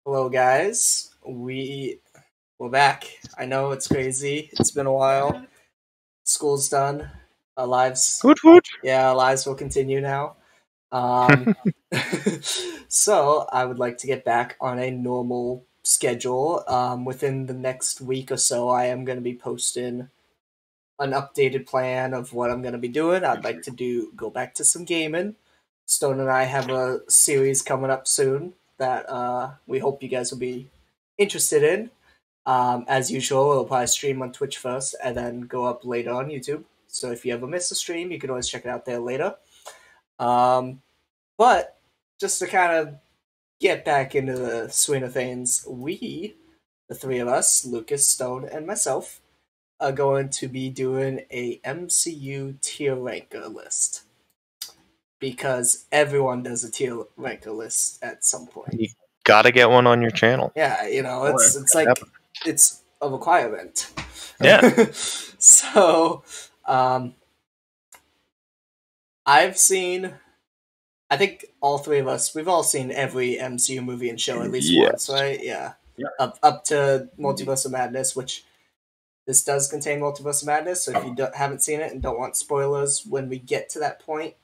Hello, guys. We're back. I know it's crazy. It's been a while. School's done. Our lives, Woot woot. yeah, our lives will continue now. Um, so I would like to get back on a normal schedule. Within the next week or so, I am going to be posting an updated plan of what I'm going to be doing. I'd like to go back to some gaming. Stone and I have a series coming up soon that we hope you guys will be interested in. As usual, we'll probably stream on Twitch first and then go up later on YouTube. So if you ever miss a stream, you can always check it out there later. But just to kind of get back into the swing of things, the three of us, Lucas, Stone, and myself, are going to be doing a MCU tier ranker list. Because everyone does a tier ranker list at some point. You gotta get one on your channel. Yeah, it's like it's a requirement. Yeah. So, I think all three of us, we've all seen every MCU movie and show at least once, right? Yeah. Up to Multiverse of Madness, which this does contain Multiverse of Madness, so if you haven't seen it and don't want spoilers, when we get to that point,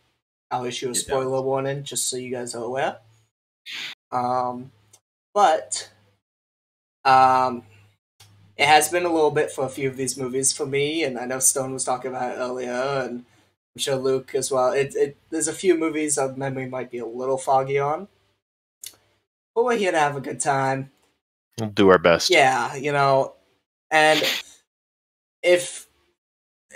I'll issue a spoiler warning just so you guys are aware. But it has been a little bit for a few of these movies for me, and I know Stone was talking about it earlier, and I'm sure Luke as well. There's a few movies our memory might be a little foggy on, but we're here to have a good time. We'll do our best. Yeah, and if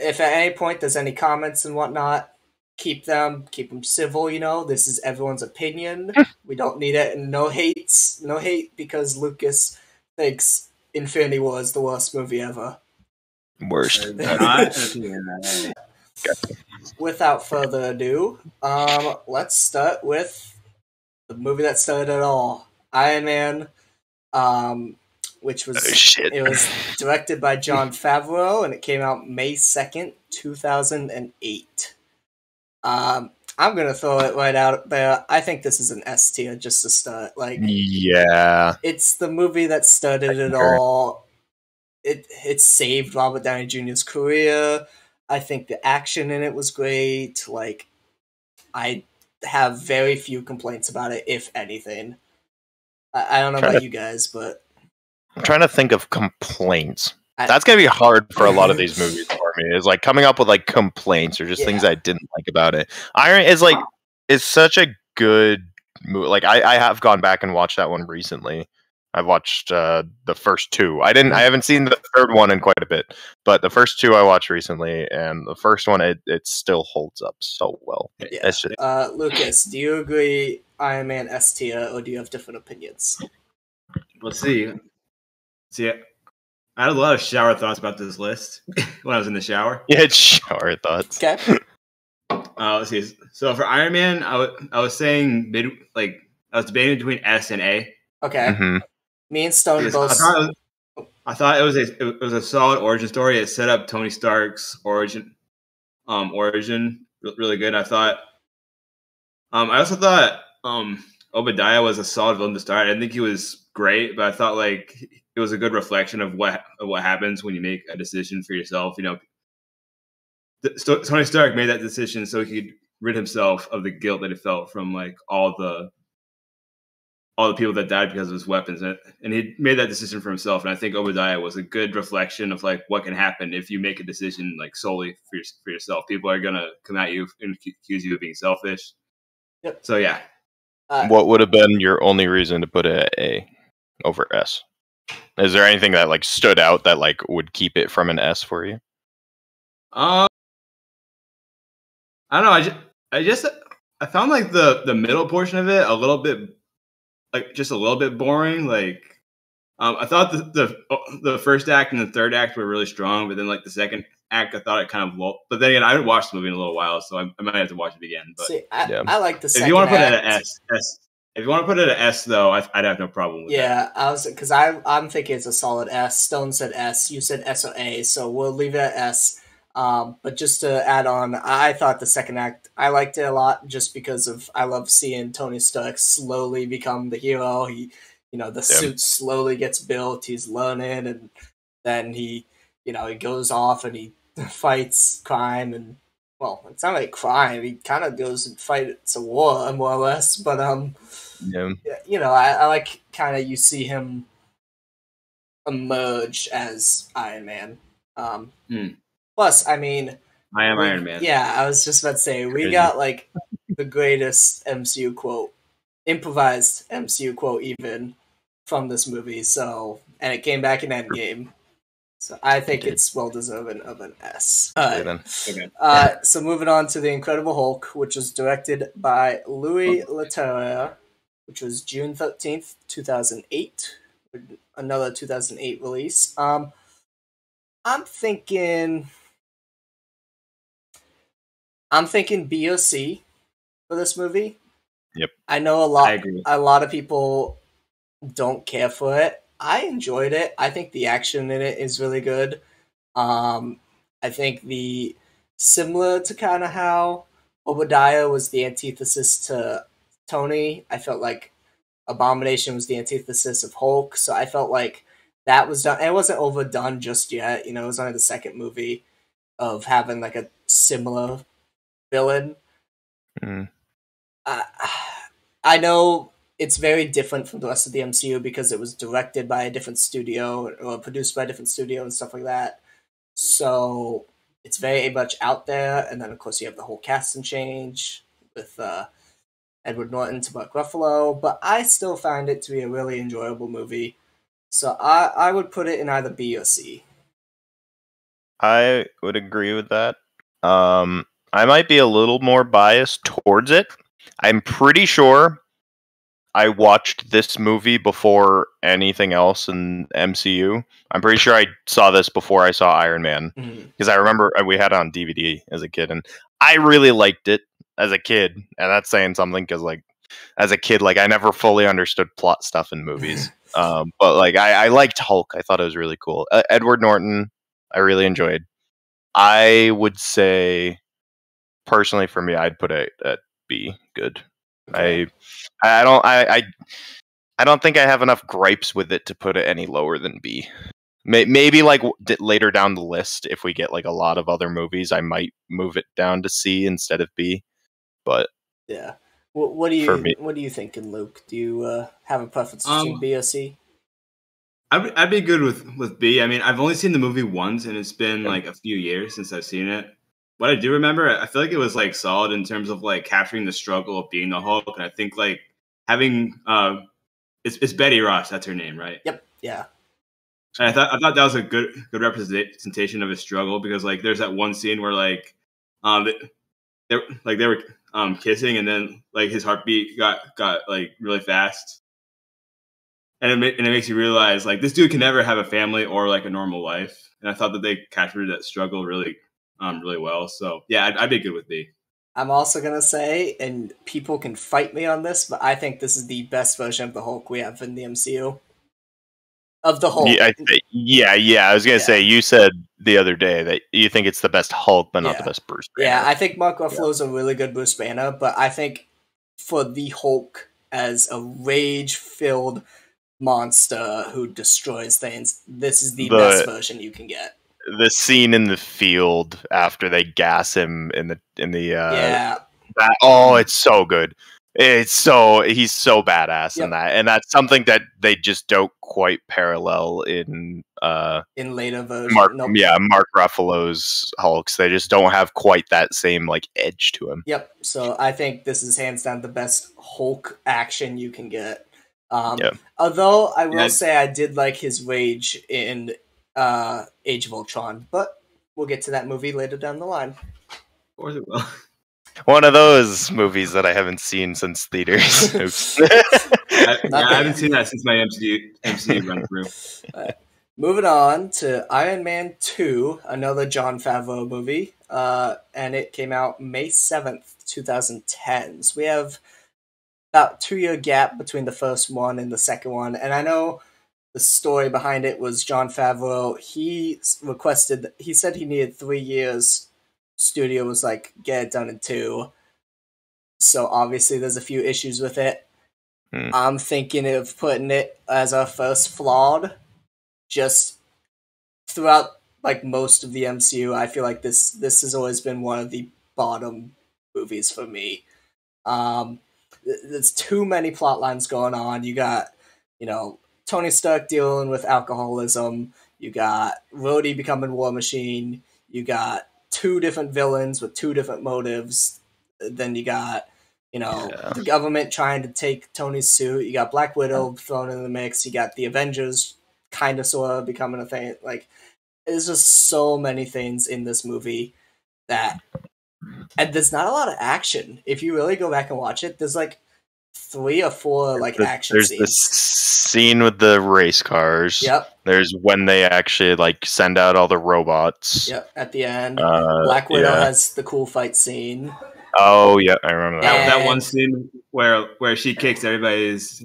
at any point there's any comments and whatnot, keep them civil. This is everyone's opinion. We don't need it, and no hate because Lucas thinks Infinity War is the worst movie ever. Worst. Without further ado, let's start with the movie that started it all, Iron Man, which was it was directed by Jon Favreau, and it came out May 2nd, 2008. I'm gonna throw it right out there. I think this is an S tier just to start. It's the movie that started it all. It saved Robert Downey Jr.'s career. I think the action in it was great. I have very few complaints about it, if anything. I don't know about you guys, but I'm trying to think of complaints. That's gonna be hard for a lot of these movies for me. Is coming up with complaints or just things I didn't like about it. Iron is such a good movie. I have gone back and watched that one recently. I watched the first two. I haven't seen the third one in quite a bit, but the first two I watched recently, and the first one it still holds up so well. Yeah. Lucas, do you agree Iron Man S tier, or do you have different opinions? Let's see. I had a lot of shower thoughts about this list when I was in the shower. Yeah, it's shower thoughts. Okay. Let's see. So for Iron Man, I was saying I was debating between S and A. Okay. Mm-hmm. Me and Stone both. I thought it was a solid origin story. It set up Tony Stark's origin really good. I thought. I also thought Obadiah was a solid villain to start. I didn't think he was great, but I thought it was a good reflection of what happens when you make a decision for yourself. Tony Stark made that decision so he could rid himself of the guilt that he felt from all the people that died because of his weapons, and he made that decision for himself. And I think Obadiah was a good reflection of what can happen if you make a decision solely for yourself. People are gonna come at you and accuse you of being selfish. Yep. So yeah. What would have been your only reason to put it at A over S? Is there anything that stood out that would keep it from an S for you? I don't know. I found the middle portion of it a little bit just a little bit boring. I thought the first act and the third act were really strong, but then the second act I thought it kind of lulled. But then again, I haven't watched the movie in a little while, so I might have to watch it again. But see, I like the second if you want to put act. it at S, if you want to put it at S though, I'd have no problem with that. Yeah, I'm thinking it's a solid S. Stone said S. You said S or A, so we'll leave it at S. But just to add on, I thought the second act, I liked it a lot just because I love seeing Tony Stark slowly become the hero. the suit slowly gets built. He's learning, and then he goes off and he fights crime. And well, it's not like crime. He kind of goes and fights a war, more or less. But I like kind of you see him emerge as Iron Man. Plus, I mean, I am Iron Man. Yeah, I was just about to say we got like the greatest MCU quote, improvised MCU quote even from this movie. So, and it came back in Endgame. So I think it's well deserving of an S. So moving on to The Incredible Hulk, which was directed by Louis Leterrier, which was June 13th, 2008. Another 2008 release. I'm thinking B or C for this movie. Yep. I know a lot of people don't care for it. I enjoyed it. I think the action in it is really good. I think similar to kind of how Obadiah was the antithesis to Tony, I felt like Abomination was the antithesis of Hulk, so I felt like that was done. It wasn't overdone just yet. It was only the second movie of having like a similar villain. I know it's very different from the rest of the MCU because it was directed by a different studio or produced by a different studio and stuff like that. So it's very much out there. And then, of course, you have the whole casting change with Edward Norton to Mark Ruffalo. But I still find it to be a really enjoyable movie. So I would put it in either B or C. I would agree with that. I might be a little more biased towards it. I'm pretty sure I watched this movie before anything else in MCU. I'm pretty sure I saw this before I saw Iron Man. Because I remember we had it on DVD as a kid, and I really liked it as a kid. And that's saying something, because like as a kid, like I never fully understood plot stuff in movies. But like I liked Hulk. I thought it was really cool. Edward Norton, I really enjoyed. I would say, personally, for me, I'd put it at B. Good. Okay. I don't think I have enough gripes with it to put it any lower than B. Maybe like later down the list, if we get like a lot of other movies, I might move it down to C instead of B. But yeah, what do you thinking, Luke? Do you have a preference between B or C? I'd be good with B. I mean, I've only seen the movie once, and it's been like a few years since I've seen it. What I do remember, I feel like it was like solid in terms of like capturing the struggle of being the Hulk, and I think like having it's Betty Ross, that's her name, right? Yep. Yeah. And I thought that was a good representation of his struggle, because like there's that one scene where like they were kissing, and then like his heartbeat got like really fast. And it makes you realize like this dude can never have a family or like a normal life. And I thought that they captured that struggle really well. So yeah, I'd be good with B. I'm also gonna say, and people can fight me on this, but I think this is the best version of the Hulk we have in the MCU. Of the Hulk. Yeah. I was gonna say, you said the other day that you think it's the best Hulk, but not the best Bruce Banner. Yeah, I think Mark Ruffalo is a really good Bruce Banner, but I think for the Hulk as a rage-filled monster who destroys things, this is the best version you can get. The scene in the field after they gas him in the it's so good. He's so badass in that, and that's something that they just don't quite parallel in later versions. Mark Ruffalo's Hulks. They just don't have quite that same like edge to him. Yep. So I think this is hands down the best Hulk action you can get. Although I will say I did like his rage in Age of Ultron, but we'll get to that movie later down the line. Of course it will. One of those movies that I haven't seen since theaters. I haven't seen that since my MCU run through. Moving on to Iron Man 2, another Jon Favreau movie, and it came out May 7th, 2010. So we have about 2-year gap between the first one and the second one, and I know the story behind it was Jon Favreau. He said he needed 3 years. Studio was like, get it done in 2. So obviously there's a few issues with it. I'm thinking of putting it as our first flawed. Just throughout like most of the MCU, I feel like this has always been one of the bottom movies for me. There's too many plot lines going on. You got, Tony Stark dealing with alcoholism. You got Rhodey becoming War Machine. You got two different villains with two different motives. Then you got, the government trying to take Tony's suit. You got Black Widow thrown in the mix. You got the Avengers kind of sort of becoming a thing. Like, there's just so many things in this movie and there's not a lot of action. If you really go back and watch it, there's like 3 or 4 action scenes. There's the scene with the race cars. Yep. There's when they actually send out all the robots. Yep. At the end, Black Widow has the cool fight scene. Oh yeah, I remember that. That one scene where she kicks everybody's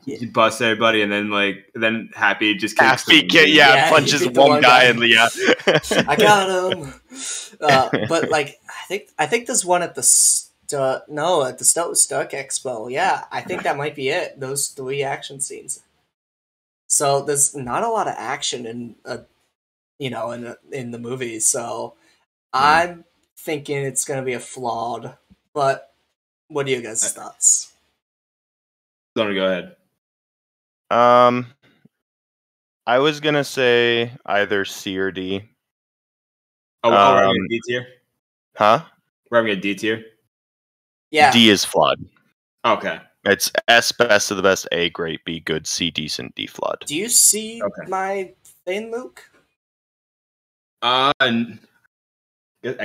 she busts everybody, and then Happy just kicks punches one guy and I got him. But I think there's one at the start with Stark Expo. Yeah, I think that might be it. Those 3 action scenes. So there's not a lot of action in the movie. So I'm thinking it's going to be a flawed, but what are you guys' thoughts? Stoney, go ahead. I was going to say either C or D. Oh, we're having a D tier? Huh? We're having a D tier? Yeah. D is flawed. Okay. It's S, best of the best, A, great, B, good, C, decent, D, flawed. Do you see my thing, Luke? I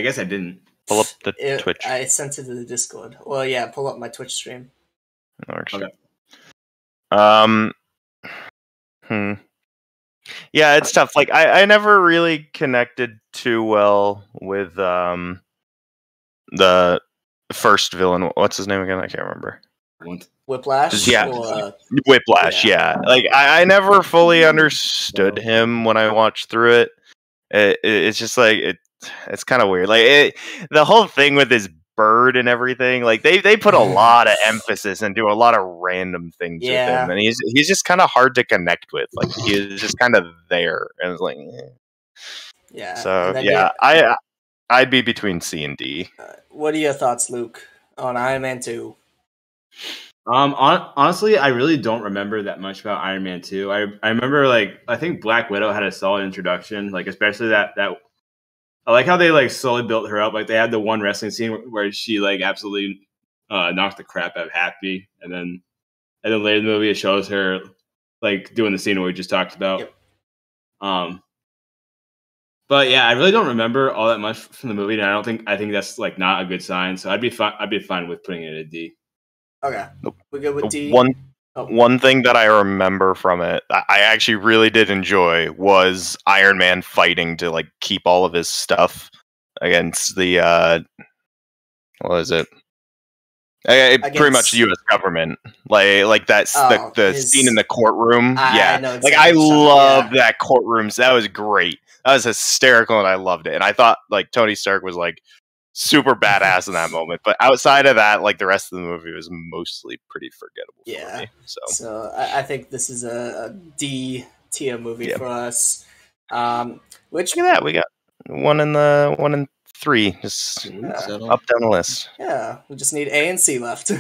guess I didn't. Pull up the Twitch. I sent it to the Discord. Well, yeah, pull up my Twitch stream. Okay. Yeah, it's tough. I never really connected too well with the first villain. What's his name again? I can't remember. Whiplash? Yeah. Whiplash, yeah. I never fully understood him when I watched through it. It's just it's kind of weird. The whole thing with his bird and everything, they put a lot of emphasis and do a lot of random things with him, and he's just kind of hard to connect with. He's just kind of there, and it's yeah. So yeah, I'd be between C and D. What are your thoughts, Luke, on Iron Man 2? Honestly, I really don't remember that much about Iron Man 2. I remember I think Black Widow had a solid introduction, especially that I like how they slowly built her up. They had the one wrestling scene where she absolutely knocked the crap out of Happy, and then later in the movie it shows her doing the scene where we just talked about. Yep. But yeah, I really don't remember all that much from the movie, and I think that's not a good sign. So I'd be fine with putting it at a D. Okay, we go with D. One thing that I remember from it, I actually really did enjoy, was Iron Man fighting to keep all of his stuff against the what is it? Pretty much the U.S. government, that's the scene in the courtroom. I know exactly I loved that courtroom. That was great. That was hysterical, and I loved it. And I thought Tony Stark was super badass in that moment. But outside of that, the rest of the movie was mostly pretty forgettable for me. So I think this is a D tier movie for us. Which look at that, we got 1 and 3, just up down the list. Yeah, we just need A and C left.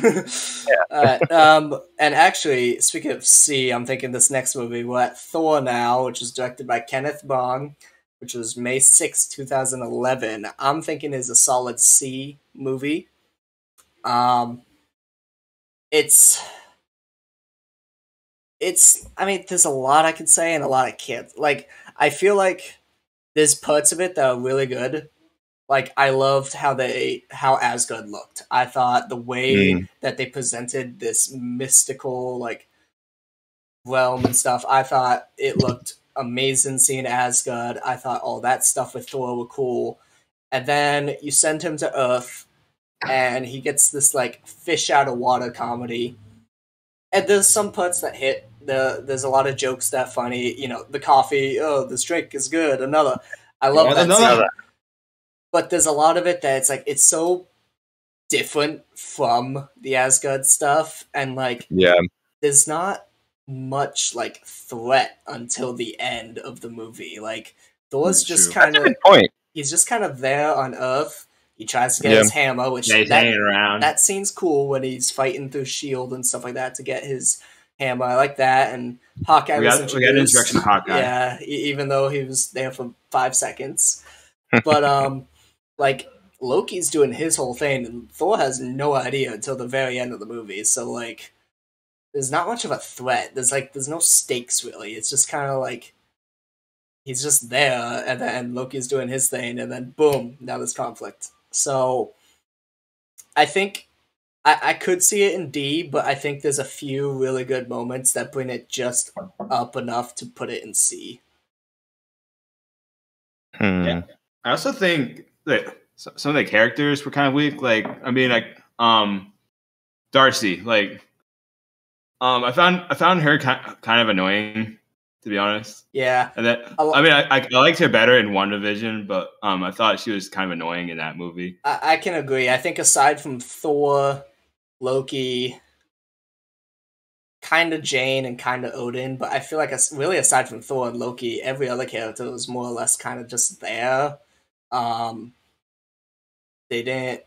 And actually, speaking of C, I'm thinking this next movie, we're at Thor now, which is directed by Kenneth Branagh, which was May 6, 2011. I'm thinking is a solid C movie. It's I mean, there's a lot I can say and a lot I can't. I feel like there's parts of it that are really good. I loved how Asgard looked. I thought the way that they presented this mystical realm and stuff, I thought it looked amazing seeing Asgard. I thought all that stuff with Thor were cool. And then you send him to Earth, and he gets this fish out of water comedy. And there's some parts that hit. There's a lot of jokes that are funny. The coffee. Oh, this drink is good. Another. I love that scene. But there's a lot of it that it's so different from the Asgard stuff, and like there's not much like threat until the end of the movie. Like Thor's just kind of he's just kind of there on Earth. He tries to get his hammer, which he's hanging around. That scene's cool when he's fighting through S.H.I.E.L.D. and stuff like that to get his hammer. I like that. And Hawkeye was introduced. We got an introduction to Hawkeye. Yeah, even though he was there for 5 seconds. But like Loki's doing his whole thing, and Thor has no idea until the very end of the movie. So like, there's not much of a threat. There's no stakes really. It's just kind of like he's just there, and then Loki's doing his thing, and then boom, now there's conflict. So I think I could see it in D, but I think there's a few really good moments that bring it just up enough to put it in C. Yeah. I also think that some of the characters were kind of weak. Like, I mean, like Darcy. Like, I found her kind of annoying, to be honest. Yeah. And then I liked her better in WandaVision, but I thought she was kind of annoying in that movie. I can agree. I think aside from Thor, Loki, kind of Jane, and kind of Odin, but I feel like really aside from Thor and Loki, every other character was more or less kind of just there. They didn't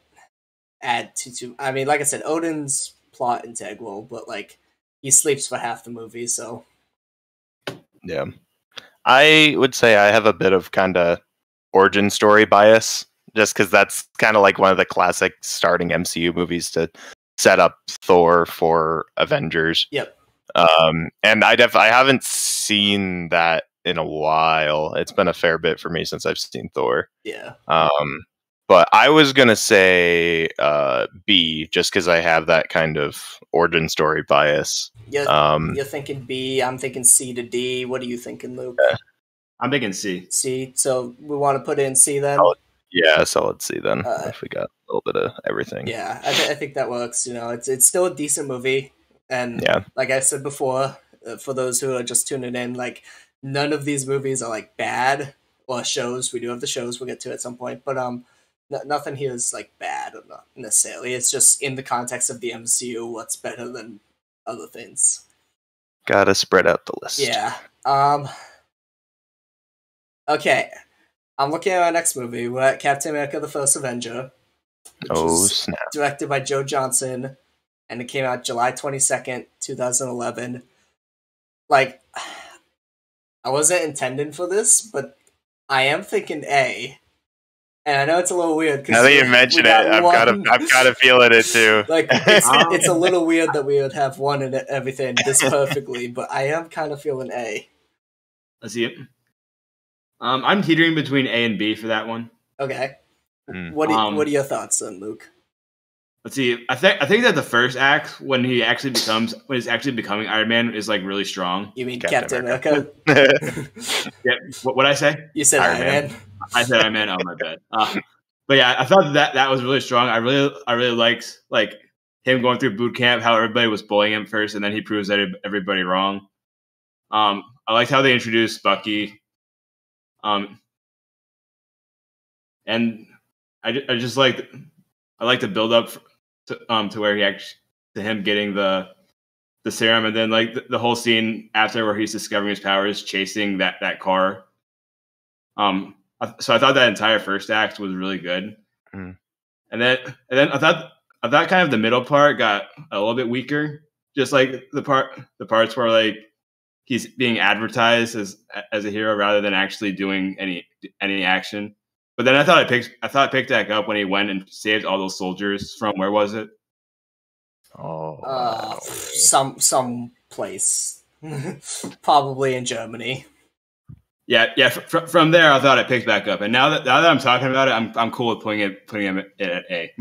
add too. I mean, like I said, Odin's plot integral, but like he sleeps for half the movie, so. Yeah. I would say I have a bit of kind of origin story bias, just because that's kind of like one of the classic starting MCU movies to set up Thor for Avengers. Yep. And I haven't seen that in a while. It's been a fair bit for me since I've seen Thor. Yeah. But I was gonna say B, just because I have that kind of origin story bias. You're thinking B. I'm thinking C to D. What are you thinking, Luke? I'm thinking C. C. So we want to put it in C then. Solid C then. If we got a little bit of everything. Yeah, I think that works. You know, it's still a decent movie, and like I said before, for those who are just tuning in, like none of these movies are like bad or shows. We do have the shows we'll get to at some point, but nothing here is like bad or not necessarily. It's just in the context of the MCU, what's better than other things. Gotta spread out the list. Yeah. Okay. I'm looking at our next movie. We're at Captain America: The First Avenger. Snap. Directed by Joe Johnston, and it came out July 22nd, 2011. Like, I wasn't intending for this, but I am thinking A. And I know it's a little weird. Now that you mention it, I've got a feeling it too. Like it's a little weird that we would have one in everything this perfectly, but I am kind of feeling A. Let's see it. I'm teetering between A and B for that one. Okay. What are your thoughts then, Luke? Let's see. I think that the first act, when he's actually becoming Iron Man, is like really strong. You mean Captain America? Yeah. What I say? You said Iron Man. I said Iron Man. Oh, my bad. But yeah, I thought that was really strong. I really liked like him going through boot camp, how everybody was bullying him first, and then he proves everybody wrong. I liked how they introduced Bucky. And I just like the build up to where to him getting the serum, and then like the whole scene after where he's discovering his powers, chasing that car. So I thought that entire first act was really good, and then I thought kind of the middle part got a little bit weaker. Just like the parts where like he's being advertised as a hero rather than actually doing any action. But then I thought it picked back up when he went and saved all those soldiers from, where was it? Some place, probably in Germany. Yeah. From there, I thought it picked back up, and now that I'm talking about it, I'm cool with putting him at A.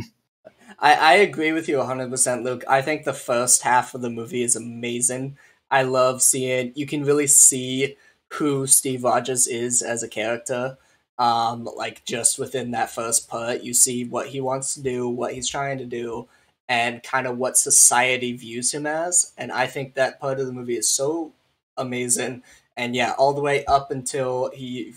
I agree with you 100%, Luke. I think the first half of the movie is amazing. I love seeing, you can really see who Steve Rogers is as a character. Like just within that first part, you see what he wants to do, what he's trying to do, and kind of what society views him as. And I think that part of the movie is so amazing. And yeah, all the way up until he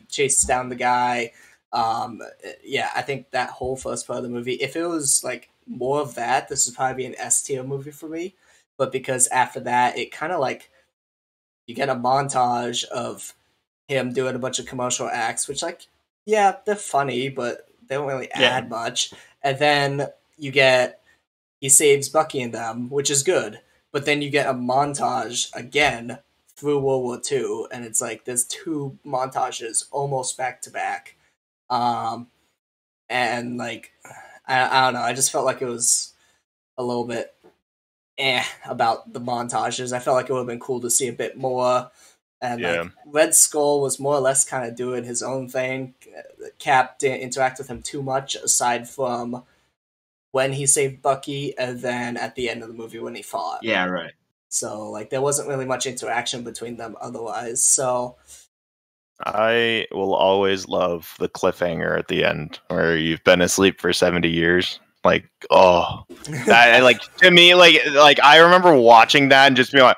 chases down the guy, Yeah, I think that whole first part of the movie, if it was like more of that, this would probably be an S tier movie for me. But because after that, it kind of like you get a montage of him doing a bunch of commercial acts, which like yeah, they're funny, but they don't really add much. And then you get he saves Bucky and them, which is good. But then you get a montage again through World War II, and it's like there's two montages almost back to back. And like I don't know, I just felt like it was a little bit about the montages. I felt like it would have been cool to see a bit more. And like Red Skull was more or less kind of doing his own thing. Cap didn't interact with him too much, aside from when he saved Bucky, and then at the end of the movie when he fought. Yeah, right. So like there wasn't really much interaction between them otherwise. So I will always love the cliffhanger at the end where you've been asleep for 70 years. Like, oh, that like to me, like I remember watching that and just being like,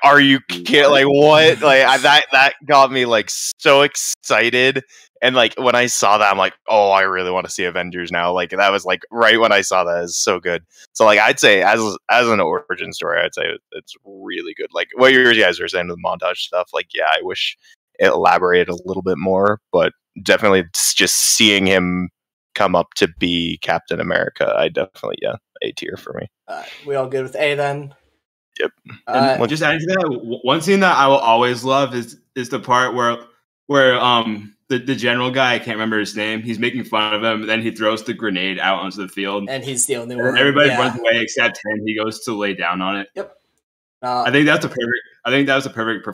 are you kidding? Like, what? Like that got me like so excited. And like when I saw that, I'm like, oh, I really want to see Avengers now. Like that was like right when I saw that. It's so good. So like I'd say as an origin story, I'd say it's really good. Like what you guys were saying to the montage stuff. Like yeah, I wish it elaborated a little bit more, but definitely just seeing him come up to be Captain America, I definitely A tier for me. We all good with A then? Yep. And just adding to that, one scene that I will always love is the part where the general guy, I can't remember his name, he's making fun of him, and then he throws the grenade out onto the field, and he's the only one. Everybody runs away except him. He goes to lay down on it. Yep. I think that was a perfect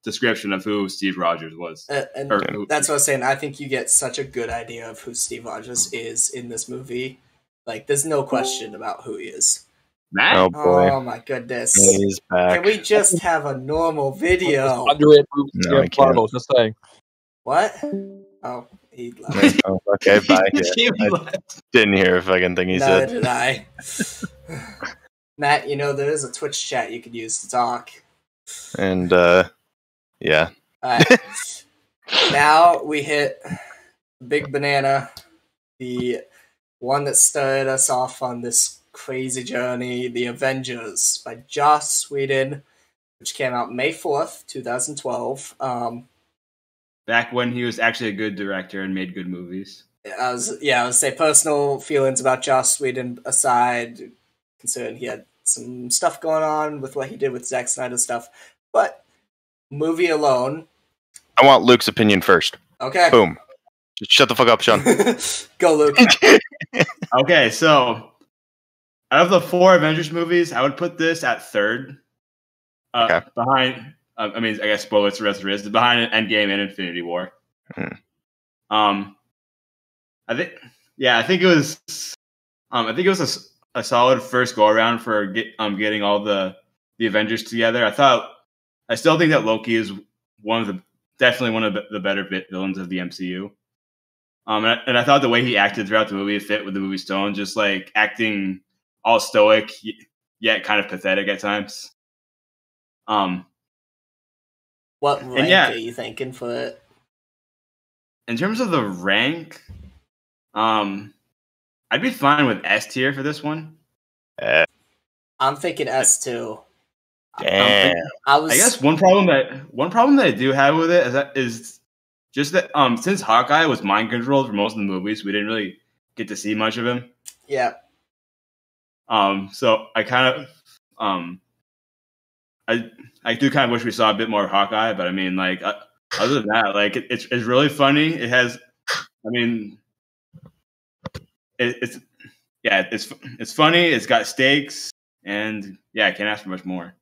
description of who Steve Rogers was. And that's what I was saying. I think you get such a good idea of who Steve Rogers is in this movie. Like, there's no question about who he is. Matt? Oh boy! Oh my goodness! He's back. Can we just have a normal video? Underrated movie. No, I can't. Just saying. What? Oh, he left. Oh, okay, bye. Yeah. I didn't hear a fucking thing he said. Neither did I. Matt, you know there is a Twitch chat you could use to talk. And yeah. Alright. Now we hit Big Banana, the one that started us off on this crazy journey, The Avengers by Joss Whedon, which came out May 4th, 2012. Back when he was actually a good director and made good movies. I would say personal feelings about Joss Whedon aside, considering he had some stuff going on with what he did with Zack Snyder stuff. But movie alone. I want Luke's opinion first. Okay. Boom. Just shut the fuck up, Sean. Go, Luke. Okay, so out of the 4 Avengers movies, I would put this at third. Okay. Behind, I guess spoilers the rest of it is behind Endgame and Infinity War. I think it was a solid first go around for getting all the Avengers together. I still think that Loki is definitely one of the better villains of the MCU. And I thought the way he acted throughout the movie fit with the movie's tone, just like acting all stoic yet kind of pathetic at times. What rank are you thinking for it? In terms of the rank, I'd be fine with S tier for this one. I'm thinking S too. Damn. I guess one problem that I do have with it is just that since Hawkeye was mind controlled for most of the movies, we didn't really get to see much of him. Yeah. So I kind of I do kind of wish we saw a bit more of Hawkeye, but I mean, like other than that, like it's really funny. It has, it's funny. It's got stakes, and I can't ask for much more.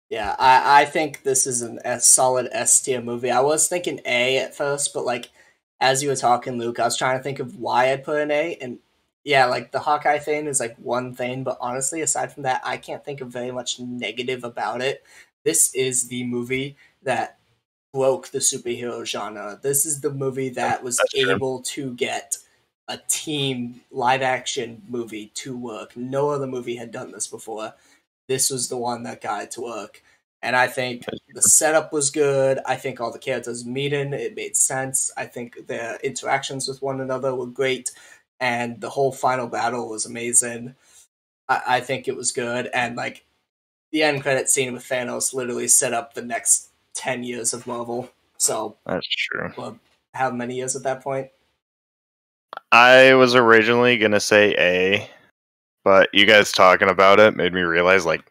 Yeah, I think this is a solid S tier movie. I was thinking A at first, but like as you were talking, Luke, I was trying to think of why I'd put an A, and yeah, like the Hawkeye thing is like one thing, but honestly, aside from that, I can't think of very much negative about it. This is the movie that broke the superhero genre. This is the movie that was able to get a team live action movie to work. No other movie had done this before. This was the one that got it to work. And I think the setup was good. I think all the characters meeting, it made sense. I think their interactions with one another were great. And the whole final battle was amazing. I think it was good. And like the end credit scene with Thanos literally set up the next 10 years of Marvel. So that's true. Well, how many years at that point? I was originally going to say A, but you guys talking about it made me realize like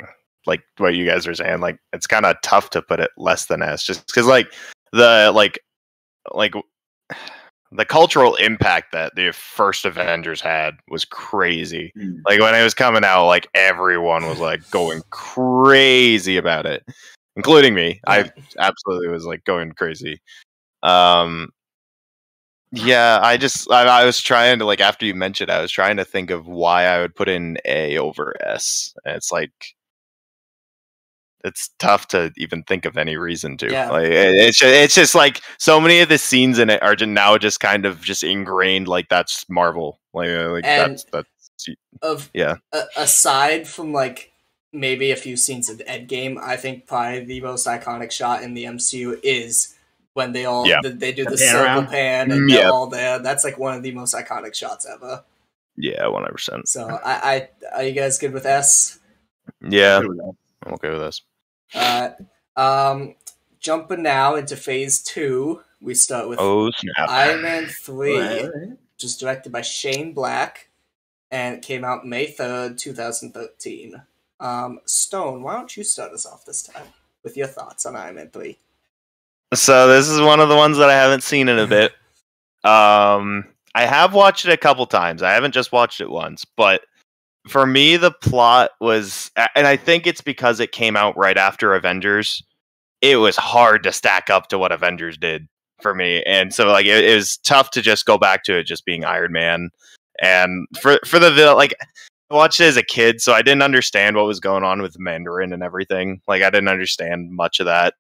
what you guys are saying, like it's kind of tough to put it less than S, just because the cultural impact that the first Avengers had was crazy. Like when it was coming out, like everyone was like going crazy about it, including me. Yeah. I absolutely was like going crazy. Yeah, I was trying to, like, after you mentioned it, I was trying to think of why I would put in A over S. And it's like, it's tough to even think of any reason to. Yeah. Like, it's just like so many of the scenes in it are now just kind of just ingrained. Like that's Marvel. Like that's yeah. Aside from like maybe a few scenes of Endgame, I think probably the most iconic shot in the MCU is when they all they do the circle pan and they're all there. That's like one of the most iconic shots ever. Yeah, 100%. So I are you guys good with S? Yeah, I'm okay with S. Jumping now into phase 2, we start with Iron Man 3, which is directed by Shane Black, and it came out May 3rd, 2013. Stone, why don't you start us off this time with your thoughts on Iron Man 3? So this is one of the ones that I haven't seen in a bit. I have watched it a couple times. I haven't just watched it once, but for me, the plot was, and I think it's because it came out right after Avengers, it was hard to stack up to what Avengers did for me. And so like it was tough to just go back to it just being Iron Man. And for the like, I watched it as a kid, so I didn't understand what was going on with Mandarin and everything. Like I didn't understand much of that.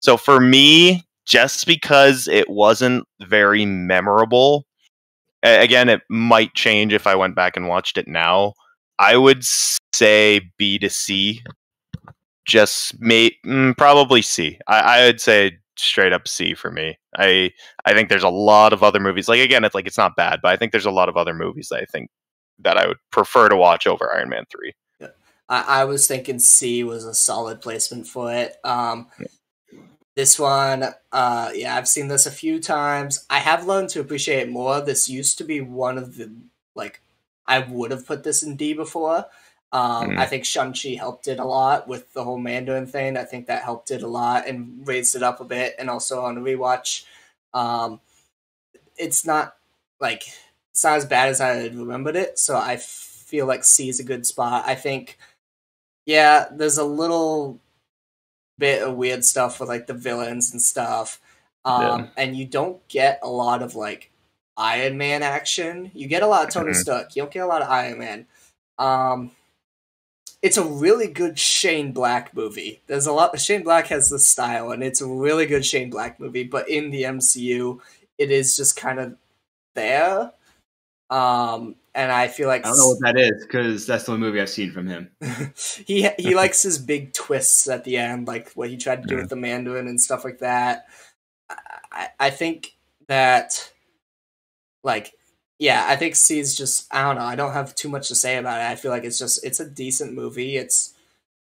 So for me, just because it wasn't very memorable, again, it might change if I went back and watched it now, I would say B to C. Just probably C. I would say straight up C for me. I think there's a lot of other movies. Like again, it's not bad, but I think there's a lot of other movies that I think that I would prefer to watch over Iron Man 3. Yeah. I was thinking C was a solid placement for it. This one, I've seen this a few times. I have learned to appreciate it more. This used to be one of the, like, I would have put this in D before. I think Shang-Chi helped it a lot with the whole Mandarin thing. I think that helped it a lot and raised it up a bit. And also on a rewatch, it's not as bad as I had remembered it. So I feel like C is a good spot. I think, there's a little bit of weird stuff with like the villains and stuff. And you don't get a lot of like Iron Man action. You get a lot of Tony Stark. You don't get a lot of Iron Man. It's a really good Shane Black movie. There's a lot. Shane Black has the style, and it's a really good Shane Black movie. But in the MCU, it is just kind of there. And I feel like I don't know what that is because that's the only movie I've seen from him. he likes his big twists at the end, like what he tried to do with the Mandarin and stuff like that. I think that, I think C's just, I don't know. I don't have too much to say about it. I feel like it's a decent movie. It's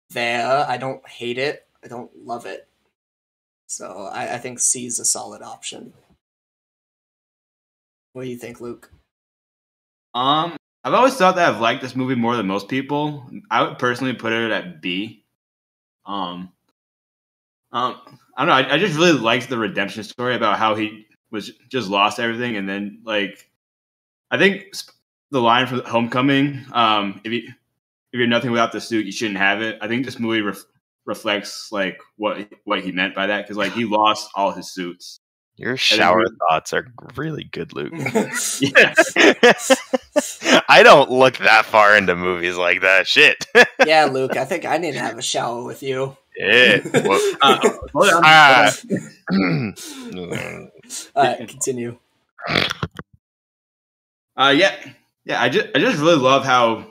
there. I don't hate it. I don't love it. So I think C's a solid option. What do you think, Luke? I've always thought that I've liked this movie more than most people. I would personally put it at B. I don't know. I just really liked the redemption story about how he was just lost everything, and then I think the line from Homecoming, if you're nothing without the suit, you shouldn't have it. I think this movie reflects like what he meant by that, because he lost all his suits. Your shower thoughts are really good, Luke. I don't look that far into movies like that. Shit. Yeah, Luke, I think I need to have a shower with you. Yeah. Hold on. All right, continue. I just really love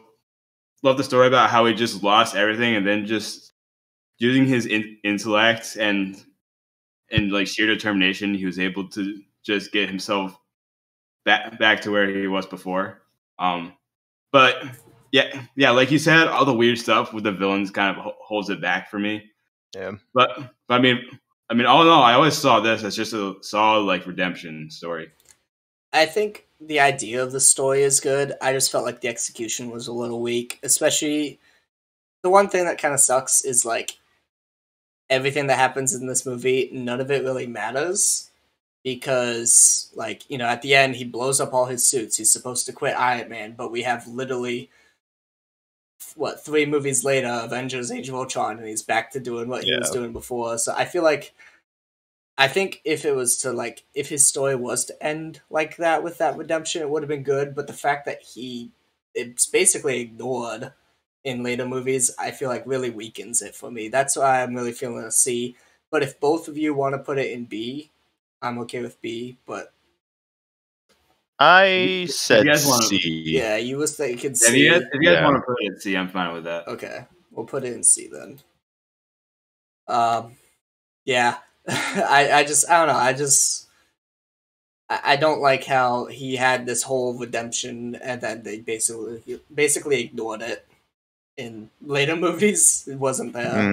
the story about how he just lost everything and then just using his intellect and like sheer determination, he was able to just get himself back to where he was before. But yeah, like you said, all the weird stuff with the villains kind of holds it back for me. Yeah. But I mean, all in all, I always saw this as just a solid like redemption story. I think the idea of the story is good. I just felt like the execution was a little weak, especially the one thing that kind of sucks is like everything that happens in this movie, none of it really matters because, like, you know, at the end he blows up all his suits. He's supposed to quit Iron Man, but we have literally 3 movies later, Avengers: Age of Ultron, and he's back to doing what he was doing before. So I think if it was to like, if his story was to end like that with that redemption, it would have been good. But the fact that it's basically ignored in later movies, I feel like really weakens it for me. That's why I'm really feeling a C. But if both of you want to put it in B, I'm okay with B. But I said C. Yeah, you was thinking C. If you guys want to put it in C, I'm fine with that. Okay, we'll put it in C then. Yeah. I don't know. I don't like how he had this whole redemption and then they basically ignored it in later movies. It wasn't there.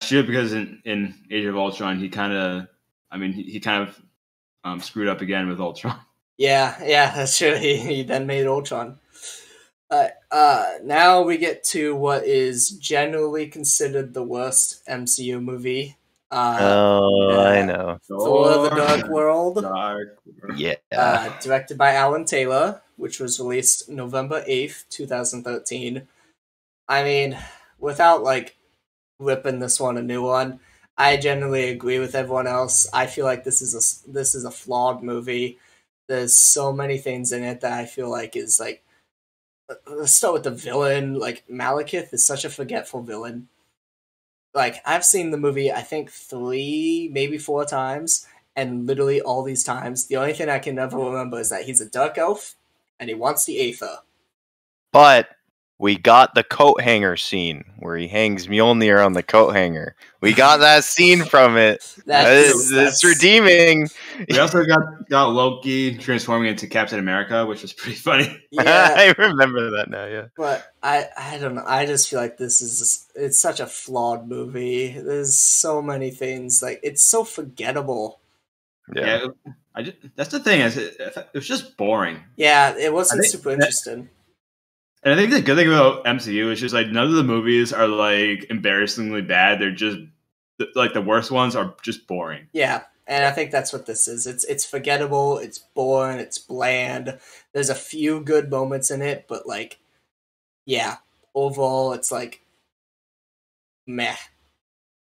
Sure, because in Age of Ultron, he kind of screwed up again with Ultron. Yeah, that's true. He then made Ultron. Now we get to what is generally considered the worst MCU movie. I know. Thor: The Dark World. Yeah. Directed by Alan Taylor, which was released November 8th, 2013. I mean, without like ripping this one a new one, I generally agree with everyone else. I feel like this is a flawed movie. There's so many things in it that I feel like is like, let's start with the villain. Like, Malekith is such a forgetful villain. Like, I've seen the movie, I think 3, maybe 4 times, and literally all these times, the only thing I can ever remember is that he's a dark elf, and he wants the Aether. But we got the coat hanger scene where he hangs Mjolnir on the coat hanger. We got that scene from it. That's redeeming. We also got Loki transforming into Captain America, which was pretty funny. Yeah, I remember that now. Yeah, but I don't know. I just feel like it's such a flawed movie. There's so many things, like, it's so forgettable. Yeah, that's the thing. It was just boring. Yeah, it wasn't super interesting. And I think the good thing about MCU is just like none of the movies are like embarrassingly bad. They're just like the worst ones are just boring. Yeah, and I think that's what this is. It's forgettable. It's boring. It's bland. There's a few good moments in it, but like, yeah, overall, it's like meh.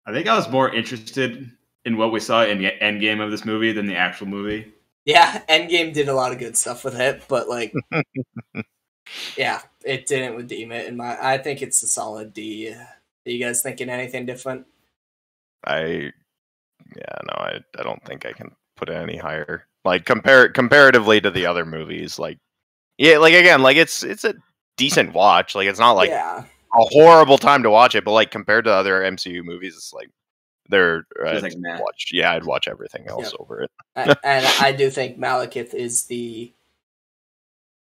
I think I was more interested in what we saw in the Endgame of this movie than the actual movie. Yeah, Endgame did a lot of good stuff with it, but like. Yeah, it didn't redeem it. I think it's a solid D. Are you guys thinking anything different? I don't think I can put it any higher. Like comparatively to the other movies, like again, like it's a decent watch. Like it's not like a horrible time to watch it, but like compared to other MCU movies, it's like I'd watch everything else over it. And I do think Malekith is the.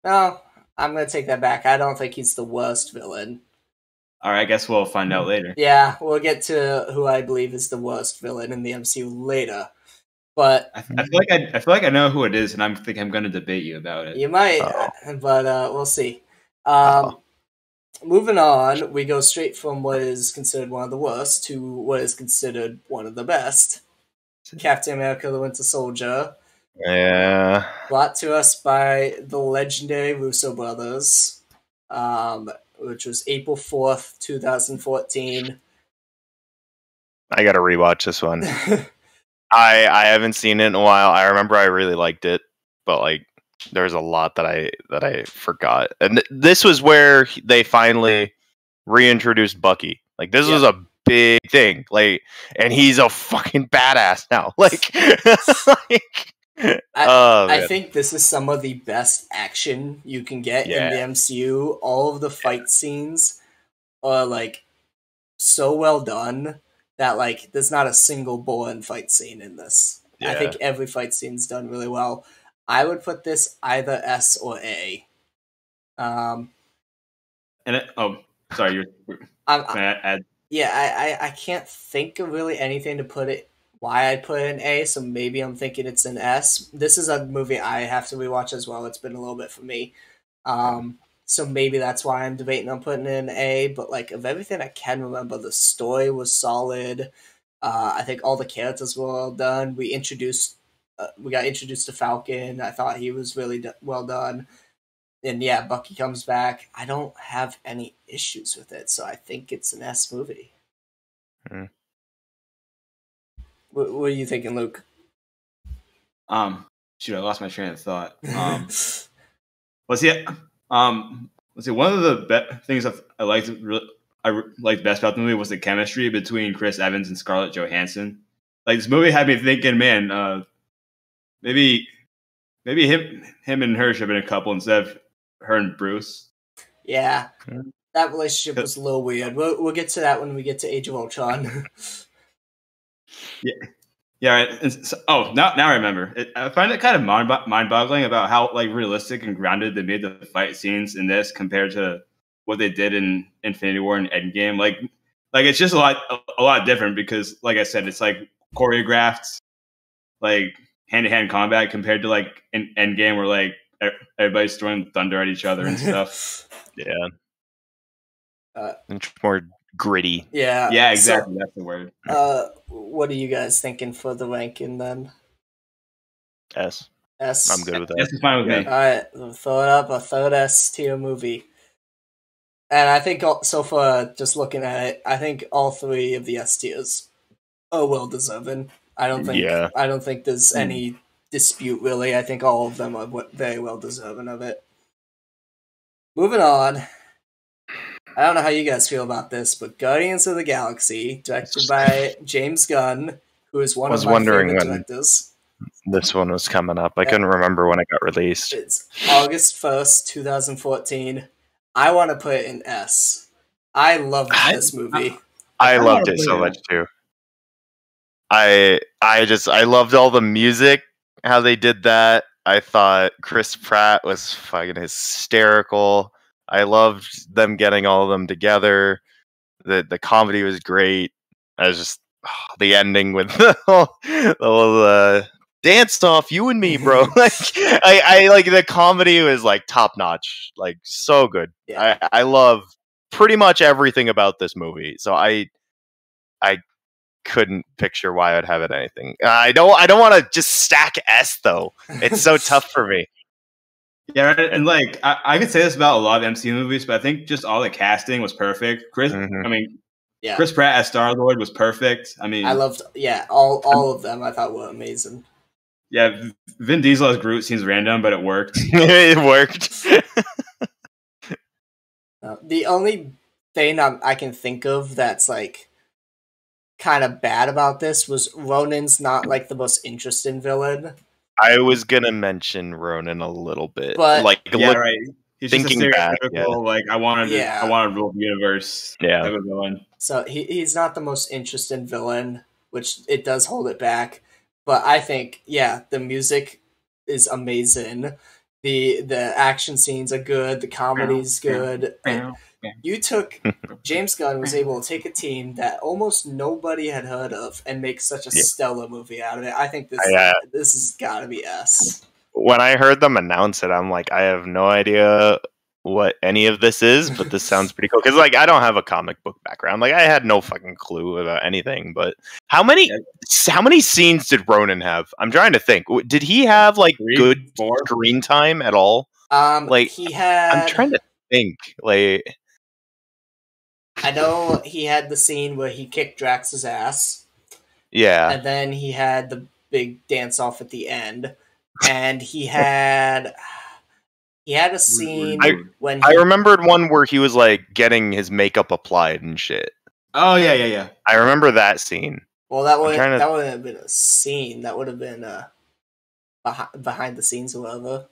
No, I'm going to take that back. I don't think he's the worst villain. All right, I guess we'll find out later. Yeah, we'll get to who I believe is the worst villain in the MCU later. But I feel like I know who it is, and I think I'm going to debate you about it. You might, but we'll see. Moving on, we go straight from what is considered one of the worst to what is considered one of the best. Captain America: The Winter Soldier. Yeah. Brought to us by the legendary Russo brothers, which was April 4th, 2014. I gotta rewatch this one. I haven't seen it in a while. I remember I really liked it, but like there's a lot that I forgot. And this was where they finally reintroduced Bucky. Like this was a big thing. Like, and he's a fucking badass now. Like, I think this is some of the best action you can get in the MCU. All of the fight scenes are like so well done that like there's not a single boring fight scene in this. Yeah. I think every fight scene's done really well. I would put this either S or A. Sorry, you're. I can't think of really anything to put it. Why I'd put it in A, so maybe I'm thinking it's an S. This is a movie I have to rewatch as well. It's been a little bit for me. So maybe that's why I'm debating on putting it in A, but like of everything I can remember, the story was solid. I think all the characters were well done. We got introduced to Falcon. I thought he was really well done. And yeah, Bucky comes back. I don't have any issues with it, so I think it's an S movie. What are you thinking, Luke? Shoot, I lost my train of thought. Let's see. One of the things I liked best about the movie was the chemistry between Chris Evans and Scarlett Johansson. Like, this movie had me thinking, man, maybe him and her should have been a couple instead of her and Bruce. Yeah, that relationship was a little weird. We'll get to that when we get to Age of Ultron. Yeah. Right. Now I remember. I find it kind of mind-boggling about how like realistic and grounded they made the fight scenes in this compared to what they did in Infinity War and Endgame. Like it's just a lot different because, like I said, it's like choreographed, like hand-to-hand combat compared to like in Endgame where like everybody's throwing thunder at each other and stuff. Yeah. Much more gritty. Yeah. Yeah, exactly. So, that's the word. What are you guys thinking for the ranking then? S. S. I'm good with that. S is fine with me. All right, we'll throw it up a third S tier movie. And I think so far, just looking at it, I think all three of the S tiers are well deserving. I don't think there's any dispute really. I think all of them are very well deserving of it. Moving on. I don't know how you guys feel about this, but Guardians of the Galaxy, directed by James Gunn, who is one of my favorite directors. This one was coming up. I couldn't remember when it got released. It's August 1st, 2014. I want to put it in S. I loved this movie. I loved it so much too. I loved all the music, how they did that. I thought Chris Pratt was fucking hysterical. I loved them getting all of them together. The comedy was great. I was just the ending with the whole dance off, you and me, bro. Like I like the comedy was like top notch, like so good. Yeah. I love pretty much everything about this movie. So I couldn't picture why I'd have it anything. I don't want to just stack S though. It's so tough for me. Yeah, and like I could say this about a lot of MCU movies, but I think just all the casting was perfect. Chris Pratt as Star-Lord was perfect. I mean, I loved all of them. I thought were amazing. Yeah, Vin Diesel as Groot seems random, but it worked. It worked. The only thing I can think of that's like kind of bad about this was Ronan's not like the most interesting villain. I was gonna mention Ronan a little bit, but right. He's thinking just a stereotypical, like I want to rule the universe. Yeah. Type of villain. So he's not the most interesting villain, which it does hold it back. But I think the music is amazing. The action scenes are good. The comedy's good. James Gunn was able to take a team that almost nobody had heard of and make such a stellar movie out of it. I think this has got to be S. When I heard them announce it, I'm like, I have no idea what any of this is, but this sounds pretty cool. Because like, I don't have a comic book background. Like, I had no fucking clue about anything. But how many scenes did Ronan have? I'm trying to think. Did he have like good screen time at all? Like he had. I'm trying to think. Like, I know he had the scene where he kicked Drax's ass. Yeah, and then he had the big dance off at the end, and he had a scene when I remembered one where he was like getting his makeup applied and shit. Oh yeah. I remember that scene. Well, that wouldn't have been a scene. That would have been behind the scenes or whatever.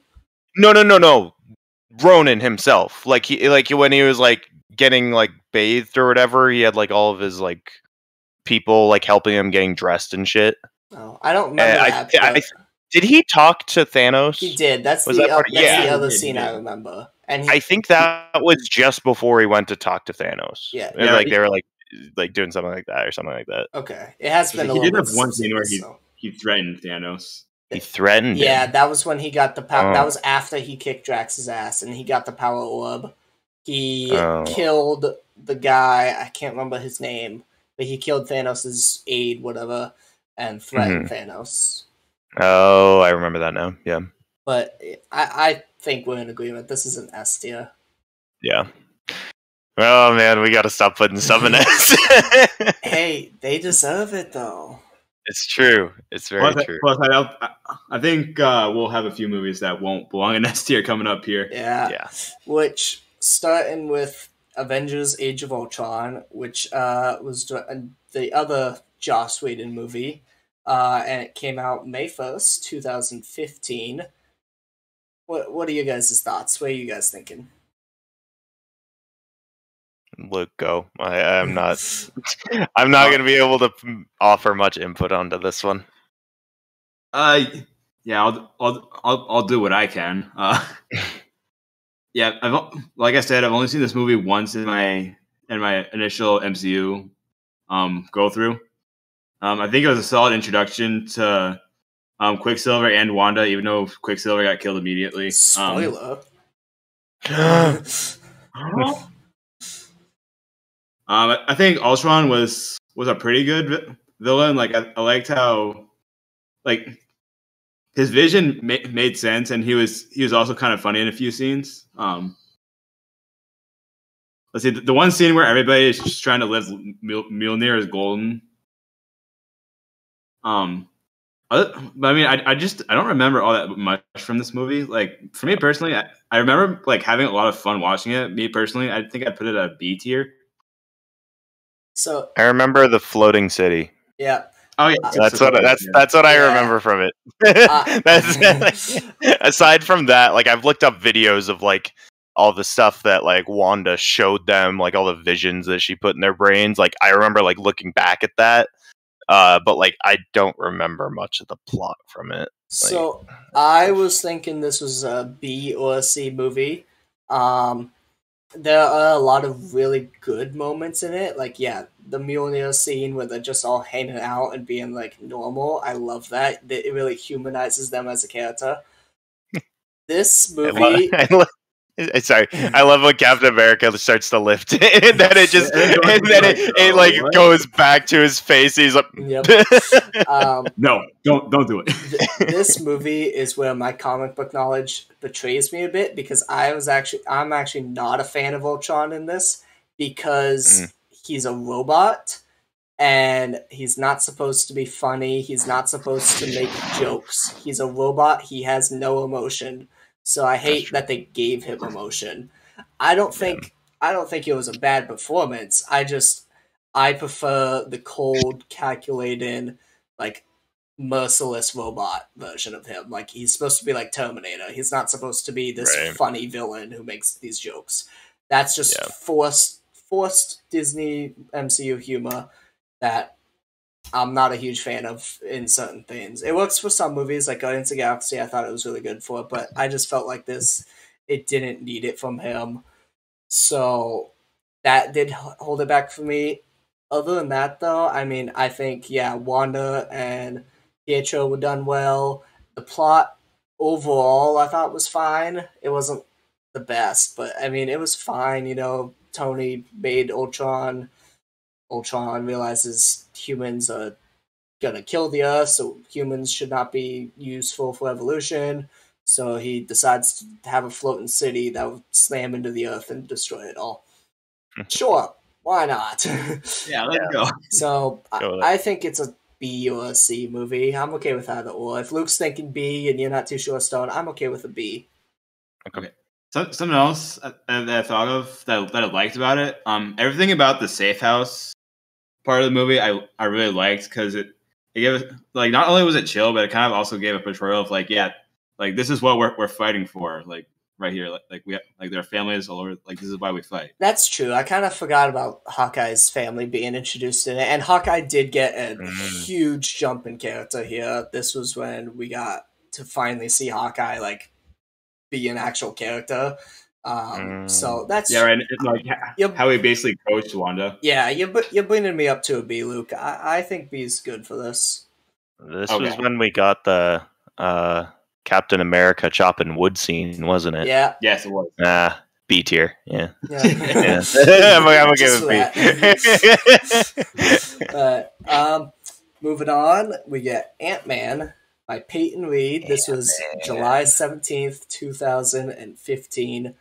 No. Ronan himself, like when he was like getting like bathed or whatever, he had like all of his like people like helping him getting dressed and shit. Oh, I don't remember that. Did he talk to Thanos? He did. That's the other scene I remember. And I think that was just before he went to talk to Thanos. Yeah, like they were like doing something like that or something like that. Okay, it has been. He did have one scene where he threatened Thanos. He threatened. Yeah, that was when he got the power. That was after he kicked Drax's ass, and he got the power orb. He killed the guy. I can't remember his name, but he killed Thanos' aide, whatever, and threatened Thanos. Oh, I remember that now. Yeah. But I think we're in agreement. This is an S tier. Yeah. Oh man, we got to stop putting some in S. Hey, they deserve it though. It's true. It's very true. Plus, I think we'll have a few movies that won't belong in S tier coming up here. Yeah. Which, starting with Avengers: Age of Ultron, which was the other Joss Whedon movie, and it came out May 1st, 2015. What are you guys' thoughts? What are you guys thinking? Luke, go. I'm not. I'm not going to be able to offer much input onto this one. Yeah, I'll do what I can. Yeah, like I said, I've only seen this movie once in my initial MCU go through. I think it was a solid introduction to Quicksilver and Wanda, even though Quicksilver got killed immediately. Spoiler. I think Ultron was a pretty good villain. Like I liked how like his vision made sense, and he was also kind of funny in a few scenes. Let's see, the one scene where everybody is just trying to live Mjolnir is golden. But I mean, I don't remember all that much from this movie. Like for me personally, I remember like having a lot of fun watching it. Me personally, I think I'd put it at a B tier. So I remember the floating city. Yeah. Oh yeah, that's what I remember from it. That's aside from that, like I've looked up videos of like all the stuff that like Wanda showed them, like all the visions that she put in their brains. Like I remember like looking back at that. But like I don't remember much of the plot from it. So I was thinking this was a B or a C movie. There are a lot of really good moments in it. Like, yeah, the Mjolnir scene where they're just all hanging out and being like normal. I love that. It really humanizes them as a character. This movie. Sorry, I love when Captain America starts to lift and then it just it like goes back to his face. He's like, yep. No, don't do it. This movie is where my comic book knowledge betrays me a bit because I'm actually not a fan of Ultron in this because he's a robot and he's not supposed to be funny. He's not supposed to make jokes. He's a robot. He has no emotion. So I hate that they gave him emotion. I don't think it was a bad performance. I prefer the cold, calculating, like merciless robot version of him. Like he's supposed to be like Terminator. He's not supposed to be this funny villain who makes these jokes. That's just forced Disney MCU humor that I'm not a huge fan of in certain things. It works for some movies, like Guardians of the Galaxy. I thought it was really good for it, but I just felt like it didn't need it from him. So that did hold it back for me. Other than that, though, I mean, I think, Wanda and Pietro were done well. The plot overall, I thought was fine. It wasn't the best, but I mean, it was fine. You know, Tony made Ultron realizes humans are gonna kill the Earth, so humans should not be useful for evolution. So he decides to have a floating city that would slam into the Earth and destroy it all. Sure, why not? Yeah, let's go. So I think it's a B or a C movie. I'm okay with either or. If Luke's thinking B and you're not too sure, Stone, I'm okay with a B. Okay. Something else that I thought of that I liked about it. Everything about the safe house part of the movie I really liked because it gave it, like, not only was it chill, but it kind of also gave a portrayal of like this is what we're fighting for. Like right here. Like their families all over. Like this is why we fight. That's true. I kind of forgot about Hawkeye's family being introduced in it, and Hawkeye did get a huge jump in character here. This was when we got to finally see Hawkeye like be an actual character. So that's right. Like how he basically coached Wanda. Yeah, you're bringing me up to a B, Luke. I think B's good for this. This was when we got the Captain America chopping wood scene, wasn't it? Yeah. Yes, it was. B tier. Yeah. Yeah. I'm gonna give it B. Moving on, we get Ant-Man by Peyton Reed. This was July 17th, 2015.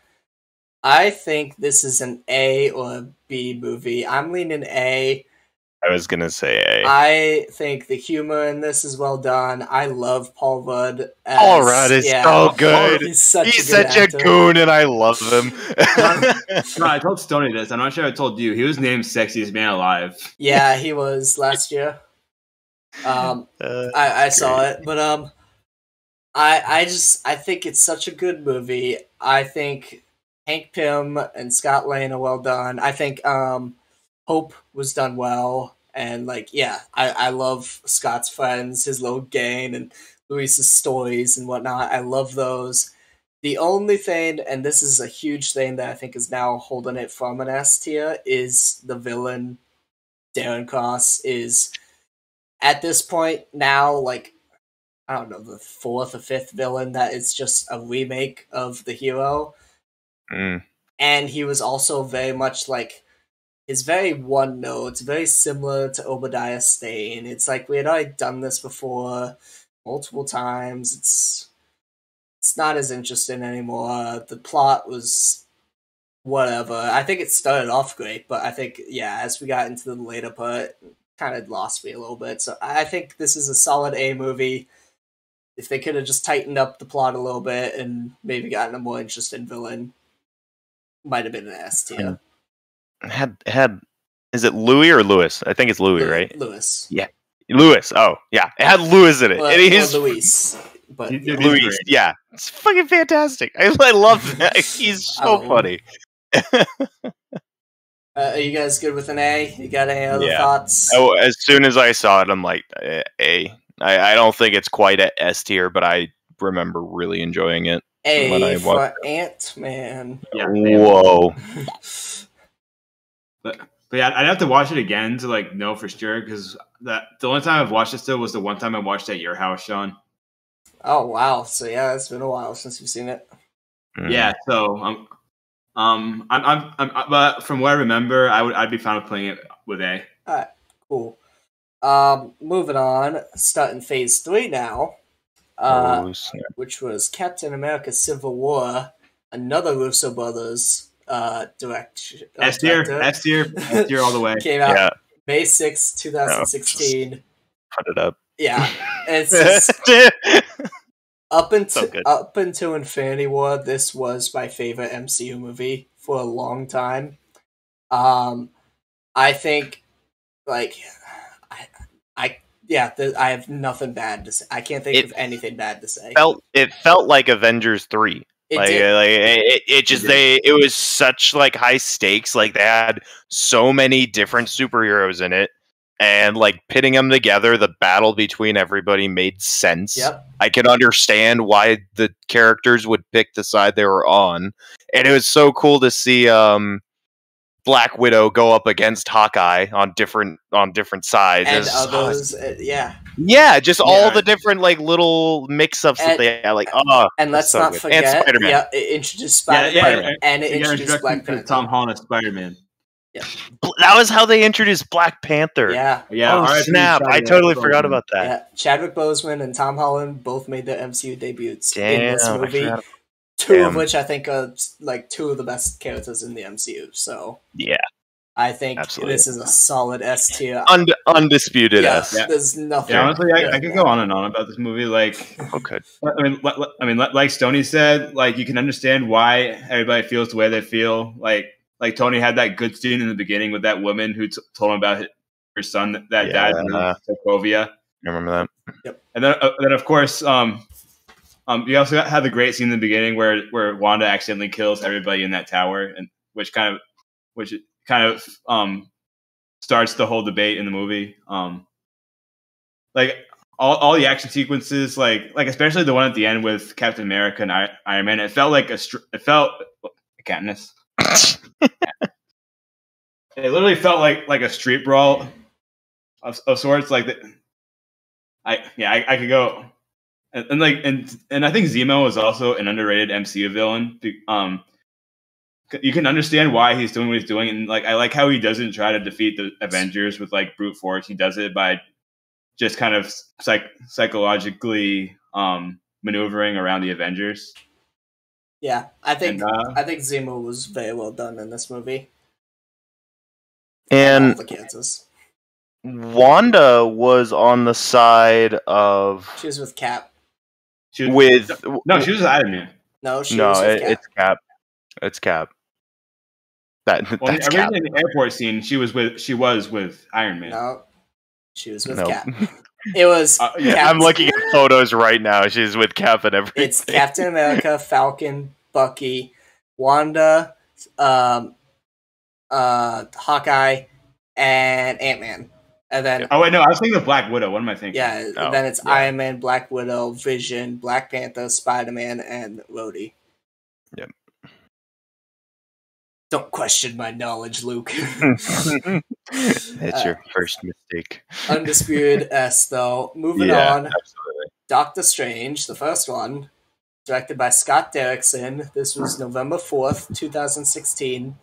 I think this is an A or a B movie. I'm leaning A. I was going to say A. I think the humor in this is well done. I love Paul Rudd. Paul Rudd is so good. He's such a goon, and I love him. No, I told Stoney this. I'm not sure I told you. He was named Sexiest Man Alive. Yeah, he was last year. I saw it, but I think it's such a good movie. I think Hank Pym and Scott Lang are well done. I think Hope was done well, and I love Scott's friends, his little gang, and Luis's stories and whatnot. I love those. The only thing, and this is a huge thing that I think is now holding it from an S tier, is the villain. Darren Cross is at this point now I don't know, the fourth or fifth villain that is just a remake of the hero. And he was also very much it's very one note. It's very similar to Obadiah Stane. It's like we had already done this before multiple times. It's not as interesting anymore. The plot was whatever. I think it started off great, but I think as we got into the later part, it kind of lost me a little bit. So I think this is a solid A movie. If they could have just tightened up the plot a little bit and maybe gotten a more interesting villain, might have been an S tier. Had is it Louis or Lewis? I think it's Louis, right? Lewis. Yeah, Lewis. Oh, yeah, it had Lewis in it. Well, and he's Luis, but Luis. Yeah, it's fucking fantastic. I love that. He's so funny. Are you guys good with an A? You got any other thoughts? Oh, as soon as I saw it, I'm like A. I don't think it's quite at S tier, but I remember really enjoying it. A for Ant-Man. Yeah. Whoa. But yeah, I'd have to watch it again to know for sure, because the only time I've watched it still was the one time I watched it at your house, Sean. Oh wow! So it's been a while since you've seen it. Yeah. So I'm but from what I remember, I'd be fine with playing it with A. All right. Cool. Moving on, starting phase 3 now. Which was Captain America: Civil War, another Russo brothers director. S tier all the way. Came out May 6, 2016. Put it up. Yeah, it's just, up until Infinity War, this was my favorite MCU movie for a long time. I think I have nothing bad to say. I can't think of anything bad to say. It felt like Avengers 3. It was such high stakes. They had so many different superheroes in it, and pitting them together, the battle between everybody made sense. Yep. I could understand why the characters would pick the side they were on, and it was so cool to see Black Widow go up against Hawkeye on different sides. And others, all the different little mix-ups that they had. And let's not forget, and Spider-Man. Yeah, it introduced Spider-Man, and it introduced Black Panther. Tom Holland as Spider-Man. Yeah, that was how they introduced Black Panther. Yeah. Oh snap! I totally forgot about that. Yeah, Chadwick Boseman and Tom Holland both made their MCU debuts in this movie. Two of which I think are two of the best characters in the MCU. So yeah, I think this is a solid S tier. Undisputed S. Yeah. There's nothing. Yeah, honestly, I could go on and on about this movie. Okay. I mean, like Stoney said, you can understand why everybody feels the way they feel. Like Tony had that good scene in the beginning with that woman who told him about her son that died in Sokovia. I remember that. Yep. And then of course, You also had the great scene in the beginning where Wanda accidentally kills everybody in that tower, and which kind of starts the whole debate in the movie. Like all the action sequences, like especially the one at the end with Captain America and Iron Man, it felt like Katniss. It literally felt like a street brawl of sorts. Like I could go and I think Zemo is also an underrated MCU villain. You can understand why he's doing what he's doing, and I like how he doesn't try to defeat the Avengers with brute force. He does it by just kind of psychologically maneuvering around the Avengers. Yeah, I think Zemo was very well done in this movie. And all the Kansas. Wanda was on the side of. She was with Cap. She was with Iron Man. No, was with Cap. It's Cap. It's Cap. That's in the airport scene, she was with Iron Man. No, she was with Cap. It was. I'm looking at photos right now. She's with Cap and everything. It's Captain America, Falcon, Bucky, Wanda, Hawkeye, and Ant-Man. And then I was thinking of Black Widow. What am I thinking? Yeah, then it's Iron Man, Black Widow, Vision, Black Panther, Spider-Man, and Rhodey. Yep. Don't question my knowledge, Luke. It's your first mistake. Undisputed S, though. Moving on. Absolutely. Doctor Strange, the first one, directed by Scott Derrickson. This was November 4th, 2016.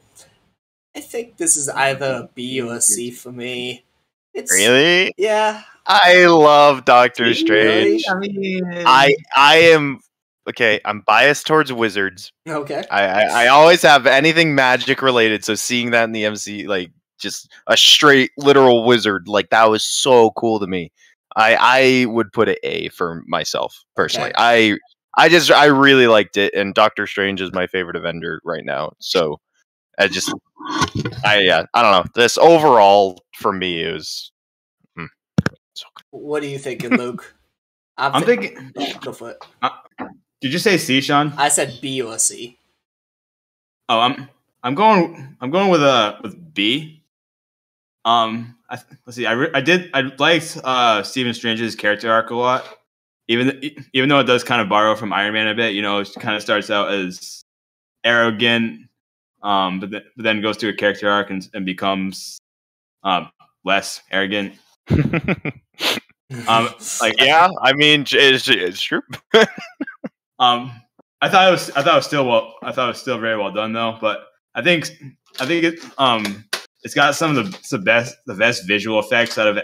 I think this is either a B or a C for me. Really? Yeah. I love Doctor Strange. Really? I am okay. I'm biased towards wizards. Okay. I always have anything magic related. So seeing that in the MC, just a straight literal wizard, that was so cool to me. I would put an A for myself personally. Okay. I really liked it, and Doctor Strange is my favorite Avenger right now. So I don't know. This overall for me is. What are you thinking, Luke? I'm thinking. Go for it. Did you say C, Sean? I said B or C. Oh, I'm going with B. Let's see. I liked Stephen Strange's character arc a lot. Even though it does kind of borrow from Iron Man a bit, it kind of starts out as arrogant, but then goes through a character arc and becomes less arrogant. I mean, it's true. I thought it was still very well done though, but I think it's got some of the best visual effects out of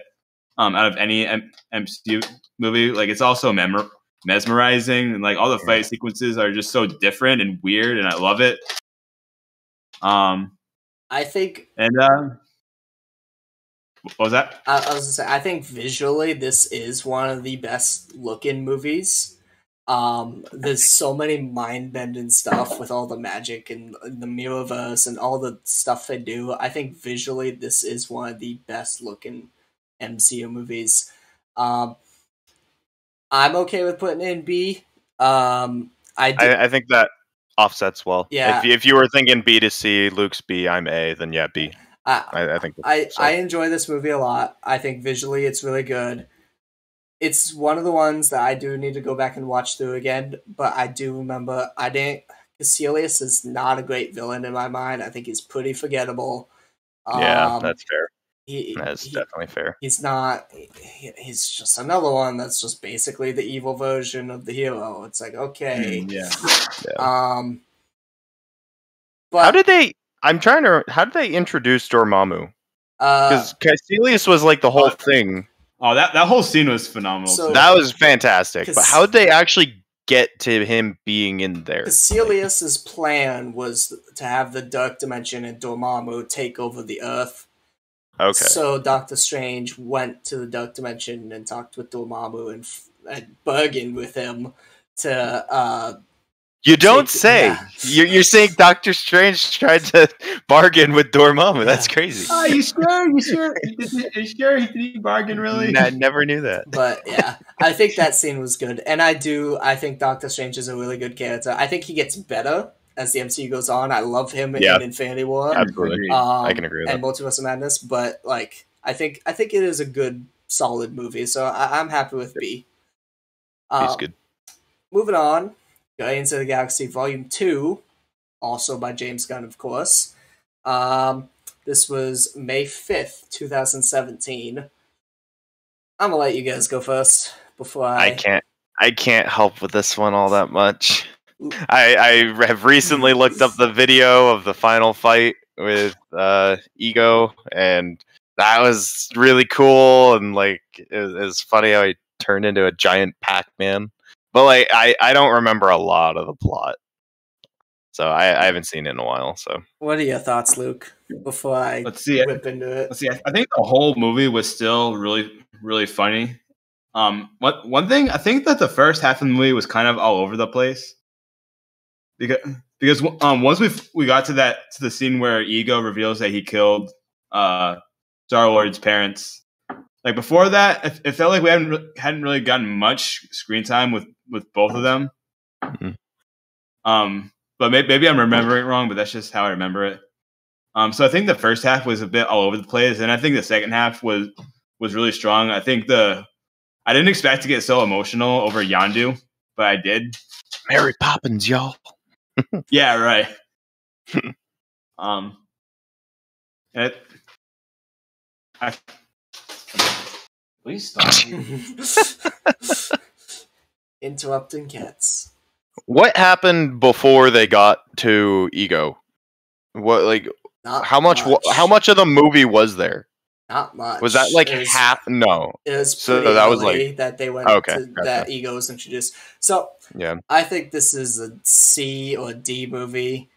any MCU movie. It's also mesmerizing, and all the fight sequences are just so different and weird, and I love it. I think what was that? I was gonna say, I think visually this is one of the best looking movies. There's so many mind-bending stuff with all the magic and the Mirrorverse and all the stuff they do. I think visually this is one of the best looking MCU movies. I'm okay with putting it in B. I think that offsets well. Yeah. If you were thinking B to C, Luke's B, I'm A, then yeah, B. I think I enjoy this movie a lot. I think visually it's really good. It's one of the ones that I do need to go back and watch through again, but I do remember Caecilius is not a great villain in my mind. I think he's pretty forgettable. Yeah, that's fair. That's definitely fair. He's not. He's just another one that's just basically the evil version of the hero. It's okay. Yeah. But how did they introduce Dormammu? Because Caecilius was the whole thing. Oh, that whole scene was phenomenal. So, that was fantastic. But how did they actually get to him being in there? Caecilius's plan was to have the Dark Dimension and Dormammu take over the Earth. Okay. So Doctor Strange went to the Dark Dimension and talked with Dormammu and bargained with him to You don't say. Yeah. You're saying Doctor Strange tried to bargain with Dormammu. That's crazy. Oh, you sure? You sure? You sure he didn't bargain, really? I never knew that. But yeah, I think that scene was good. And I think Doctor Strange is a really good character. I think he gets better as the MCU goes on. I love him in Infinity War. Absolutely. I can agree with and that. Multiverse of Madness. But like, I think it is a good, solid movie. So I'm happy with B. He's good. Moving on. Guardians of the Galaxy Volume 2, also by James Gunn, of course. This was May 5th, 2017. I'm going to let you guys go first before I can't help with this one all that much. I have recently looked up the video of the final fight with Ego, and that was really cool, and like it was funny how he turned into a giant Pac-Man. But like, I don't remember a lot of the plot, so I haven't seen it in a while. So, what are your thoughts, Luke? Before I whip into it, let's see. I think the whole movie was still really, really funny. One thing I think that the first half of the movie was kind of all over the place because once we got to the scene where Ego reveals that he killed Star-Lord's parents. Like before that, it felt like we hadn't really gotten much screen time with both of them. Mm-hmm. But maybe I'm remembering it wrong, but that's just how I remember it. So I think the first half was a bit all over the place, and I think the second half was really strong. I think I didn't expect to get so emotional over Yondu, but I did. Mary Poppins, y'all. Yeah, right. Please stop. Interrupting cats. What happened before they got to Ego? What like how much of the movie was there? Not much. Was that like half? No. It was pretty that was like that they went to that Ego was introduced. So yeah, I think this is a C or D movie.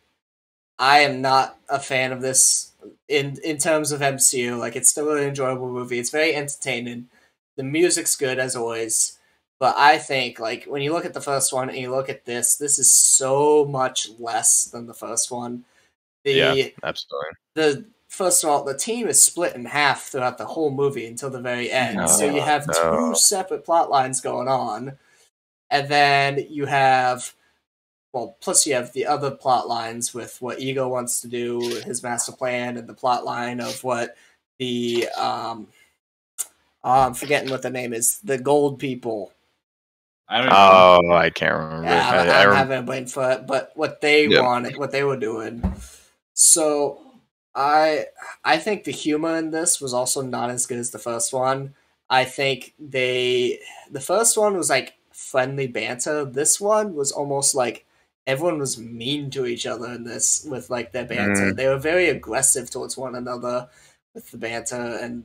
I am not a fan of this in terms of MCU. Like, it's still an enjoyable movie. It's very entertaining. The music's good as always. But I think, like, when you look at the first one and you look at this is so much less than the first one. Yeah, absolutely. First of all, the team is split in half throughout the whole movie until the very end. So you have two separate plot lines going on. And then you have... Well, plus you have the other plot lines with what Ego wants to do, his master plan, and the plot line of what the I'm forgetting what the name is. The gold people. I don't know. Oh, I can't remember. Yeah, I'm having a brain for it, but what they wanted, what they were doing. So I think the humor in this was also not as good as the first one. I think the first one was like friendly banter. This one was almost like everyone was mean to each other in this with like their banter. They were very aggressive towards one another with the banter, and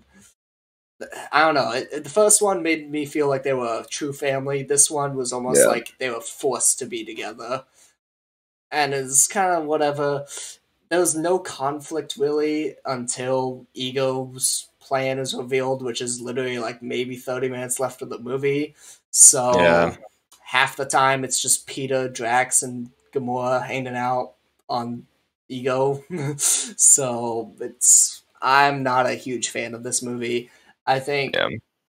I don't know. The first one made me feel like they were a true family. This one was almost like they were forced to be together, and it's kind of whatever. There was no conflict really until Ego's plan is revealed, which is literally like maybe 30 minutes left of the movie. So half the time it's just Peter, Drax, and Gamora hanging out on Ego. So I'm not a huge fan of this movie. I think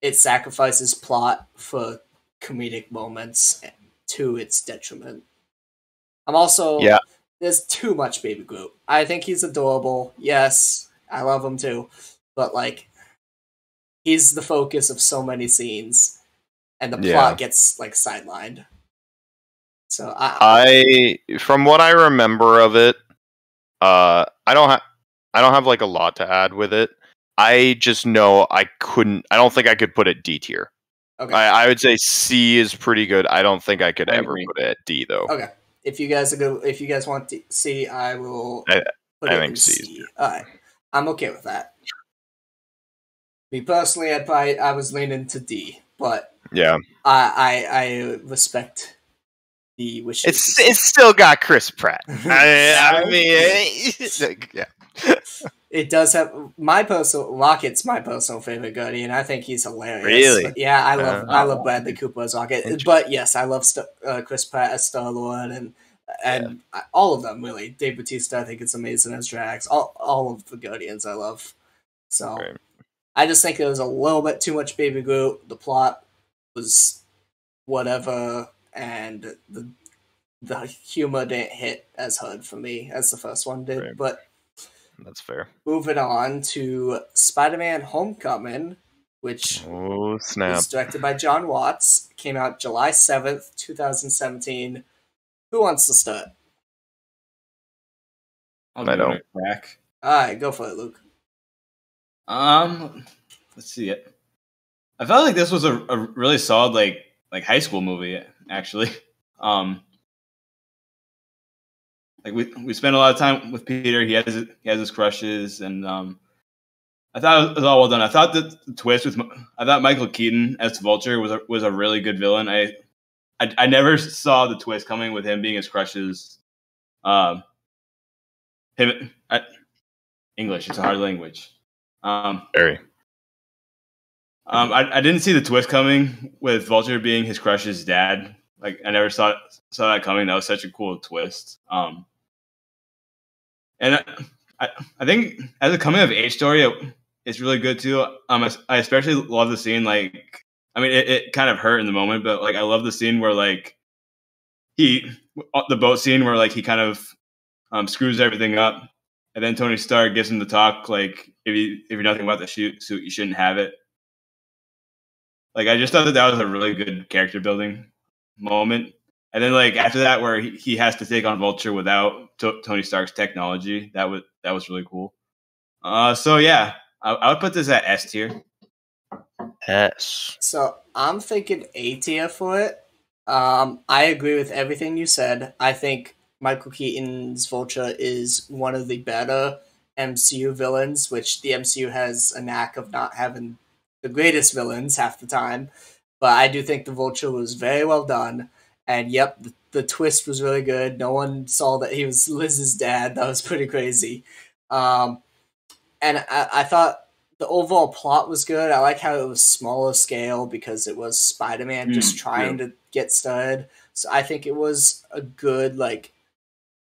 it sacrifices plot for comedic moments to its detriment. I'm also... There's too much Baby Groot. I think he's adorable. Yes, I love him too. But, like, he's the focus of so many scenes, and the plot gets, like, sidelined. So I from what I remember of it, I don't have like a lot to add with it. I just know I don't think I could put it D tier. Okay. I would say C is pretty good. I don't think I could ever put it at D though. Okay. If you guys want to C, I will put it in C. All right. I'm okay with that. Me personally, I was leaning to D, but I respect the wishes. It's still got Chris Pratt. I mean, It does have Rocket's my personal favorite Guardian. I think he's hilarious. Really? But yeah, I love Bradley Cooper as Rocket. But yes, I love Chris Pratt as Star-Lord, and And all of them, really. Dave Bautista, I think it's amazing as Drax. All of the Guardians I love. So I just think it was a little bit too much Baby Groot. The plot was whatever, and the humor didn't hit as hard for me as the first one did. But that's fair. Moving on to Spider-Man: Homecoming, which was directed by John Watts, came out July 7th, 2017. Who wants to start? I don't. Crack. All right, go for it, Luke. Let's see it. I felt like this was a really solid like high school movie, actually. Like we spent a lot of time with Peter. He has his crushes, and I thought it was all well done. I thought the twist I thought Michael Keaton as Vulture was a really good villain. I never saw the twist coming with him being his crushes. English, it's a hard language. Very. I didn't see the twist coming with Vulture being his crush's dad. Like I never saw that coming. That was such a cool twist. And I think as a coming of age story, it's really good too. I especially love the scene. Like, I mean, it kind of hurt in the moment, but like I love the scene where like the boat scene where like he kind of screws everything up, and then Tony Stark gives him the talk like if you're nothing about the suit, you shouldn't have it. Like I just thought that was a really good character building moment. And then like after that, where he has to take on Vulture without Tony Stark's technology, that was really cool. So yeah, I would put this at S tier. S. So I'm thinking A tier for it. I agree with everything you said. I think Michael Keaton's Vulture is one of the better MCU villains, which the MCU has a knack of not having the greatest villains half the time. But I do think the Vulture was very well done. And yep, the twist was really good. No one saw that he was Liz's dad. That was pretty crazy. And I thought the overall plot was good. I like how it was smaller scale because it was Spider-Man just trying to get started. So I think it was a good like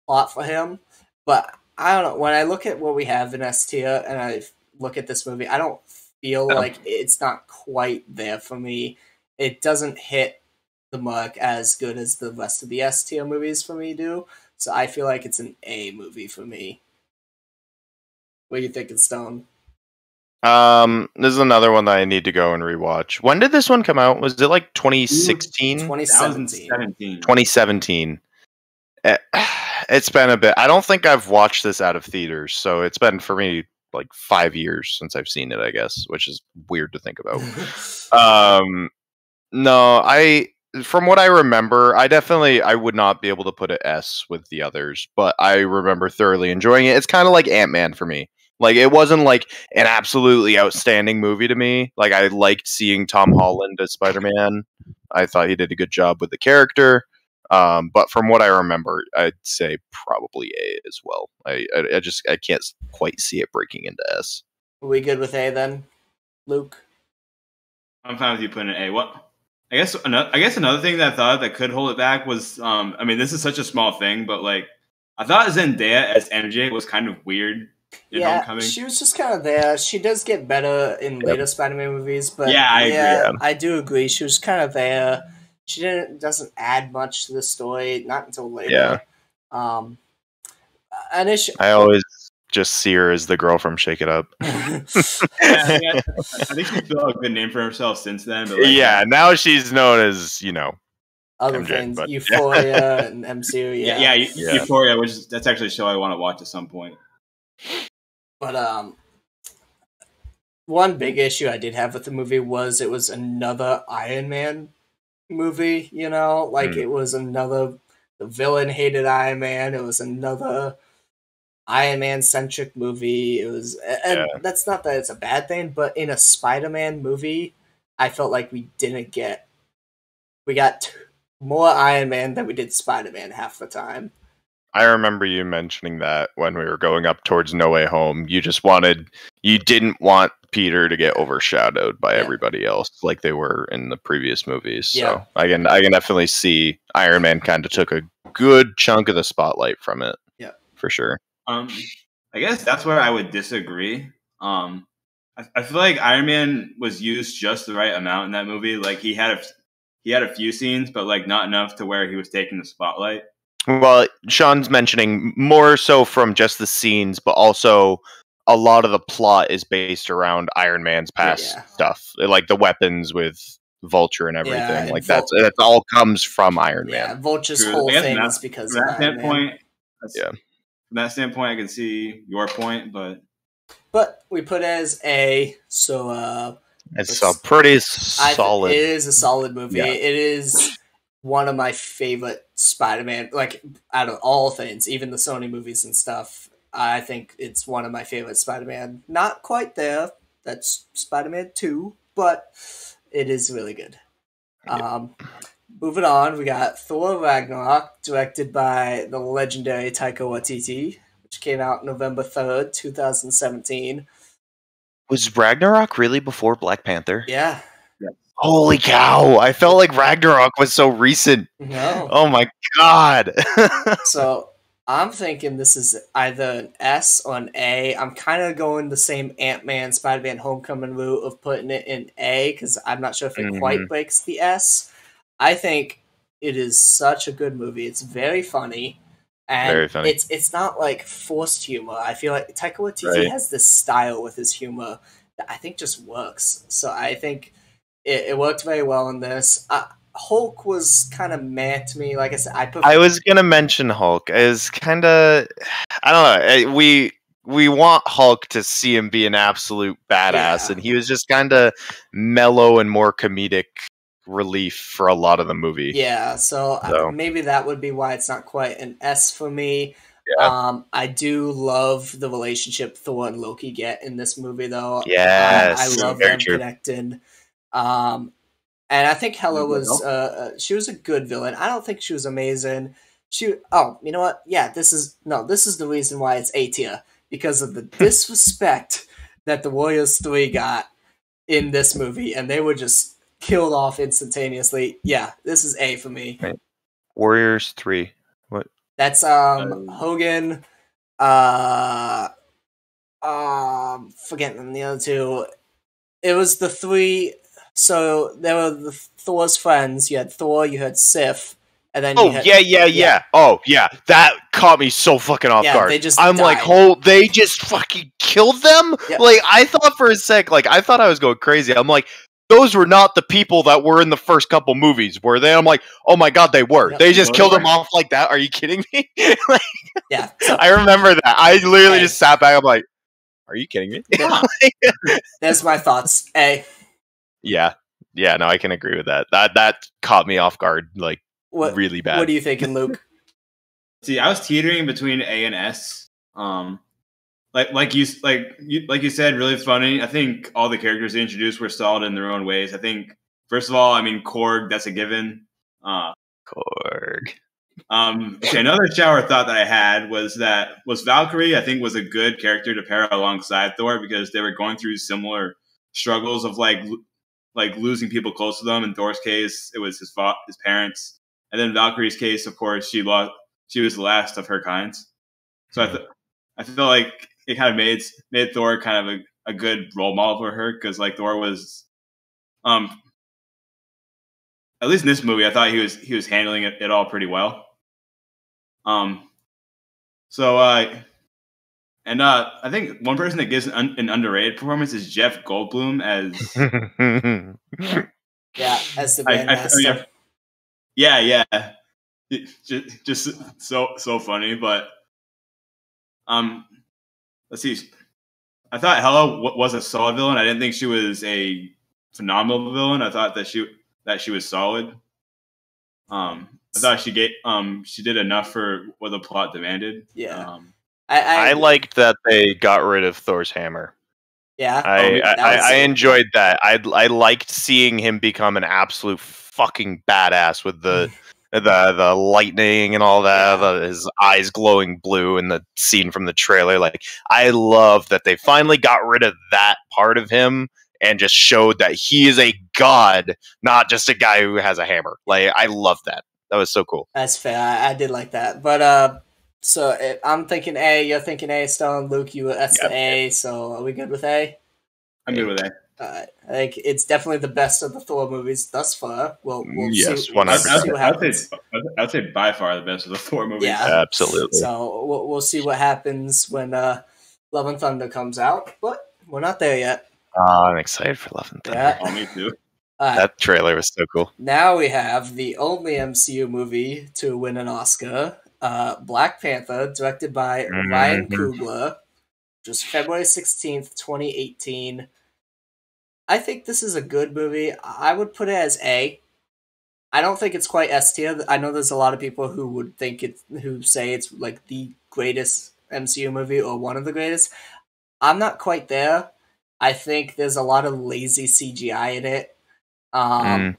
plot for him. But I don't know. When I look at what we have in S tier and I look at this movie, I don't feel like it's not quite there for me. It doesn't hit the mark as good as the rest of the S tier movies for me do. So I feel like it's an A movie for me. What do you think, Stone? This is another one that I need to go and rewatch. When did this one come out? Was it like 2016? 2017. 2017. It's been a bit. I don't think I've watched this out of theaters, so it's been for me like 5 years since I've seen it, I guess, which is weird to think about. No, from what I remember, I would not be able to put an S with the others, but I remember thoroughly enjoying it. It's kind of like Ant-Man for me. Like, it wasn't like an absolutely outstanding movie to me. Like, I liked seeing Tom Holland as Spider-Man. I thought he did a good job with the character. But from what I remember, I'd say probably A as well. I can't quite see it breaking into S. Are we good with A then, Luke? I'm fine with you putting an A. What? I guess another thing that I thought that could hold it back was, I mean, this is such a small thing, but like, I thought Zendaya as MJ was kind of weird in Homecoming. She was just kind of there. She does get better in later Spider-Man movies, but I agree. I do agree. She was kind of there. She doesn't add much to the story, not until later. Yeah. I always just see her as the girl from Shake It Up. I think she's built a good name for herself since then. But like, now she's known as, other MJ, things, Euphoria and MCU. Euphoria, that's actually a show I want to watch at some point. But one big issue I did have with the movie was it was another Iron Man movie, it was the villain hated Iron Man. It was another Iron Man centric movie. It was, and that's not that it's a bad thing, but in a Spider-Man movie, I felt like we got more Iron Man than we did Spider-Man half the time. I remember you mentioning that when we were going up towards No Way Home. You didn't want Peter to get overshadowed by everybody else like they were in the previous movies. So I can definitely see Iron Man kind of took a good chunk of the spotlight from it. Yeah, for sure. I guess that's where I would disagree. I feel like Iron Man was used just the right amount in that movie. Like he had a few scenes, but like not enough to where he was taking the spotlight. Well, Sean's mentioning more so from just the scenes, but also a lot of the plot is based around Iron Man's past stuff, like the weapons with Vulture and everything. Like that all comes from Iron Man. Yeah, Vulture's whole thing is because of Iron Man. From that standpoint, I can see your point, but we put it as A. So it's a pretty solid. It is a solid movie. Yeah. It is one of my favorite Spider-Man, like out of all things, even the Sony movies and stuff. I think it's one of my favorite Spider-Man. Not quite there. That's Spider-Man 2, but it is really good. Moving on, we got Thor Ragnarok, directed by the legendary Taika Waititi, which came out November 3rd, 2017. Was Ragnarok really before Black Panther? Yeah. Holy cow! I felt like Ragnarok was so recent. No. Oh my god! So I'm thinking this is either an S or an A. I'm kind of going the same Ant-Man, Spider-Man Homecoming route of putting it in A, because I'm not sure if it quite breaks the S. I think it is such a good movie. It's very funny. And very funny. It's not like forced humor. I feel like Taika Waititi has this style with his humor that I think just works. So I think it worked very well in this. Hulk was kind of meh to me. Like I said, I was gonna mention Hulk is kind of, I don't know. We want Hulk to see him be an absolute badass, and he was just kind of mellow and more comedic relief for a lot of the movie. Yeah, so maybe that would be why it's not quite an S for me. Yeah. I do love the relationship Thor and Loki get in this movie, though. Yes, I love them connecting. And I think Hela was she was a good villain. I don't think she was amazing. You know what? Yeah, this is the reason why it's A tier, because of the disrespect that the Warriors 3 got in this movie, and they were just killed off instantaneously. Yeah, this is A for me. Right. Warriors 3. What? That's Hogan, forgetting the other two. It was the 3. So there were the Thor's friends. You had Thor, you had Sif, and then yeah. Oh yeah, that caught me so fucking off guard. I'm died. Like, they just fucking killed them. Yeah. Like I thought for a sec, like I thought I was going crazy. I'm like, those were not the people that were in the first couple movies, were they? I'm like, oh my god, they were. Yep. They just killed them off like that. Are you kidding me? Like, yeah, I remember that. I literally just sat back. I'm like, are you kidding me? That's my thoughts. A. Yeah, no, I can agree with that. That caught me off guard, like really bad. What are you thinking, Luke? See, I was teetering between A and S. Like you said, really funny. I think all the characters they introduced were solid in their own ways. I think first of all, I mean Korg, that's a given. Korg. Okay, another shower thought that I had was Valkyrie. I think was a good character to pair alongside Thor because they were going through similar struggles of like losing people close to them. In Thor's case, it was his parents, and then Valkyrie's case, of course, she was the last of her kinds. So I feel like it kind of made Thor kind of a good role model for her because like Thor was, at least in this movie, I thought he was handling it all pretty well. And I think one person that gives an underrated performance is Jeff Goldblum as as the Grandmaster. Yeah. Just so funny, but let's see. I thought Hela was a solid villain. I didn't think she was a phenomenal villain. I thought that she was solid. I thought she did enough for what the plot demanded. Yeah. I liked that they got rid of Thor's hammer. Yeah, I enjoyed that. I liked seeing him become an absolute fucking badass with the the lightning and all that, his eyes glowing blue in the scene from the trailer. Like, I love that they finally got rid of that part of him and just showed that he is a god, not just a guy who has a hammer. Like, I love that. That was so cool. That's fair. I did like that. But so I'm thinking A, you're thinking A, Stone, Luke, that's the A. So are we good with A? I'm good with A. I think it's definitely the best of the Thor movies thus far. We'll yes, see. 100%. I'd say by far the best of the Thor movies. Yeah, absolutely. So we'll see what happens when Love and Thunder comes out, but we're not there yet. I'm excited for Love and Thunder. Yeah. Oh, me too. That trailer was so cool. Now we have the only MCU movie to win an Oscar, Black Panther, directed by Ryan Coogler, just February 16th, 2018. I think this is a good movie. I would put it as A. I don't think it's quite S tier. I know there's a lot of people who would who say it's like the greatest MCU movie or one of the greatest. I'm not quite there. I think there's a lot of lazy CGI in it. And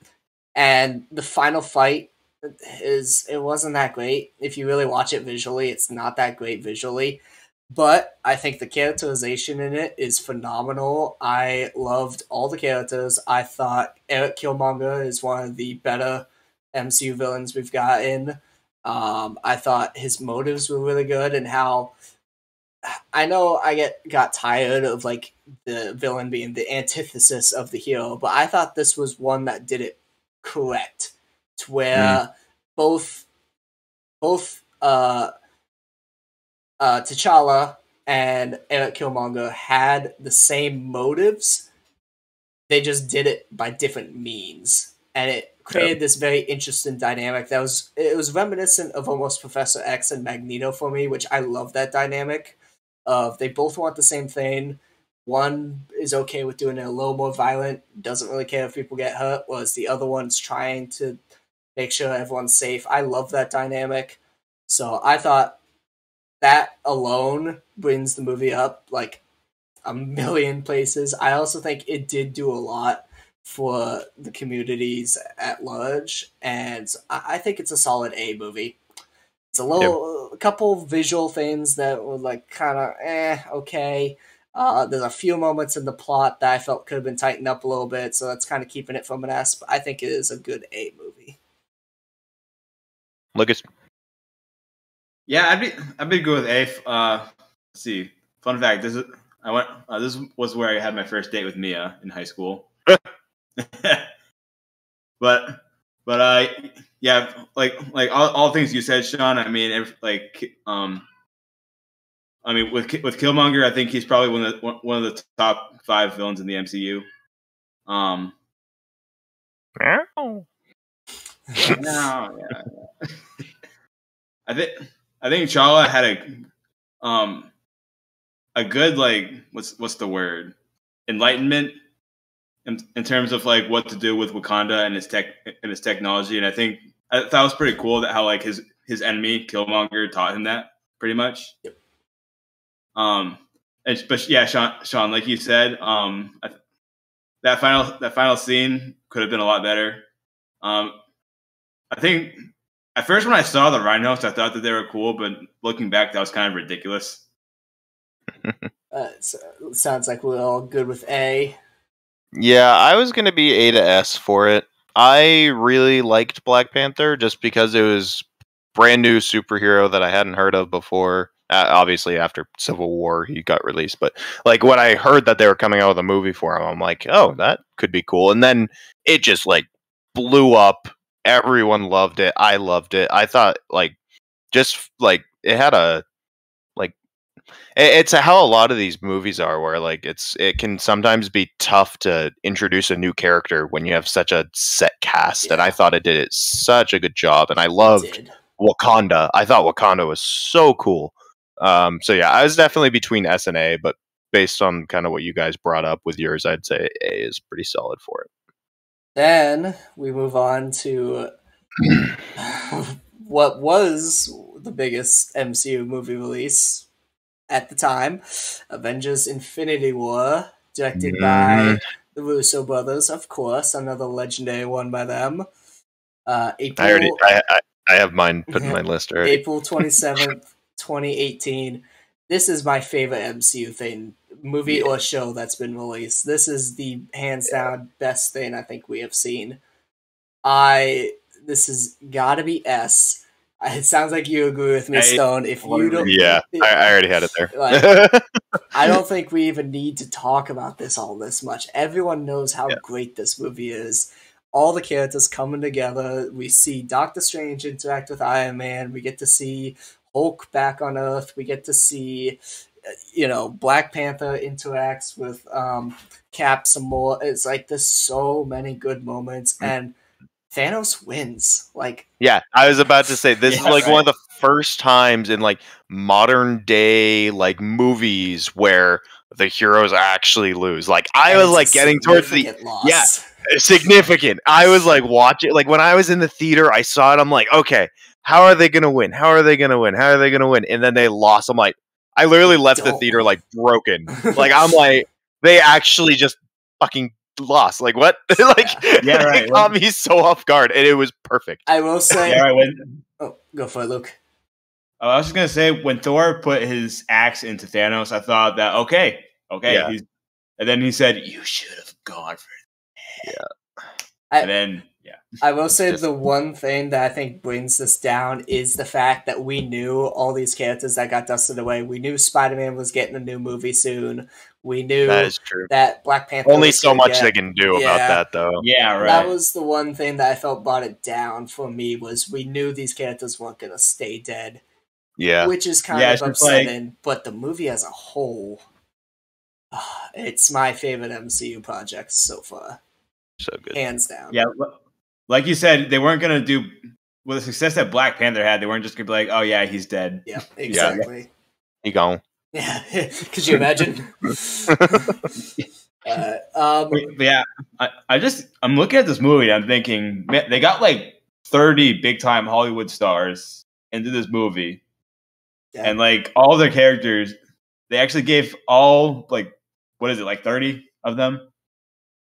the final fight it wasn't that great. If you really watch it visually, it's not that great visually. But I think the characterization in it is phenomenal. I loved all the characters. I thought Eric Killmonger is one of the better MCU villains we've gotten. I thought his motives were really good, and how I know I got tired of like the villain being the antithesis of the hero, but I thought this was one that did it correct, to where both T'Challa and Eric Killmonger had the same motives. They just did it by different means, and it created this very interesting dynamic. It was reminiscent of almost Professor X and Magneto for me, which I love that dynamic. Of they both want the same thing. One is okay with doing it a little more violent, doesn't really care if people get hurt, whereas the other one's trying to make sure everyone's safe. I love that dynamic. So I thought that alone brings the movie up like a million places. I also think it did do a lot for the communities at large, and I think it's a solid A movie. It's a couple visual things that were like kind of okay. There's a few moments in the plot that I felt could have been tightened up a little bit, so that's kind of keeping it from an S, but I think it is a good A movie. Lucas? Yeah, I'd be good with A. Let's see. Fun fact: this was where I had my first date with Mia in high school. but yeah, like all things you said, Sean. I mean, with Killmonger, I think he's probably one of the top 5 villains in the MCU. No, yeah. I think T'Challa had a good like what's the word, enlightenment in terms of like what to do with Wakanda and his technology, and I thought it was pretty cool that how like his enemy Killmonger taught him that pretty much. Yep. But yeah, Sean, like you said, that final scene could have been a lot better. I think at first when I saw the rhinos, I thought that they were cool, but looking back, that was kind of ridiculous. Sounds like we're all good with A. Yeah, I was going to be A to S for it. I really liked Black Panther just because it was brand new superhero that I hadn't heard of before. Obviously, after Civil War, he got released. But like when I heard that they were coming out with a movie for him, I'm like, oh, that could be cool. And then it just like blew up. Everyone loved it. I loved it. I thought like just like it had a like it's how a lot of these movies are, where like it can sometimes be tough to introduce a new character when you have such a set cast. And I thought it did such a good job, and I loved Wakanda. I thought Wakanda was so cool. So yeah, I was definitely between S and A, but based on kind of what you guys brought up with yours, I'd say A is pretty solid for it. Then we move on to what was the biggest MCU movie release at the time, Avengers Infinity War, directed by the Russo brothers, of course, another legendary one by them. April. I have mine put in my list already. April 27th, 2018. This is my favorite MCU movie or show that's been released. This is the hands down best thing I think we have seen. This has got to be S. It sounds like you agree with me, Stone. If you don't, I already had it there. I don't think we even need to talk about all this much. Everyone knows how great this movie is. All the characters coming together. We see Doctor Strange interact with Iron Man. We get to see Hulk back on Earth. We get to see, Black Panther interacts with Cap some more. It's like there's so many good moments, and Thanos wins. I was about to say this is one of the first times in modern day movies where the heroes actually lose. I was getting towards the loss. Significant. I was watching when I was in the theater, I saw it. I'm like, okay, how are they gonna win? How are they gonna win? How are they gonna win? And then they lost. I'm like, I literally left the theater broken. I'm like, they actually just fucking lost. What? It caught me so off guard, and it was perfect. I will say. Go for it, Luke. I was just gonna say when Thor put his axe into Thanos, I thought that okay, and then he said, "You should have gone for it." I will say the one thing that I think brings this down is the fact that we knew all these characters that got dusted away. We knew Spider-Man was getting a new movie soon. We knew that is true. That Black Panther only so much they can do about that, though. Yeah, right. That was the one thing that I felt brought it down for me was we knew these characters weren't going to stay dead. Yeah, which is kind of upsetting. But the movie as a whole, it's my favorite MCU project so far. So good. Hands down. Yeah, like you said, they weren't going to do with the success that Black Panther had. They weren't just going to be like, "Oh yeah, he's dead." Yeah, exactly. He gone. Yeah, could you imagine? I'm looking at this movie. And I'm thinking, man, they got 30 big time Hollywood stars into this movie, and all their characters, they actually gave all what is it 30 of them?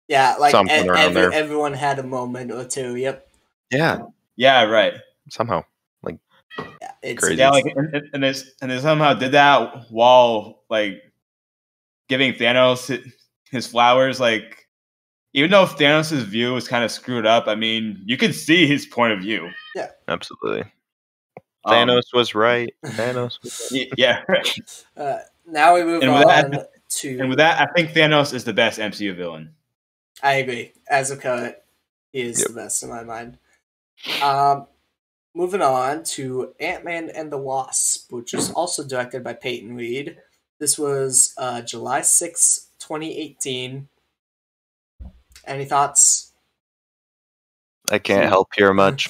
Yeah, everyone had a moment or two. Yep. Yeah. Yeah. Right. Somehow, it's crazy. Yeah, and they somehow did that while giving Thanos his flowers. Even though Thanos' view was kind of screwed up, I mean, you could see his point of view. Yeah, absolutely. Thanos was right. Thanos. Yeah. Right. Now we move on to. And with that, I think Thanos is the best MCU villain. I agree. As of current, he is the best in my mind. Moving on to Ant-Man and the Wasp, which was also directed by Peyton Reed. This was July 6, 2018. Any thoughts? I can't help here much.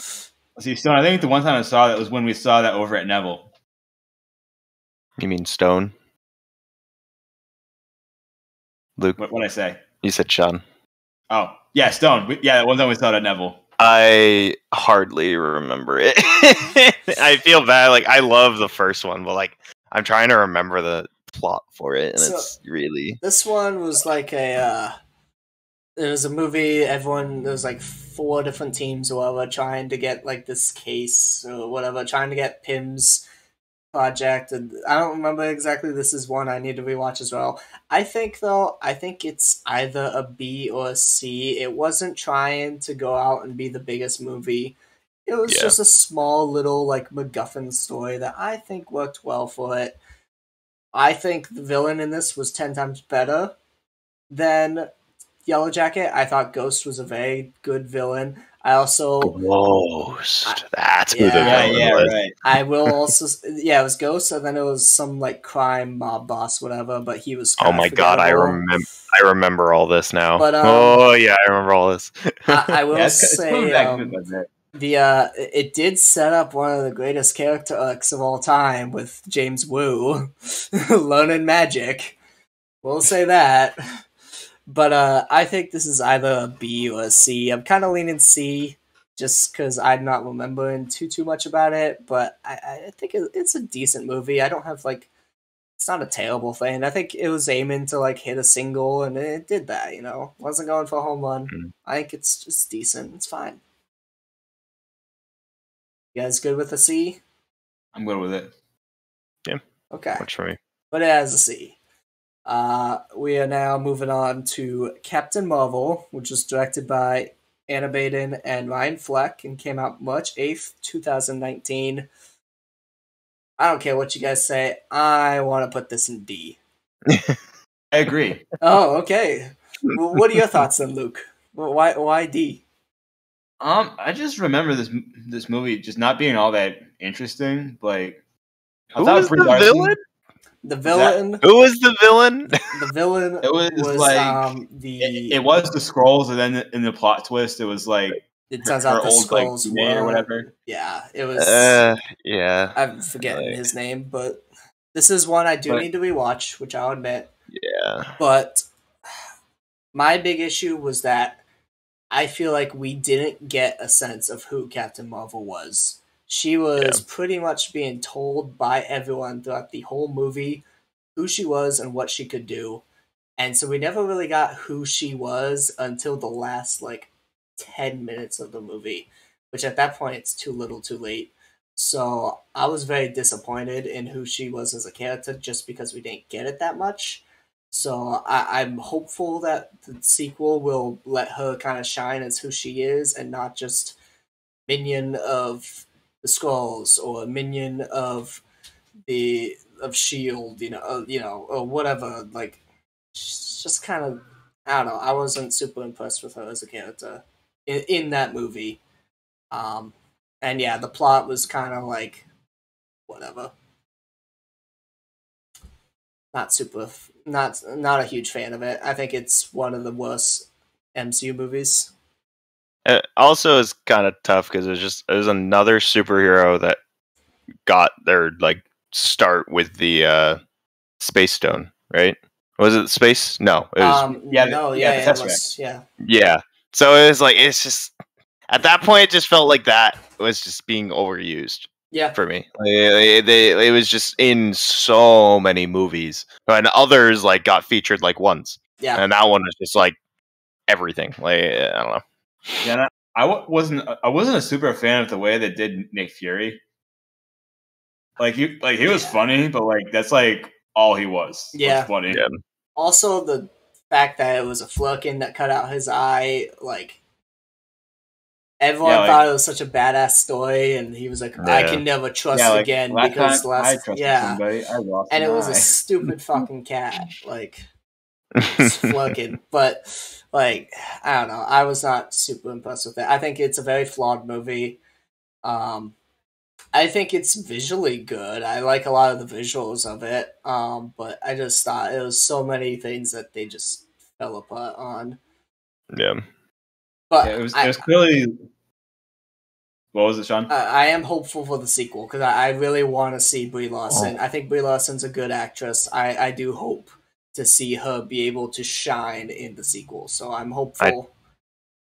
See, Stone, I think the one time I saw that was when we saw that over at Neville. You mean Stone? Luke? What did I say? You said Sean. Oh, yeah, Stone. One time we saw it at Neville. I hardly remember it. I feel bad. I love the first one, but I'm trying to remember the plot for it, and it's really. This one was it was a movie. There was 4 different teams or whatever trying to get this case or whatever, trying to get Pym's project, and I don't remember exactly. This is one I need to rewatch as well. I think it's either a B or a C. It wasn't trying to go out and be the biggest movie. It was just a small little MacGuffin story that I think worked well for it. I think the villain in this was 10 times better than Yellow Jacket. I thought Ghost was a very good villain. I also Ghost. That's who the villain was. Right. I will also it was Ghost, and then it was some crime mob boss, whatever. But he was. Oh my god, I remember all this now. But I remember all this. I will say it did set up one of the greatest character arcs of all time with James Wu learning magic. We'll say that. But I think this is either a B or a C. I'm kind of leaning C just because I'm not remembering too much about it. But I think it's a decent movie. I don't have it's not a terrible thing. I think it was aiming to hit a single, and it did that. Wasn't going for a home run. I think it's just decent. It's fine. You guys good with a C? I'm good with it. Yeah. Okay. Works for me. But it has a C. We are now moving on to Captain Marvel, which was directed by Anna Baden and Ryan Fleck and came out March 8th, 2019. I don't care what you guys say. I want to put this in D. I agree. Oh, okay. Well, what are your thoughts then, Luke? Why D? I just remember this movie just not being all that interesting. Like, who was the villain? The villain. Who was the villain? The villain. It was like it was the Skrulls, and then in the plot twist, it was like it turns out the old Skrulls like or whatever. Yeah, it was. Yeah, I'm forgetting his name, but this is one I need to rewatch, which I'll admit. Yeah, but my big issue was that I feel like we didn't get a sense of who Captain Marvel was. She was pretty much being told by everyone throughout the whole movie who she was and what she could do. And so we never really got who she was until the last, 10 minutes of the movie, which at that point it's too little too late. So I was very disappointed in who she was as a character just because we didn't get it that much. So I'm hopeful that the sequel will let her kind of shine as who she is and not just minion of the Skrulls or a minion of Shield, or whatever. Like, she's just kind of, I don't know. I wasn't super impressed with her as a character in that movie. And yeah, the plot was kind of like whatever. Not a huge fan of it. I think it's one of the worst MCU movies. It also is kind of tough because it was another superhero that got their start with the Space Stone, right? Was it space? No, it was. Yeah. So it was it's just at that point it just felt like that was just being overused. Yeah, for me, it was just in so many movies, and others got featured once. Yeah, and that one was just everything. I don't know. Yeah, I wasn't a super fan of the way they did Nick Fury. He was funny, but that's all he was. Yeah, was funny. Yeah. Also, the fact that it was a Flerken that cut out his eye, everyone thought it was such a badass story, and he was like, "I can never trust again because I trusted somebody, I lost and it was a stupid fucking cat, Flerken." But I don't know, I was not super impressed with it. I think it's a very flawed movie. I think it's visually good. I like a lot of the visuals of it, but I just thought it was so many things that they just fell apart on. Yeah. But it was clearly. What was it, Sean? I am hopeful for the sequel because I really want to see Brie Larson. I think Brie Larson's a good actress. I do hope to see her be able to shine in the sequel. So I'm hopeful.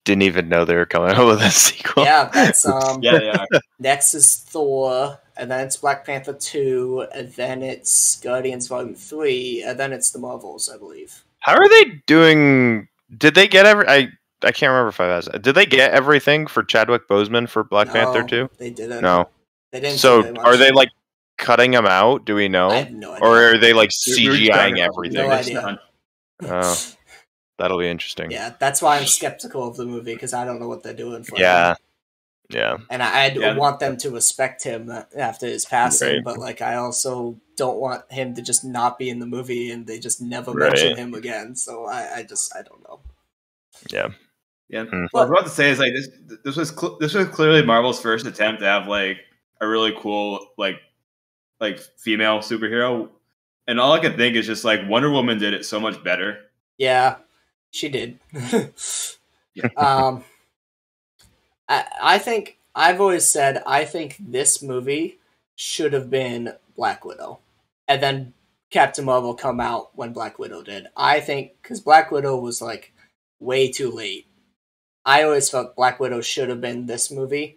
Didn't even know they were coming out with a sequel. Yeah, that's yeah. Next is Thor, and then it's Black Panther 2, and then it's Guardians Volume 3, and then it's the Marvels, I believe. How are they doing? Did they get I can't remember if I asked. Did they get everything for Chadwick Boseman for Black Panther 2? They didn't. No. They didn't. So are they cutting them out? Do we know? I have no idea. Or are they CGIing everything? No idea. Oh, that'll be interesting. Yeah, that's why I'm skeptical of the movie because I don't know what they're doing for him. Yeah. And I want them to respect him after his passing, but I also don't want him to just not be in the movie and they just never mention him again. So I don't know. Yeah. Yeah. What I was about to say is this was clearly Marvel's first attempt to have a really cool female superhero, and all I can think is just Wonder Woman did it so much better. Yeah, she did. I think I've always said I think this movie should have been Black Widow, and then Captain Marvel come out when Black Widow did. I think because Black Widow was way too late. I always felt Black Widow should have been this movie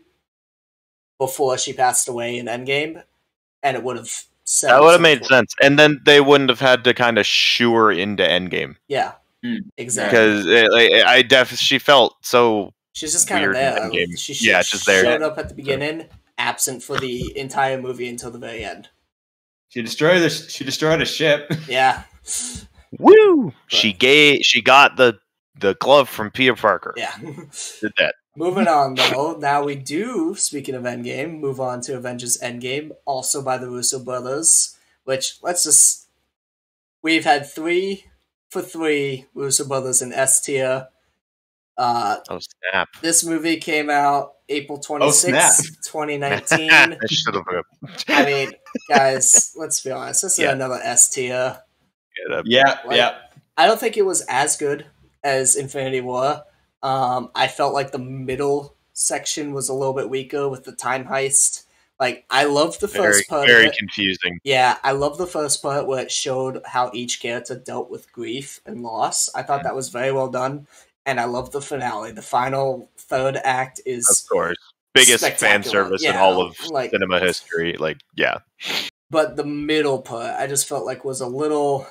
before she passed away in Endgame, and it would have that would have made sense, and then they wouldn't have had to kind of shoo her into Endgame. Yeah, exactly. Because she felt so. She's just kind of there. She just there. Showed up at the beginning, absent for the entire movie until the very end. She destroyed a ship. Yeah. Woo! But she got the glove from Peter Parker. Yeah. Did that. Moving on, though, now we do, speaking of Endgame, move on to Avengers Endgame, also by the Russo brothers, which, we've had 3 for 3 Russo brothers in S tier. Oh, snap. This movie came out April 26th, 2019. I mean, guys, let's be honest, this is another S tier. Yeah. I don't think it was as good as Infinity War. I felt like the middle section was a little bit weaker with the time heist. Like, I loved the first part. Very confusing. Yeah, I love the first part where it showed how each character dealt with grief and loss. I thought that was very well done, and I love the finale. The final third act is, of course, biggest fan service in all of cinema history. Like, yeah. But the middle part, I just felt like was a little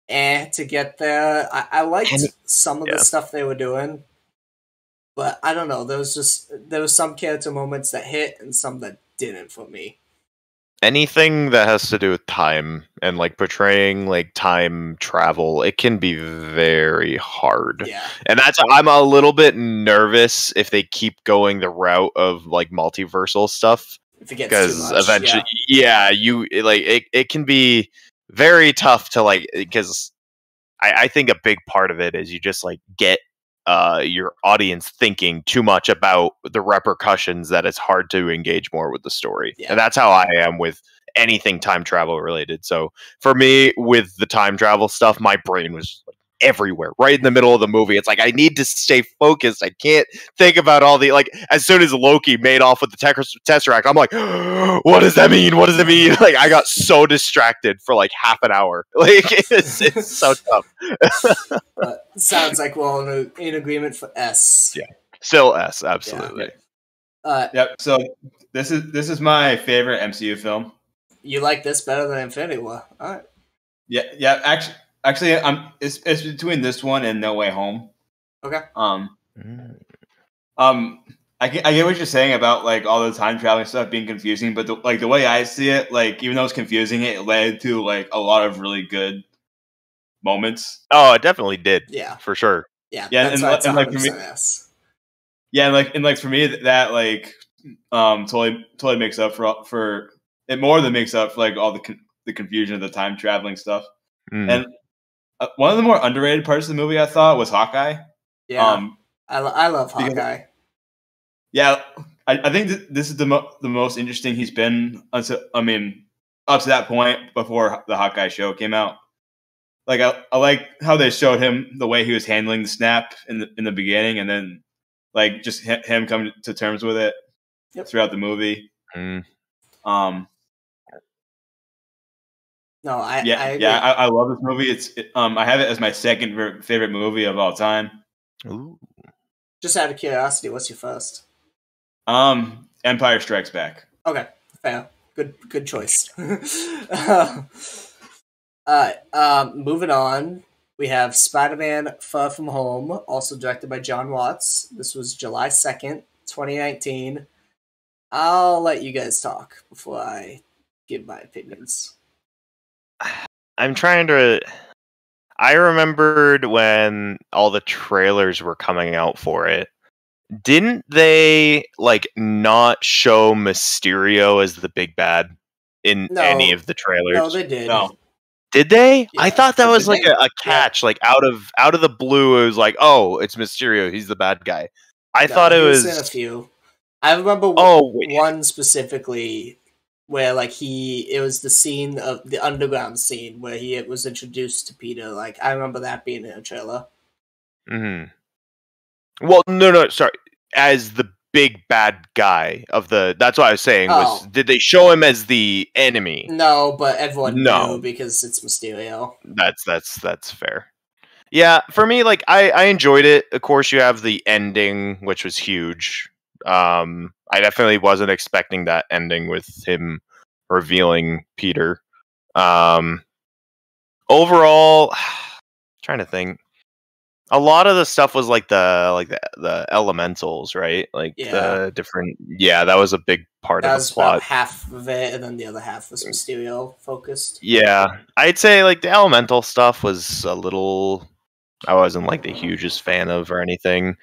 to get there. I liked some of the stuff they were doing, but I don't know. There was some character moments that hit and some that didn't for me. Anything that has to do with time and like portraying like time travel, it can be very hard. Yeah. And I'm a little bit nervous if they keep going the route of like multiversal stuff. If it gets too much, eventually, it can be very tough to like, because I think a big part of it is you just like get your audience thinking too much about the repercussions that it's hard to engage more with the story. Yeah. And that's how I am with anything time travel related. So for me, with the time travel stuff, my brain was like everywhere, right in the middle of the movie. It's like, I need to stay focused. I can't think about all the, like, as soon as Loki made off with the Tesseract, I'm like, what does that mean? What does it mean? Like, I got so distracted for like half an hour. Like, it's so tough. Sounds like we're all in agreement for S. Yeah. Still S, absolutely. Yeah. Yep. So this is my favorite MCU film. You like this better than Infinity War? All right. Yeah. Actually, it's between this one and No Way Home. Okay. I get what you're saying about like all the time traveling stuff being confusing, but the way I see it, like even though it's confusing, it led to like a lot of really good moments. Oh, it definitely did. Yeah, for sure. Yeah, and like for me, for me that like totally makes up for it, more than makes up for like all the confusion of the time traveling stuff. And one of the more underrated parts of the movie I thought was Hawkeye. Yeah, I love Hawkeye. Yeah, I think this is the most interesting he's been. Up to that point before the Hawkeye show came out. Like I like how they showed him the way he was handling the snap in the beginning, and then like just him coming to terms with it throughout the movie. No, I love this movie. I have it as my second favorite movie of all time. Ooh. Just out of curiosity, what's your first? Empire Strikes Back. Okay, fair. Good choice. Moving on, we have Spider-Man Far From Home, also directed by John Watts. This was July 2nd, 2019. I'll let you guys talk before I give my opinions. I'm trying to... I remembered when all the trailers were coming out for it. Didn't they, like, not show Mysterio as the big bad in any of the trailers? No, they did. No. Did they? Yeah. I thought that was like a catch, like out of the blue. It was like, oh, it's Mysterio. He's the bad guy. I thought it was in a few. I remember one specifically where like it was the scene of the underground scene where he was introduced to Peter. Like I remember that being in a trailer. Mm-hmm. Well, no, sorry. As the big bad guy of the... That's what I was saying. Did they show him as the enemy? No, but everyone knew because it's Mysterio. That's fair. Yeah, for me, like, I enjoyed it. Of course, you have the ending, which was huge. I definitely wasn't expecting that ending with him revealing Peter. Overall, trying to think. a lot of the stuff was like the elementals, right? Like the different. Yeah, that was a big part of the plot. About half of it, and then the other half was Mysterio focused. Yeah, I'd say like the elemental stuff was a little. I wasn't like the hugest fan of or anything.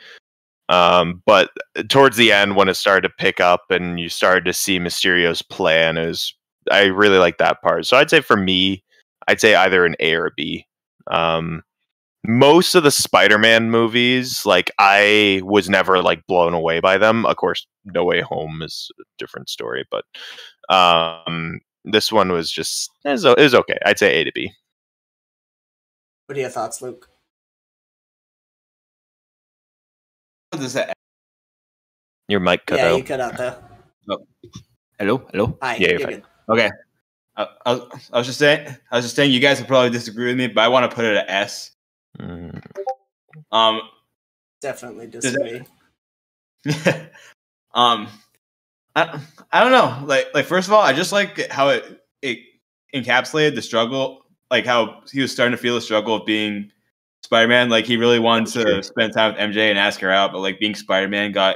But towards the end, when it started to pick up and you started to see Mysterio's plan, I really like that part. So I'd say for me, I'd say either an A or a B. Most of the Spider-Man movies, like I was never like blown away by them. Of course, No Way Home is a different story, but this one was just it was okay. I'd say A to B. What are your thoughts, Luke? Your mic cut out. Yeah, you cut out there. Oh. Hello. Hi. Yeah, you're good. Okay. I was just saying. You guys will probably disagree with me, but I want to put it at S. Definitely disagree. I don't know. Like first of all, I just like how it encapsulated the struggle, like how he was starting to feel the struggle of being Spider-Man. Like he really wanted to spend time with MJ and ask her out, but like being Spider-Man got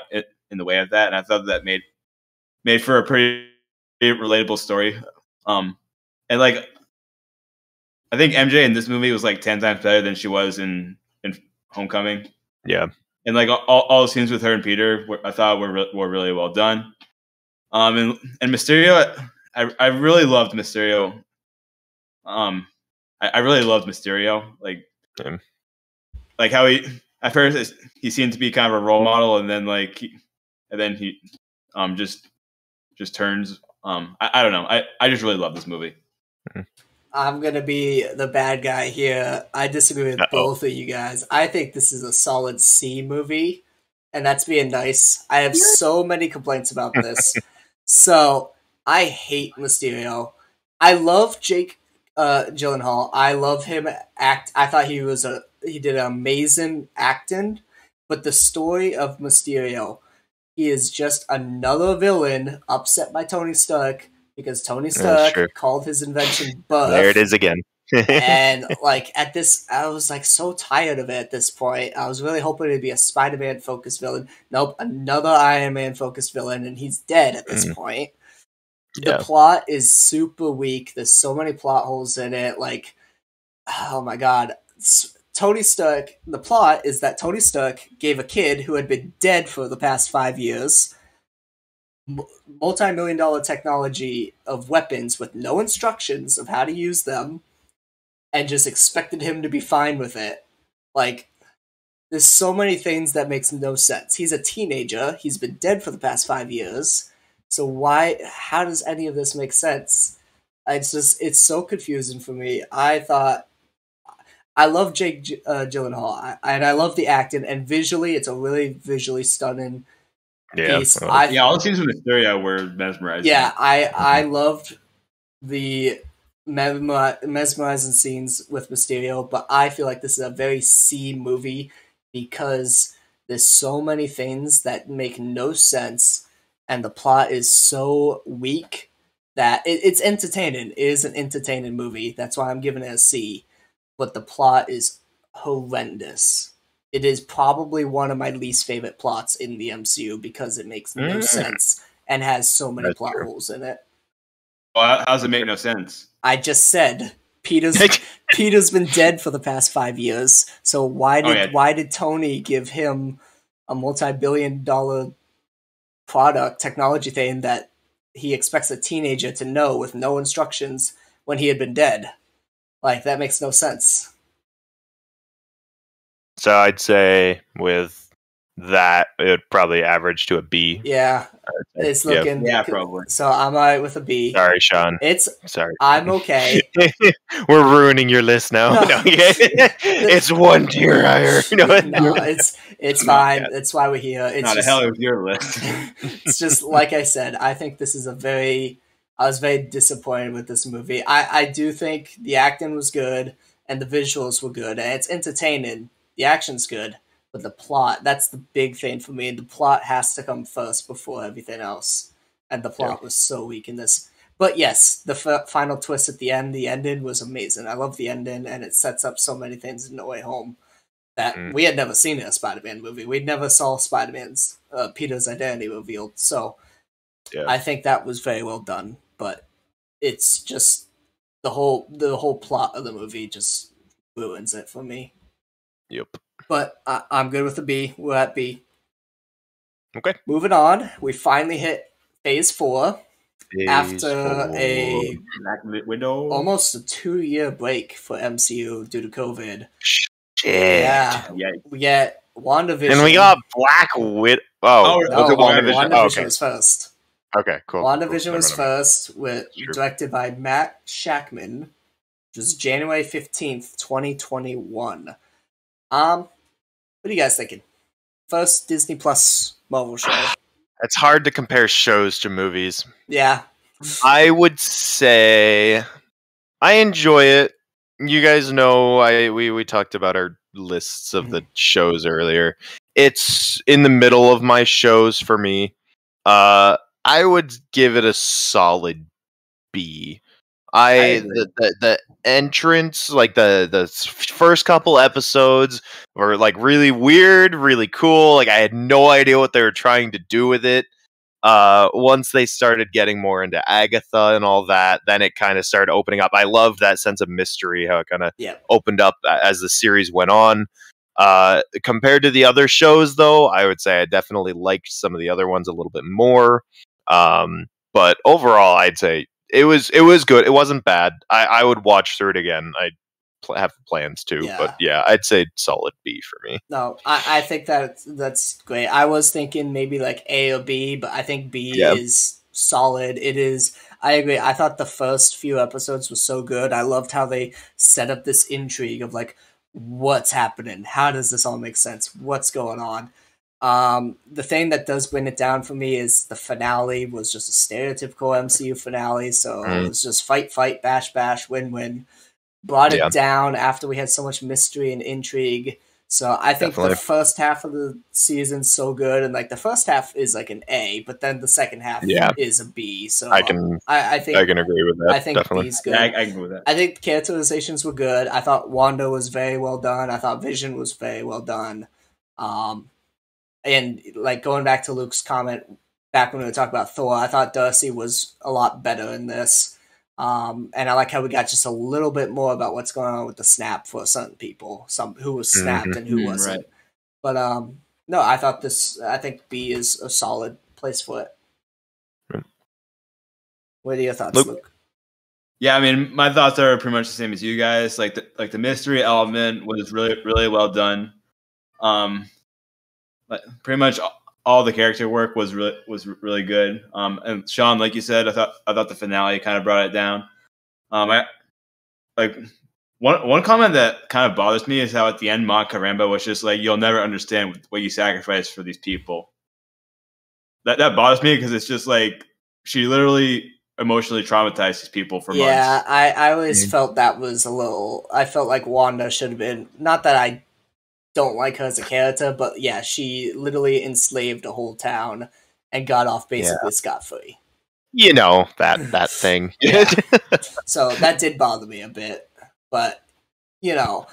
in the way of that, and I thought that made for a pretty relatable story. And like I think MJ in this movie was like 10 times better than she was in Homecoming. Yeah. And like all the scenes with her and Peter, I thought were really well done. And Mysterio, I really loved Mysterio. I really loved Mysterio. Like how he at first he seemed to be kind of a role model, and then he just turns. I don't know. I just really love this movie. I'm going to be the bad guy here. I disagree with both of you guys. I think this is a solid C movie, and that's being nice. I have so many complaints about this. So, I hate Mysterio. I love Jake Gyllenhaal. I love him act. I thought he did an amazing acting, but the story of Mysterio, he is just another villain upset by Tony Stark, because Tony Stark called his invention Buff. There it is again. And like at this, I was like so tired of it at this point. I was really hoping it'd be a Spider-Man focused villain. Nope, another Iron Man focused villain, and he's dead at this point. The plot is super weak. There's so many plot holes in it. Like, oh my god. Tony Stark, the plot is that Tony Stark gave a kid who had been dead for the past 5 years multi-million-dollar technology of weapons with no instructions of how to use them, and just expected him to be fine with it. Like, there's so many things that makes no sense. He's a teenager. He's been dead for the past 5 years. So how does any of this make sense? It's so confusing for me. I love Jake Gyllenhaal, and I love the acting, and visually, it's a really visually stunning piece. All the scenes with Mysterio were mesmerizing. Yeah, I loved the mesmerizing scenes with Mysterio, but I feel like this is a very C movie because there's so many things that make no sense, and the plot is so weak that it's entertaining. It is an entertaining movie. That's why I'm giving it a C. But the plot is horrendous. It is probably one of my least favorite plots in the MCU because it makes no sense and has so many plot holes in it. Well, how does it make no sense? I just said Peter's been dead for the past 5 years. So why did Tony give him a multi-billion-dollar product technology thing that he expects a teenager to know with no instructions when he had been dead? Like, that makes no sense. So I'd say with that, it would probably average to a B. Yeah, it's looking. Yeah, probably. So I'm alright with a B. Sorry, Sean. Sorry. I'm okay. We're ruining your list now. No, it's one tier higher. No, it's fine. That's why we're here. It's not a hell of your list. It's just like I said. I think this is I was very disappointed with this movie. I do think the acting was good and the visuals were good and it's entertaining. The action's good, but the plot, that's the big thing for me. The plot has to come first before everything else. And the plot was so weak in this. But yes, the final twist at the end, the ending was amazing. I love the ending, and it sets up so many things in No Way Home. that we had never seen in a Spider-Man movie. We never saw Spider-Man's Peter's identity revealed. So I think that was very well done. But it's just the whole plot of the movie just ruins it for me. Yep. But I'm good with the B. We're at B. Okay. Moving on, we finally hit Phase 4 after a window, almost a 2-year break for MCU due to COVID. Shit. Yeah. We get WandaVision. And we got Black Widow. Oh, no, WandaVision was first. Okay, cool. WandaVision was first, directed by Matt Shakman, which was January 15th, 2021. What are you guys thinking? First Disney Plus Marvel show. It's hard to compare shows to movies. Yeah. I would say I enjoy it. You guys know we talked about our lists of the shows earlier. It's in the middle of my shows for me. I would give it a solid B. The entrance, like the first couple episodes were like really weird, really cool. Like I had no idea what they were trying to do with it. Once they started getting more into Agatha and all that, then it kind of started opening up. I loved that sense of mystery, how it kind of opened up as the series went on. Compared to the other shows, though, I would say I definitely liked some of the other ones a little bit more. But overall, I'd say it was good. It wasn't bad. I would watch through it again. I have plans to, but yeah, I'd say solid B for me. No, I think that's great. I was thinking maybe like A or B, but I think B is solid. It is. I agree. I thought the first few episodes was so good. I loved how they set up this intrigue of like, what's happening? How does this all make sense? What's going on? The thing that does bring it down for me is the finale was just a stereotypical MCU finale. So it was just fight, bash, win, win. Brought it down after we had so much mystery and intrigue. So I think the first half of the season's so good, and like the first half is like an A, but then the second half is a B. So I think I can agree with that. I think definitely. B's good. Yeah, I can agree with that. I think the characterizations were good. I thought Wanda was very well done. I thought Vision was very well done. And like going back to Luke's comment back when we were talking about Thor, I thought Darcy was a lot better in this. And I like how we got just a little bit more about what's going on with the snap for certain people, some who was snapped and who wasn't. Right. But no, I think B is a solid place for it. Right. What are your thoughts, Luke? Yeah, I mean, my thoughts are pretty much the same as you guys. Like the mystery element was really, really well done. Pretty much all the character work was really good. And Sean, like you said, I thought the finale kind of brought it down. One comment that kind of bothers me is how at the end Mon Caramba was just like, "You'll never understand what you sacrificed for these people." That bothers me because it's just like she literally emotionally traumatized these people for months. Yeah, I always felt that was a little. I felt like Wanda should have been. Not that I don't like her as a character, but yeah, she literally enslaved a whole town and got off basically scot-free. You know, that thing. So that did bother me a bit, but you know,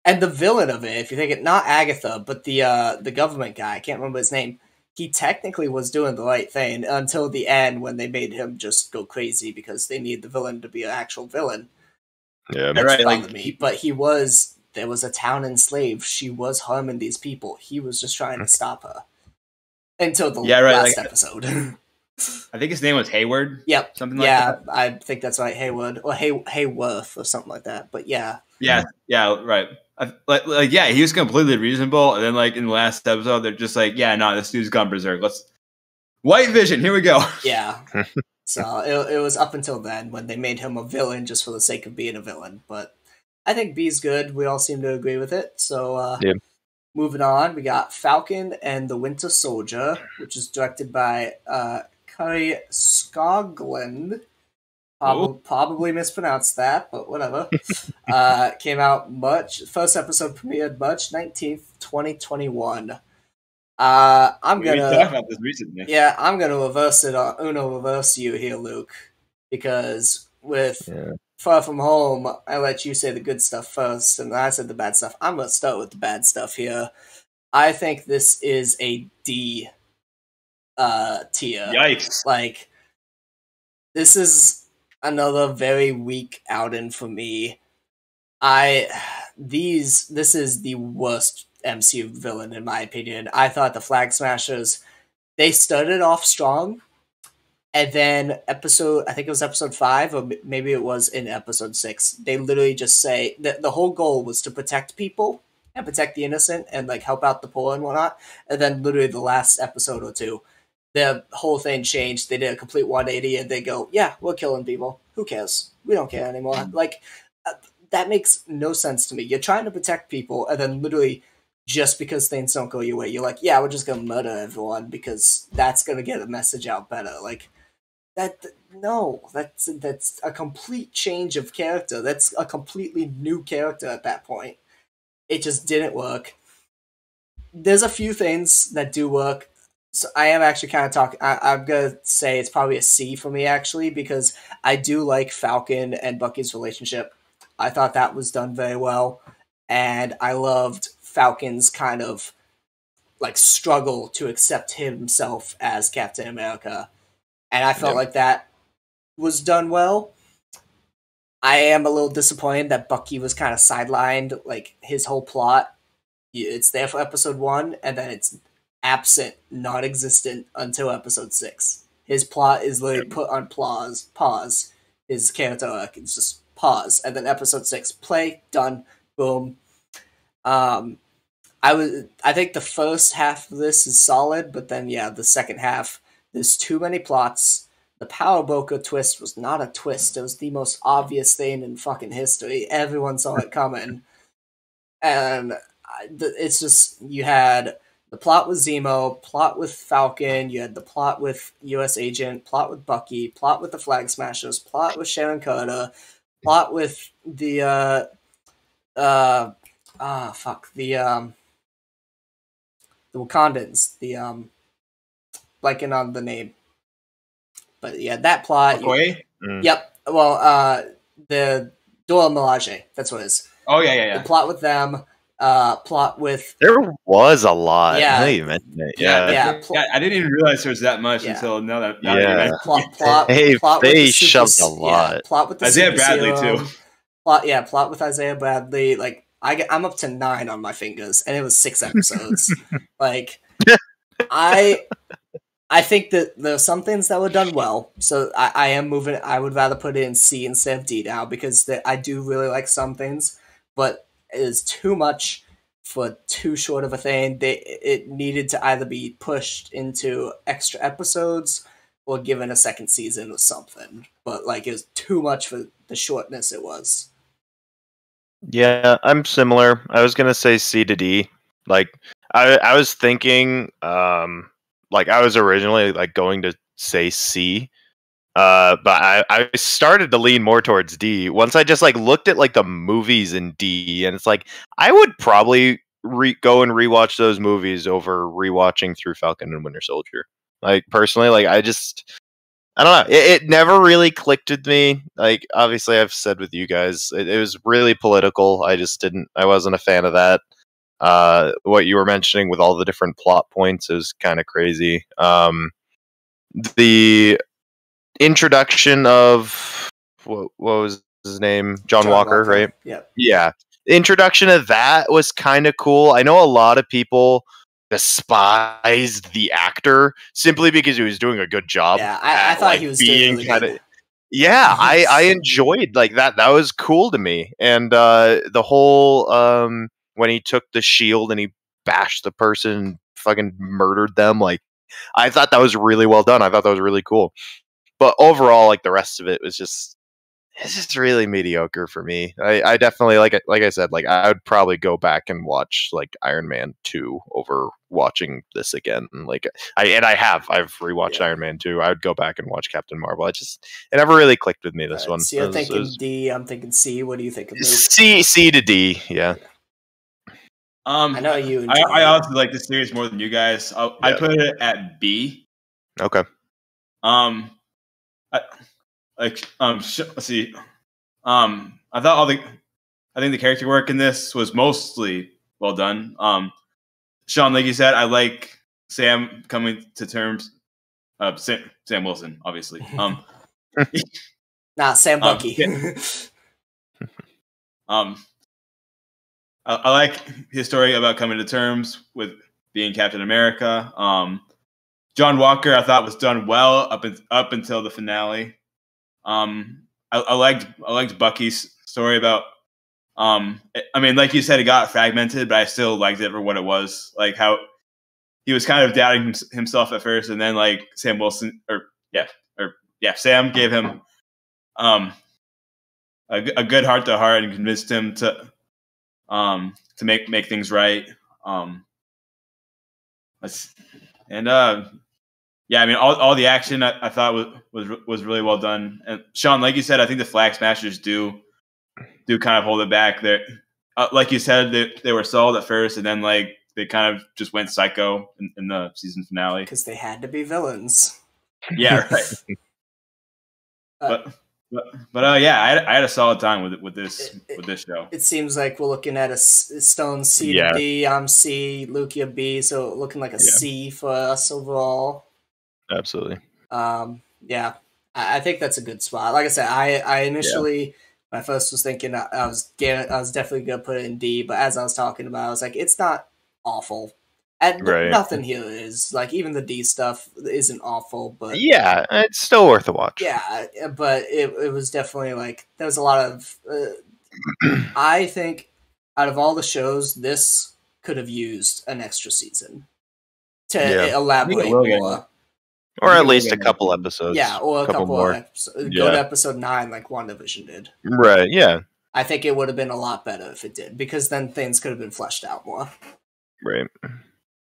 and the villain of it, if you think it, not Agatha, but the government guy, I can't remember his name, he technically was doing the right thing until the end when they made him just go crazy because they need the villain to be an actual villain. Yeah, that bothered me, but there was a town enslaved. She was harming these people. He was just trying to stop her. Until the last episode. I think his name was Hayward. Yep. Something like that. Yeah, I think that's right. Hayward. Or Hayworth or something like that. But yeah. Yeah, right. He was completely reasonable. And then like in the last episode, they're just like, yeah, no, this dude's gone berserk. White Vision, here we go. Yeah. So it was up until then when they made him a villain just for the sake of being a villain. But I think B's good. We all seem to agree with it. So moving on, we got Falcon and the Winter Soldier, which is directed by Kari Skoglund. Probably mispronounced that, but whatever. Came out first episode premiered March 19th, 2021. I'm gonna talk about this recently. Yeah, I'm gonna reverse you here, Luke, because with Far From Home, I let you say the good stuff first, and I said the bad stuff. I'm going to start with the bad stuff here. I think this is a D tier. Yikes. Like, this is another very weak outing for me. This is the worst MCU villain in my opinion. I thought the Flag Smashers, they started off strong, and then I think it was episode 5, or maybe it was in episode 6, they literally just say that the whole goal was to protect people and protect the innocent and like help out the poor and whatnot. And then literally the last episode or two, the whole thing changed. They did a complete 180 and they go, yeah, we're killing people. Who cares? We don't care anymore. Like, that makes no sense to me. You're trying to protect people, and then literally just because things don't go your way, you're like, yeah, we're just going to murder everyone because that's going to get the message out better. Like, that's a complete change of character. That's a completely new character at that point. It just didn't work. There's a few things that do work. So I am actually kind of talking. I'm gonna say it's probably a C for me actually, because I do like Falcon and Bucky's relationship. I thought that was done very well, and I loved Falcon's kind of like struggle to accept himself as Captain America, and I felt like that was done well. I am a little disappointed that Bucky was kind of sidelined. Like, his whole plot, it's there for episode 1, and then it's absent, non-existent until episode 6. His plot is literally put on pause. His character arc is just pause, and then episode 6, play, done, boom. I think the first half of this is solid, but then the second half, there's too many plots. The Power Broker twist was not a twist. It was the most obvious thing in fucking history. Everyone saw it coming. And it's just, you had the plot with Zemo, plot with Falcon, you had the plot with US Agent, plot with Bucky, plot with the Flag Smashers, plot with Sharon Carter, plot with the, the Wakandans, blanking on the name. But yeah, that plot. Yep. Well, the Dora Milaje. That's what it is. Oh yeah. The plot with them. Plot with. There was a lot. Yeah. Now you mentioned it. Yeah. I didn't even realize there was that much until now that. Plot. Hey, plot they with shoved a lot. Yeah, plot with the Isaiah Bradley too. Plot with Isaiah Bradley. Like, I'm up to 9 on my fingers, and it was 6 episodes. Like, I think that there are some things that were done well, so I am moving. I would rather put it in C instead of D now, because I do really like some things, but it is too much for too short of a thing. It needed to either be pushed into extra episodes or given a second season or something. But like, it was too much for the shortness it was. Yeah, I'm similar. I was gonna say C to D. Like, I was thinking, like, I was originally like going to say C, but I started to lean more towards D once I just like looked at like the movies in D, and it's like I would probably go and rewatch those movies over rewatching through Falcon and Winter Soldier. Like, personally, like, I don't know. It never really clicked with me. Like, obviously, I've said with you guys, it was really political. I wasn't a fan of that. What you were mentioning with all the different plot points is kind of crazy. The introduction of what was his name? John Walker, right? Yeah. The introduction of that was kind of cool. I know a lot of people despised the actor simply because he was doing a good job. Yeah, I thought he was being really good. Yeah, I enjoyed like that. That was cool to me, and the whole when he took the shield and he bashed the person and fucking murdered them. Like, I thought that was really well done. I thought that was really cool. But overall, like, the rest of it was it's just really mediocre for me. I definitely, like I said, like, I would probably go back and watch like Iron Man 2 over watching this again. Like, I've rewatched Iron Man 2. I would go back and watch Captain Marvel. It never really clicked with me, this one. So you're thinking D, I'm thinking C. What do you think of this? C to D, yeah. I know you. I also like this series more than you guys. I put it at B. Okay. Let's see. I thought I think the character work in this was mostly well done. Sean, like you said, I like Sam coming to terms. Sam Wilson, obviously. Sam Bucky. I like his story about coming to terms with being Captain America. John Walker, I thought was done well up until the finale. I liked Bucky's story about. I mean, like you said, it got fragmented, but I still liked it for what it was. Like how he was kind of doubting himself at first, and then like Sam Wilson, Sam gave him a good heart to heart and convinced him to make things right. I mean, all the action I thought was really well done. And Sean, like you said, I think the Flag Smashers do kind of hold it back. There, like you said, they were solid at first, and then like they kind of just went psycho in the season finale because they had to be villains. Yeah, right. But I had a solid time with this show. It seems like we're looking at a Stone C to D. I'm C, Luke a B, so looking like a C for us overall. Absolutely. Yeah, I think that's a good spot. Like I said, I initially when I first was thinking I was definitely gonna put it in D, but as I was talking about, I was like, it's not awful. And nothing here is like even the D stuff isn't awful, but yeah, it's still worth a watch. Yeah, but it was definitely like there was a lot of. I think out of all the shows, this could have used an extra season to elaborate more, or at least a couple episodes. Yeah, or a couple more. Episodes. Go to episode 9, like WandaVision did. Right. Yeah. I think it would have been a lot better if it did, because then things could have been fleshed out more. Right.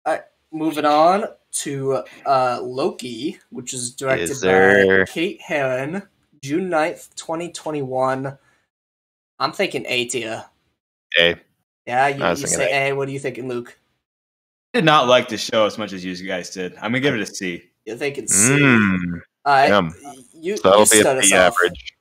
All right, moving on to Loki, which is directed by Kate Herron, June 9th, 2021. I'm thinking A tier. A. Yeah, you say A. What are you thinking, Luke? I did not like the show as much as you guys did. I'm going to give it a C. You're thinking C. You that'll be a B average.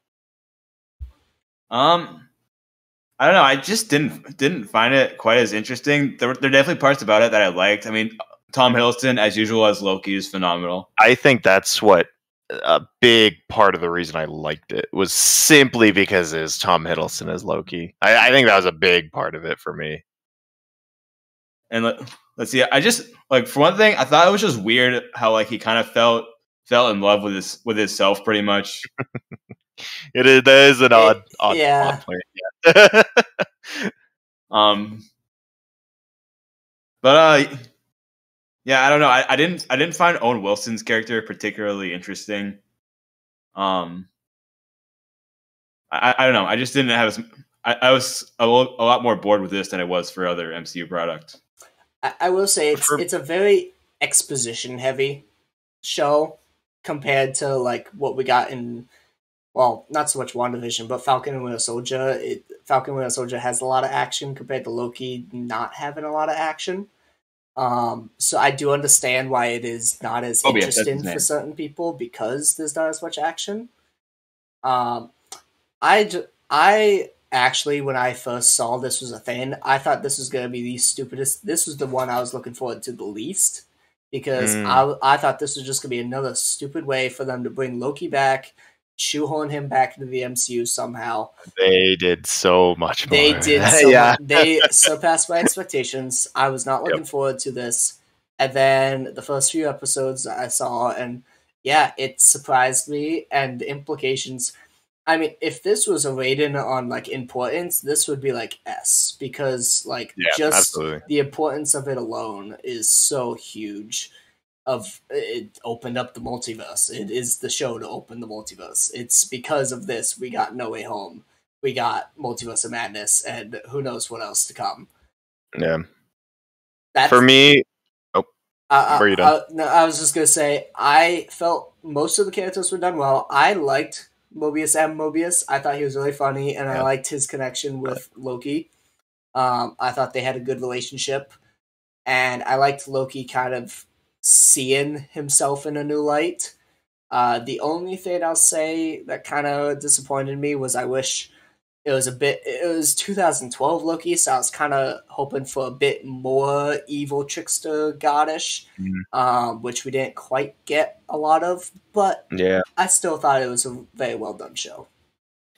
I don't know. I just didn't find it quite as interesting. There are definitely parts about it that I liked. I mean, Tom Hiddleston, as usual, as Loki, is phenomenal. I think that's what a big part of the reason I liked it was simply because it's Tom Hiddleston as Loki. I think that was a big part of it for me. And let's see. I just like, for one thing, I thought it was just weird how like he kind of fell in love with himself pretty much. That is an odd point. Yeah. Yeah, I don't know. I didn't find Owen Wilson's character particularly interesting. I don't know. I just didn't have I was a lot more bored with this than I was for other MCU products. I will say it's a very exposition heavy show compared to like what we got in, well, not so much WandaVision, but Falcon and Winter Soldier. Falcon and Winter Soldier has a lot of action compared to Loki not having a lot of action. So I do understand why it is not as interesting for certain people because there's not as much action. I actually, when I first saw this was a thing, I thought this was going to be the stupidest. This was the one I was looking forward to the least because I thought this was just going to be another stupid way for them to bring Loki back, shoehorn him back into the MCU somehow. They did so much more. They did so much. They surpassed my expectations. I was not looking forward to this. And then the first few episodes I saw, and yeah, it surprised me. And the implications, I mean, if this was a rating on like importance, this would be like S, because like absolutely. The importance of it alone is so huge. It opened up the multiverse. It is the show to open the multiverse. It's because of this we got No Way Home, we got Multiverse of Madness, and who knows what else to come. Yeah, for me. Are you done? No, I was just gonna say I felt most of the characters were done well. I liked Mobius and Mobius. I thought he was really funny, and I liked his connection with Loki. I thought they had a good relationship, and I liked Loki kind of seeing himself in a new light. The only thing I'll say that kind of disappointed me was I wish it was 2012 Loki, so I was kind of hoping for a bit more evil trickster goddish, which we didn't quite get a lot of, but yeah, I still thought it was a very well done show.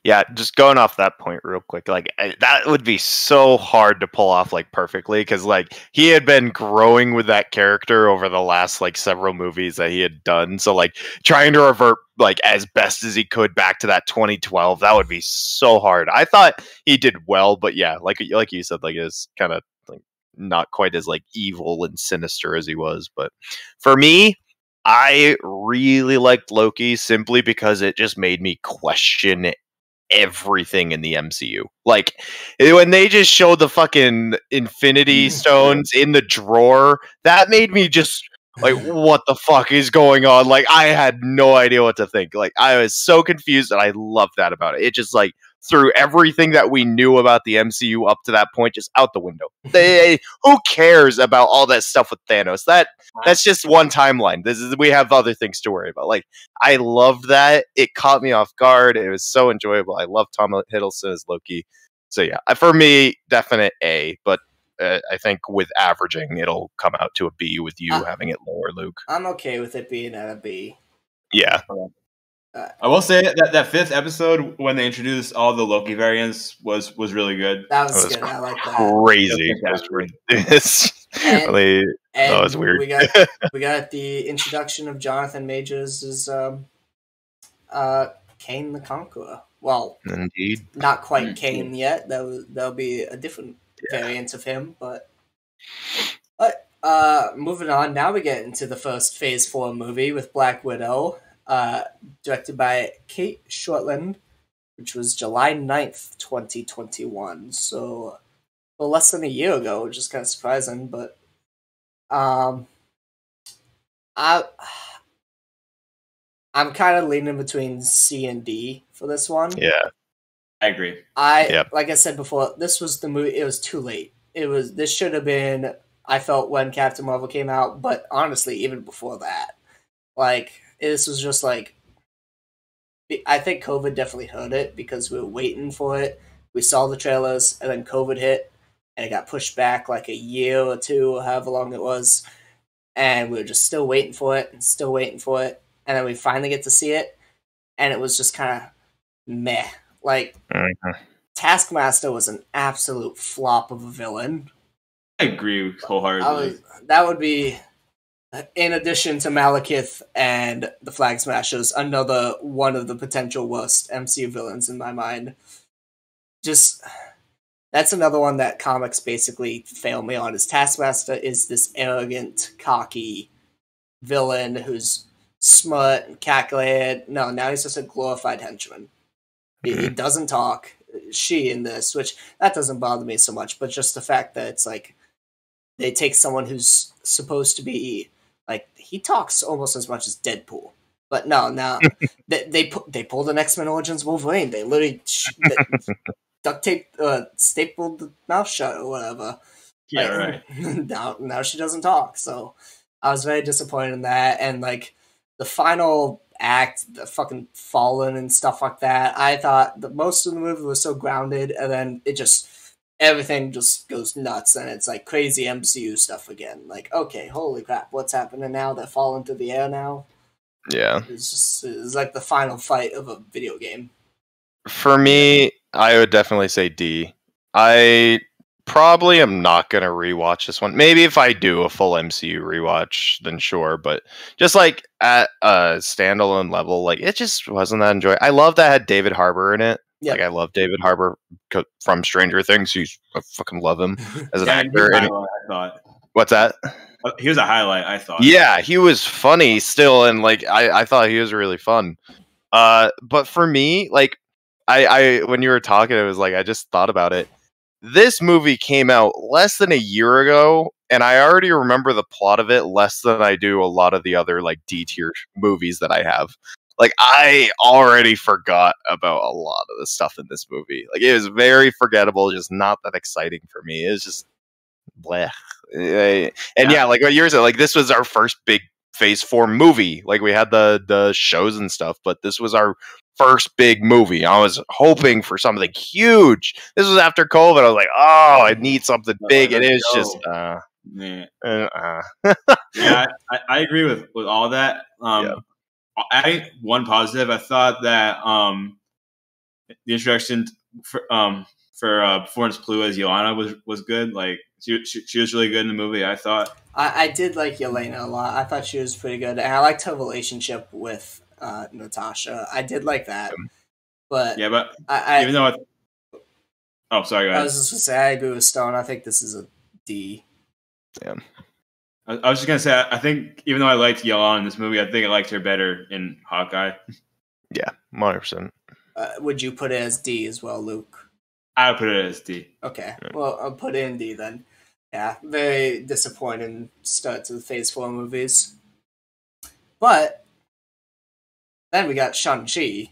Yeah, just going off that point real quick, like that would be so hard to pull off like perfectly, because like he had been growing with that character over the last like several movies that he had done. So like trying to revert like as best as he could back to that 2012, that would be so hard. I thought he did well, but yeah, like you said, like it's kind of like not quite as like evil and sinister as he was. But for me, I really liked Loki simply because it just made me question everything in the MCU. Like when they just showed the fucking Infinity Stones in the drawer, that made me just like, what the fuck is going on? Like I had no idea what to think. Like I was so confused, and I loved that about it. It just like threw everything that we knew about the MCU up to that point just out the window. Who cares about all that stuff with Thanos? That's just one timeline. We have other things to worry about. Like I loved that. It caught me off guard. It was so enjoyable. I love Tom Hiddleston as Loki. So yeah, for me, definite A. But I think with averaging, it'll come out to a B with you having it lower, Luke. I'm okay with it being at a B. Yeah. I will say that fifth episode when they introduced all the Loki variants was really good. That was good. I like that. Crazy. That was weird. We got the introduction of Jonathan Majors as Kane the Conqueror. Well, indeed, not quite Kane yet. That'll be a different variant of him. But moving on. Now we get into the first Phase 4 movie with Black Widow. Directed by Kate Shortland, which was July 9th, 2021. So, less than a year ago, which is kind of surprising. But, I'm kind of leaning between C and D for this one. Yeah, I agree. Like I said before, this was the movie. It was too late. This should have been, I felt, when Captain Marvel came out. But honestly, even before that, like, this was just like, I think COVID definitely hurt it because we were waiting for it. We saw the trailers, and then COVID hit, and it got pushed back like a year or two, or however long it was. And we were just still waiting for it, and still waiting for it. And then we finally get to see it, and it was just kind of meh. Like, Taskmaster was an absolute flop of a villain. I agree wholeheartedly. That would be, in addition to Malekith and the Flag Smashers, another one of the potential worst MCU villains in my mind. Just, that's another one that comics basically fail me on. Is Taskmaster is this arrogant, cocky villain who's smart and calculated. No, now he's just a glorified henchman. He doesn't talk. She in this, which that doesn't bother me so much, but just the fact that it's like they take someone who's supposed to be like, he talks almost as much as Deadpool, but no, they pulled an X-Men Origins Wolverine. They literally duct tape, stapled the mouth shut or whatever. Yeah, right. Now she doesn't talk, so I was very disappointed in that. And like the final act, the fucking Fallen and stuff like that, I thought that most of the movie was so grounded, and then everything just goes nuts, and it's like crazy MCU stuff again. Like, okay, holy crap, what's happening now? They're falling through the air now. Yeah, it's like the final fight of a video game. For me, I would definitely say D. I probably am not going to rewatch this one. Maybe if I do a full MCU rewatch, then sure. But just like at a standalone level, like it just wasn't that enjoyable. I love that it had David Harbour in it. Yep. Like I love David Harbour from Stranger Things. I fucking love him as an actor. I thought. What's that? He was a highlight, I thought. Yeah, he was funny still, and like I thought he was really fun. But for me, like I when you were talking, it was like I just thought about it. This movie came out less than a year ago, and I already remember the plot of it less than I do a lot of the other like D tier movies that I have. Like I already forgot about a lot of the stuff in this movie. Like it was very forgettable, just not that exciting for me. It was just bleh. And yeah, like what you were saying, like this was our first big Phase 4 movie. Like we had the shows and stuff, but this was our first big movie. I was hoping for something huge. This was after COVID. I was like, oh, I need something big. It is just yeah, I agree with all that. I one positive. I thought that the introduction for Florence Pugh as Yelena was good. Like she was really good in the movie. I thought I did like Yelena a lot. I thought she was pretty good, and I liked her relationship with Natasha. I did like that, but yeah, but I even though oh, sorry, go ahead. I was just gonna say I agree with Stone. I think this is a D. Damn. I was just gonna say I think even though I liked Yelena in this movie, I think I liked her better in Hawkeye. Yeah, 100%. Would you put it as D as well, Luke? I would put it as D. Okay, well I'll put it in D then. Yeah, very disappointing start to the Phase 4 movies. But then we got Shang-Chi,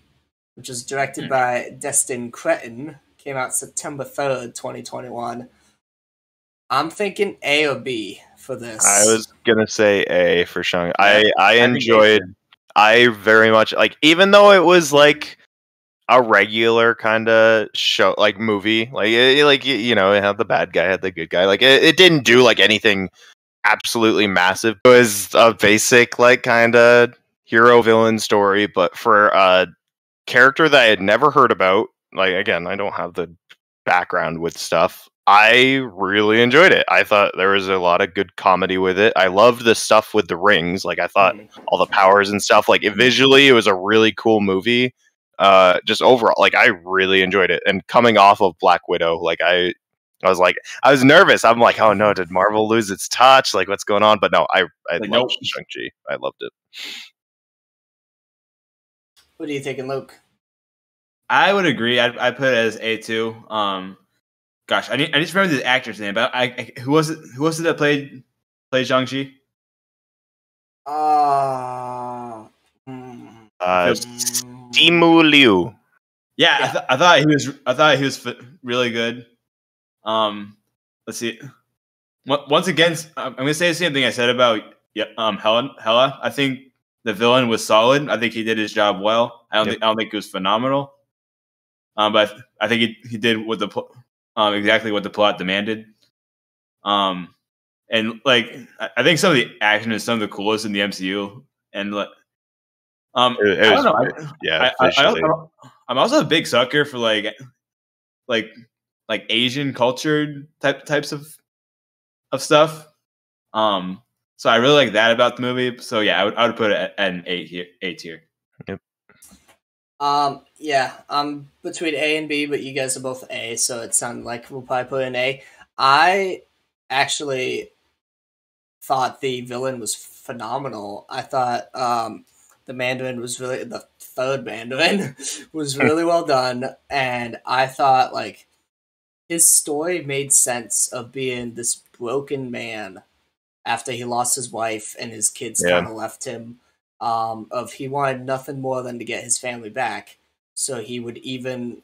which is directed by Destin Cretton. Came out September 3rd, 2021. I'm thinking A or B for this. I was going to say A for Shang. I enjoyed, I very much, like, even though it was like a regular kind of show, like movie, like you know, it had the bad guy, had the good guy, like it didn't do like anything absolutely massive. It was a basic like kind of hero villain story, but for a character that I had never heard about, like, again, I don't have the background with stuff, I really enjoyed it. I thought there was a lot of good comedy with it. I loved the stuff with the rings, like I thought all the powers and stuff, like visually it was a really cool movie. Just overall, like I really enjoyed it. And coming off of Black Widow, like I was nervous. I'm like, oh no, did Marvel lose its touch? Like, what's going on? But no, I loved Shang-Chi. I loved it. What are you thinking, Luke? I would agree. I put it as A2. Gosh, I need to remember the actor's name. But who was it that played Shang-Chi? Simu Liu. Yeah. I thought he was really good. Let's see. Once again, I'm gonna say the same thing I said about Hela. I think the villain was solid. I think he did his job well. I don't think it was phenomenal. But I think he did what exactly what the plot demanded. And like I think some of the action is some of the coolest in the MCU. And I don't know. I'm also a big sucker for like Asian cultured types of stuff. So I really like that about the movie. So yeah, I would put it at an A tier. Yep. Yeah, I'm between A and B, but you guys are both A, so it sounded like we'll probably put an A. I actually thought the villain was phenomenal. I thought the third Mandarin was really well done, and I thought like his story made sense of being this broken man after he lost his wife and his kids kind of left him. He wanted nothing more than to get his family back. So he would he didn't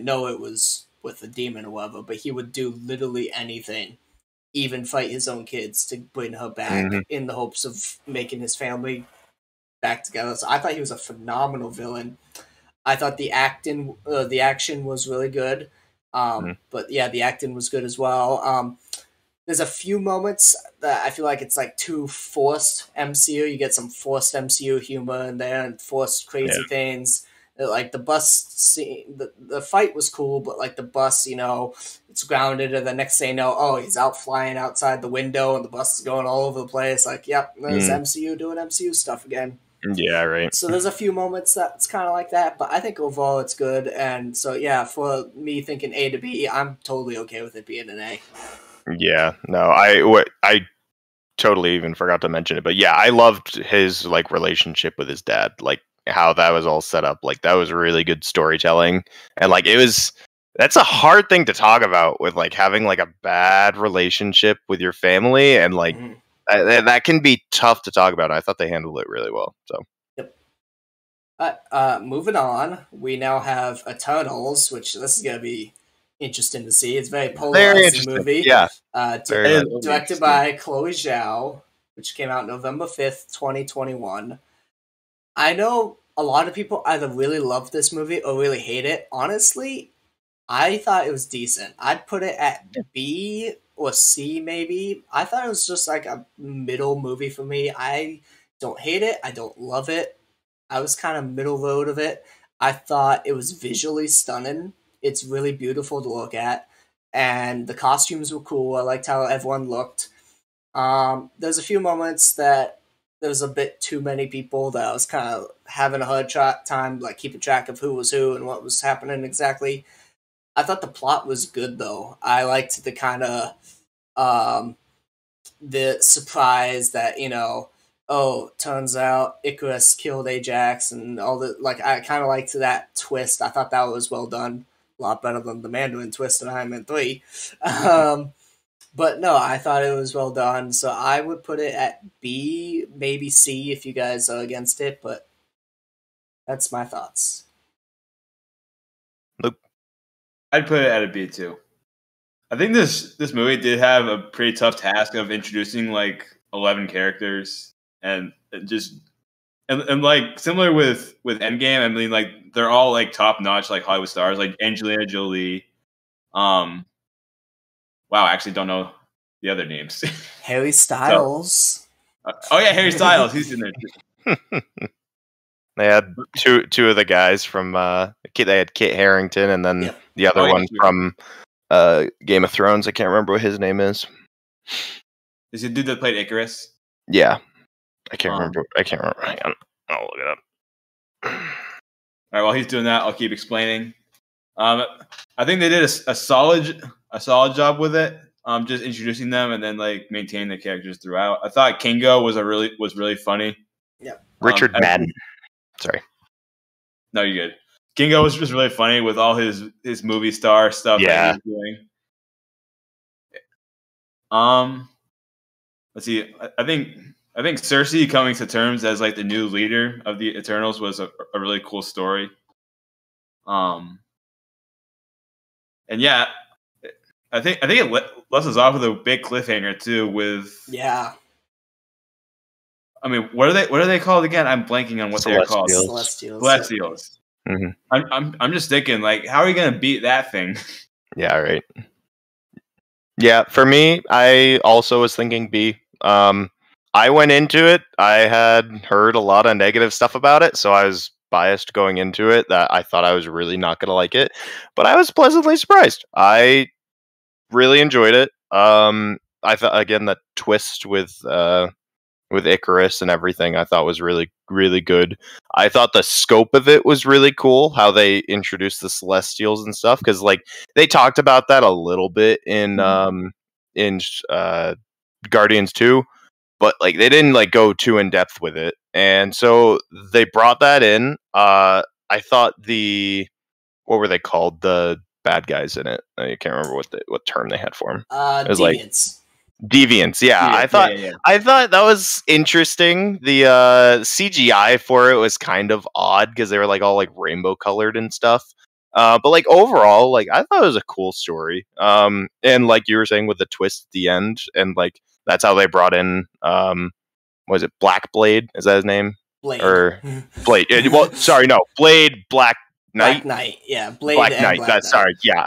know it was with the demon or whatever, but he would do literally anything, even fight his own kids to bring her back in the hopes of making his family back together. So I thought he was a phenomenal villain. I thought the action was really good. But yeah, the acting was good as well. There's a few moments that I feel like it's like too forced MCU. You get some forced MCU humor in there and forced crazy things. Like the bus scene, the fight was cool, but like the bus, it's grounded, and the next thing you know, he's out flying outside the window, and the bus is going all over the place. Like, yep, there's MCU doing MCU stuff again. Yeah, right. So there's a few moments that's kind of like that, but I think overall it's good. And so yeah, for me thinking A to B, I'm totally okay with it being an A. Yeah, no, I totally even forgot to mention it, but yeah, I loved his like relationship with his dad, like how that was all set up. Like that was really good storytelling, and like that's a hard thing to talk about with like having like a bad relationship with your family, and like that can be tough to talk about. I thought they handled it really well. So yep. Moving on, we now have Eternals, which this is gonna be interesting to see. It's a very polarizing movie. Yeah. Directed by Chloe Zhao, which came out November 5th, 2021. I know a lot of people either really love this movie or really hate it. Honestly, I thought it was decent. I'd put it at B or C maybe. I thought it was just like a middle movie for me. I don't hate it. I don't love it. I was kind of middle road of it. I thought it was visually stunning. It's really beautiful to look at, and the costumes were cool. I liked how everyone looked. There's a few moments that there was a bit too many people that I was kind of having a hard time like keeping track of who was who and what was happening exactly. I thought the plot was good though. I liked the kind of um, the surprise that oh, turns out Icarus killed Ajax and all the like. I kind of liked that twist. I thought that was well done, a lot better than the Mandarin twist in Iron Man 3. Um, but no, I thought it was well done. So I would put it at B, maybe C if you guys are against it. But that's my thoughts. Luke, I'd put it at a B too. I think this movie did have a pretty tough task of introducing like 11 characters and just and like similar with Endgame. I mean, like they're all like top notch like Hollywood stars, like Angelina Jolie. Wow, I actually don't know the other names. Harry Styles. Oh yeah, Harry Styles. He's in there too. They had two of the guys from they had Kit Harington and then the other one from Game of Thrones. I can't remember what his name is. Is it the dude that played Icarus? Yeah. I can't remember. Hang on. I'll look it up. All right, while he's doing that, I'll keep explaining. I think they did a solid job with it. Just introducing them and then like maintaining the characters throughout. I thought Kingo was really funny. Yeah. Richard Madden. Sorry. No, you're good. Kingo was just really funny with all his movie star stuff that he was doing. Let's see. I think Cersei coming to terms as like the new leader of the Eternals was a really cool story. And yeah, I think it left us off with a big cliffhanger too. I mean, what are they called again? I'm blanking on what they're called. Celestials. Mm-hmm. I'm just thinking, like, how are you gonna beat that thing? Yeah, right. Yeah, for me, I also was thinking B. I went into it. I had heard a lot of negative stuff about it, so I was biased going into it that I thought I was really not going to like it. But I was pleasantly surprised. I really enjoyed it. I thought, again, that twist with Icarus and everything I thought was really, really good. I thought the scope of it was really cool, how they introduced the Celestials and stuff, because like they talked about that a little bit in Guardians 2, but like they didn't like go too in depth with it. And so they brought that in. I thought what were they called? The bad guys in it. I can't remember what term they had for them. It was Deviants. Deviants, yeah. I thought that was interesting. The CGI for it was kind of odd because they were like all like rainbow colored and stuff. But like overall, like I thought it was a cool story. And like you were saying with the twist at the end, and like that's how they brought in was it Black Blade? Is that his name? Blade. Or Blade. Well, sorry, no. Blade Black Knight? Black Knight, yeah. Blade Black and Knight. Black Knight. Sorry, yeah.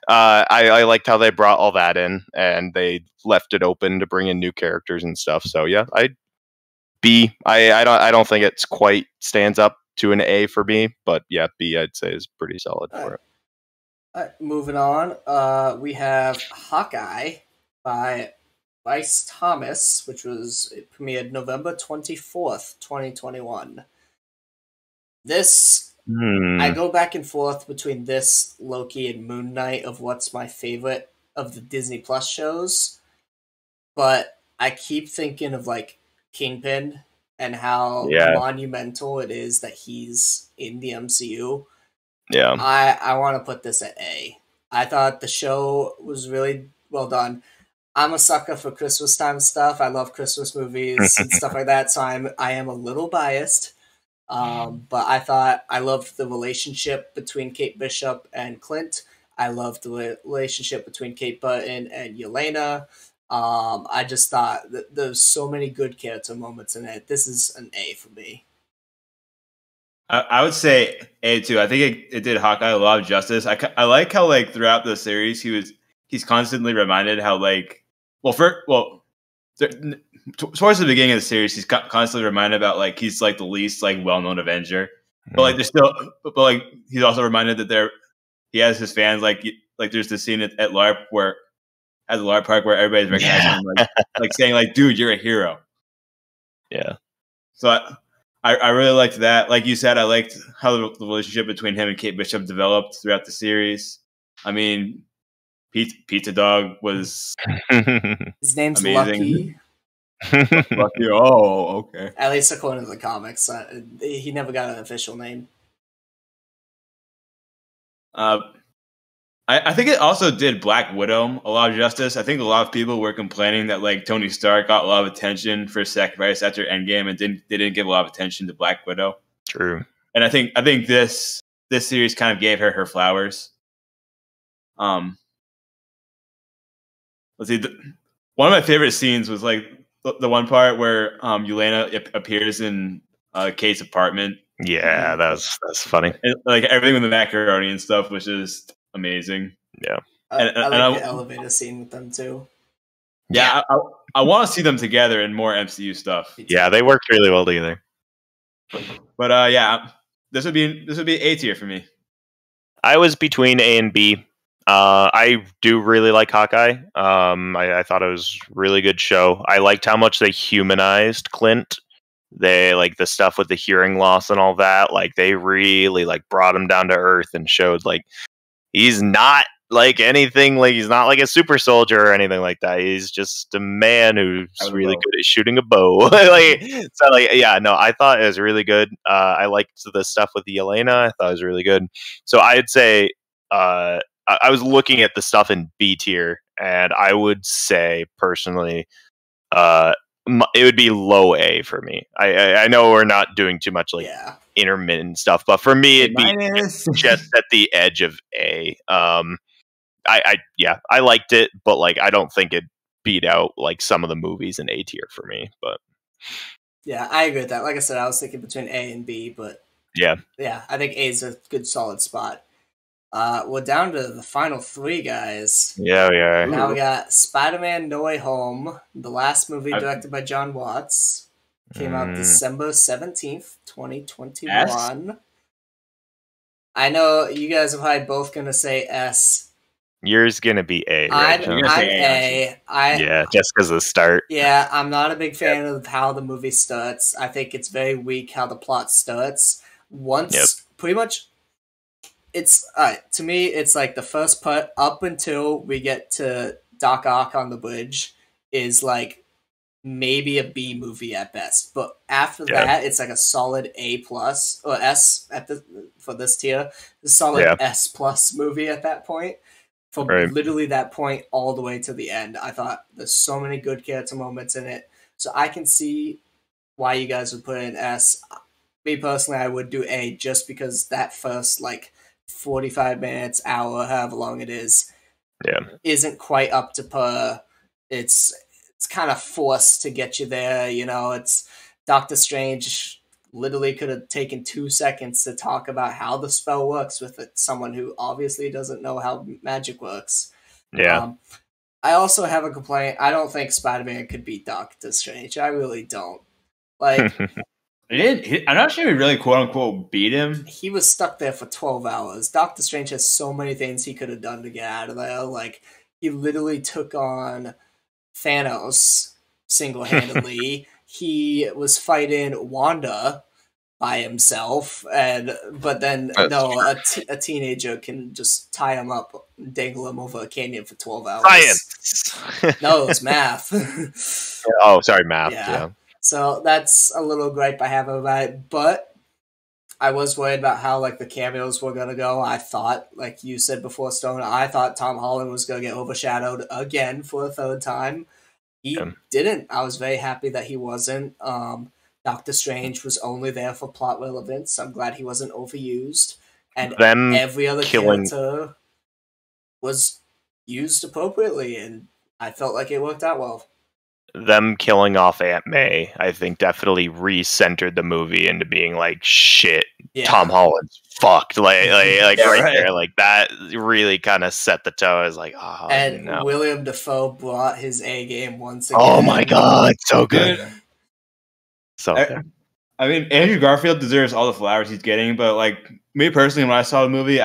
I liked how they brought all that in, and they left it open to bring in new characters and stuff. So yeah, I don't think it's quite stands up to an A for me, but yeah, B I'd say is pretty solid for it. All right, moving on. We have Hawkeye by Bryce Thomas, which it premiered November 24th, 2021. I go back and forth between this, Loki, and Moon Knight of what's my favorite of the Disney Plus shows. But I keep thinking of like Kingpin and how monumental it is that he's in the MCU. Yeah. I want to put this at A. I thought the show was really well done. I'm a sucker for Christmas time stuff. I love Christmas movies and stuff like that, so I am a little biased. But I loved the relationship between Kate Bishop and Clint. I loved the relationship between Kate Button and Yelena. I just thought that there's so many good character moments in it. This is an A for me. I would say A too. I think it did Hawkeye a lot of justice. I like how like throughout the series he's constantly reminded how like towards the beginning of the series he's constantly reminded about like he's like the least like well-known Avenger, but like there's still but like he's also reminded that he has his fans like there's this scene at LARP where at the LARP park where everybody's recognizing him like saying like dude you're a hero. Yeah. So I really liked that. Like you said, I liked how the relationship between him and Kate Bishop developed throughout the series. I mean, Pizza Dog was his name's amazing. Lucky. Oh, okay. At least according to the comics, he never got an official name. I think it also did Black Widow a lot of justice. I think a lot of people were complaining that like Tony Stark got a lot of attention for his sacrifice after Endgame, and they didn't give a lot of attention to Black Widow. True. And I think this series kind of gave her flowers. Let's see. One of my favorite scenes was like the one part where Yelena appears in Kate's apartment. Yeah, that's funny. And, like everything with the macaroni and stuff was just amazing. Yeah. I like the elevator scene with them too. Yeah, I want to see them together in more MCU stuff. Yeah, they worked really well together. But yeah, this would be A tier for me. I was between A and B. I do really like Hawkeye. I thought it was a really good show. I liked how much they humanized Clint. They like the stuff with the hearing loss and all that. Like they really like brought him down to earth and showed like he's not like anything. Like he's not like a super soldier or anything like that. He's just a man who's really good at shooting a bow. I thought it was really good. I liked the stuff with the Yelena. I thought it was really good. So I'd say I was looking at the stuff in B tier, and I would say personally, it would be low A for me. I know we're not doing too much like intermittent stuff, but for me it'd be just at the edge of A. I liked it, but like I don't think it beat out like some of the movies in A tier for me. But yeah, I agree with that. Like I said, I was thinking between A and B, but yeah, I think A is a good solid spot. We're down to the final three, guys. Yeah, we are. Now we got Spider-Man No Way Home, the last movie directed by John Watts. Came out December 17th, 2021. S? I know you guys are probably both going to say S. Yours going to be A. Right? I'm A. Yeah, just because of the start. Yeah, I'm not a big fan of how the movie starts. I think it's very weak how the plot starts. Pretty much... It's to me, it's like the first part up until we get to Doc Ock on the bridge is like maybe a B movie at best. But after that, it's like a solid A plus or S for this tier. A solid S plus movie at that point. From literally that point all the way to the end, I thought there's so many good character moments in it. So I can see why you guys would put it in S. Me personally, I would do A just because that first like 45 minutes, hour, however long it is, isn't quite up to par. It's kind of forced to get you there, you know. It's Doctor Strange literally could have taken 2 seconds to talk about how the spell works with someone who obviously doesn't know how magic works. I also have a complaint. I don't think Spider-Man could beat Doctor Strange. I really don't. Like I'm not sure he really quote unquote beat him. He was stuck there for 12 hours. Doctor Strange has so many things he could have done to get out of there. Like, he literally took on Thanos single-handedly. He was fighting Wanda by himself, but then a teenager can just tie him up and dangle him over a canyon for 12 hours. Science! No, it's math. Oh, sorry, math. Yeah. So that's a little gripe I have about it, but I was worried about how like the cameos were gonna go. I thought, like you said before, Stone, I thought Tom Holland was gonna get overshadowed again for a third time. He didn't. I was very happy that he wasn't. Doctor Strange was only there for plot relevance. I'm glad he wasn't overused, and every other character was used appropriately, and I felt like it worked out well. them killing off Aunt May, I think definitely re-centered the movie into being like, shit, Tom Holland's fucked. Like right there, like that really kind of set the tone. I was like, oh, and no. William Dafoe brought his A game once again. Oh my god, so good. So good. I mean, Andrew Garfield deserves all the flowers he's getting, but like me personally, when I saw the movie,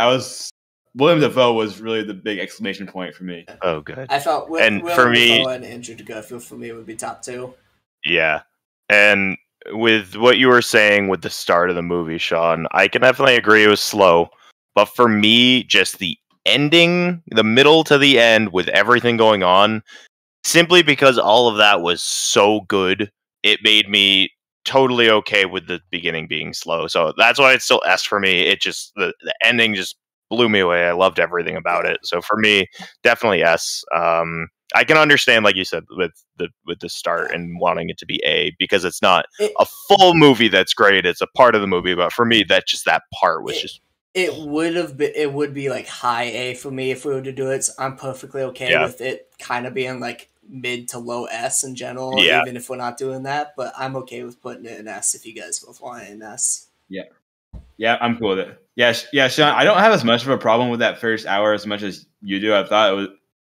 William Dafoe was really the big exclamation point for me. Oh, good. I felt William Dafoe and Andrew Garfield for me would be top 2. Yeah, and with what you were saying with the start of the movie, Sean, I can definitely agree it was slow. But for me, just the ending, the middle to the end with everything going on, simply because all of that was so good, it made me totally okay with the beginning being slow. So that's why it's still S for me. It just, the ending just blew me away. I loved everything about it. So for me, definitely S. I can understand, like you said, with the start and wanting it to be A, because it's not a full movie that's great. It's a part of the movie, but for me, that part was just. It would be like high A for me if we were to do it. So I'm perfectly okay with it kind of being like mid to low S in general, even if we're not doing that. But I'm okay with putting it in S if you guys both want it in S. Yeah, I'm cool with it. Yeah, Sean, I don't have as much of a problem with that first hour as much as you do. I thought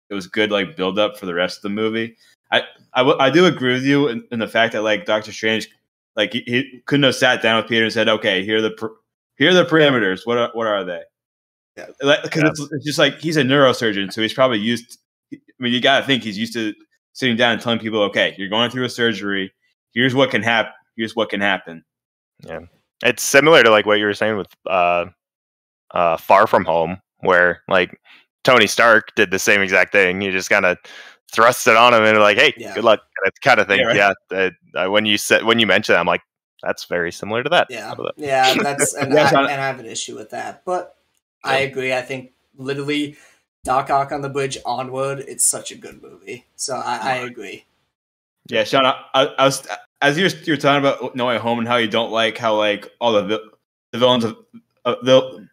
it was good, like, build up for the rest of the movie. I do agree with you in the fact that, like, Doctor Strange, like, he couldn't have sat down with Peter and said, okay, here are the parameters. What are they? Yeah, because it's just like, he's a neurosurgeon, so he's probably used. I mean, you got to think he's used to sitting down and telling people, okay, you're going through a surgery. Here's what can happen. Yeah. It's similar to like what you were saying with Far From Home, where like Tony Stark did the same exact thing. You just kind of thrust it on him and like, hey, good luck, kind of thing. Yeah, right. When you mentioned that, I'm like, that's very similar to that. Yeah, that's and I have an issue with that, but I agree. I think literally Doc Ock on the Bridge onward, it's such a good movie. So I agree. Yeah, Sean, I was, as you're talking about No Way Home and how you don't like how like all the villains of the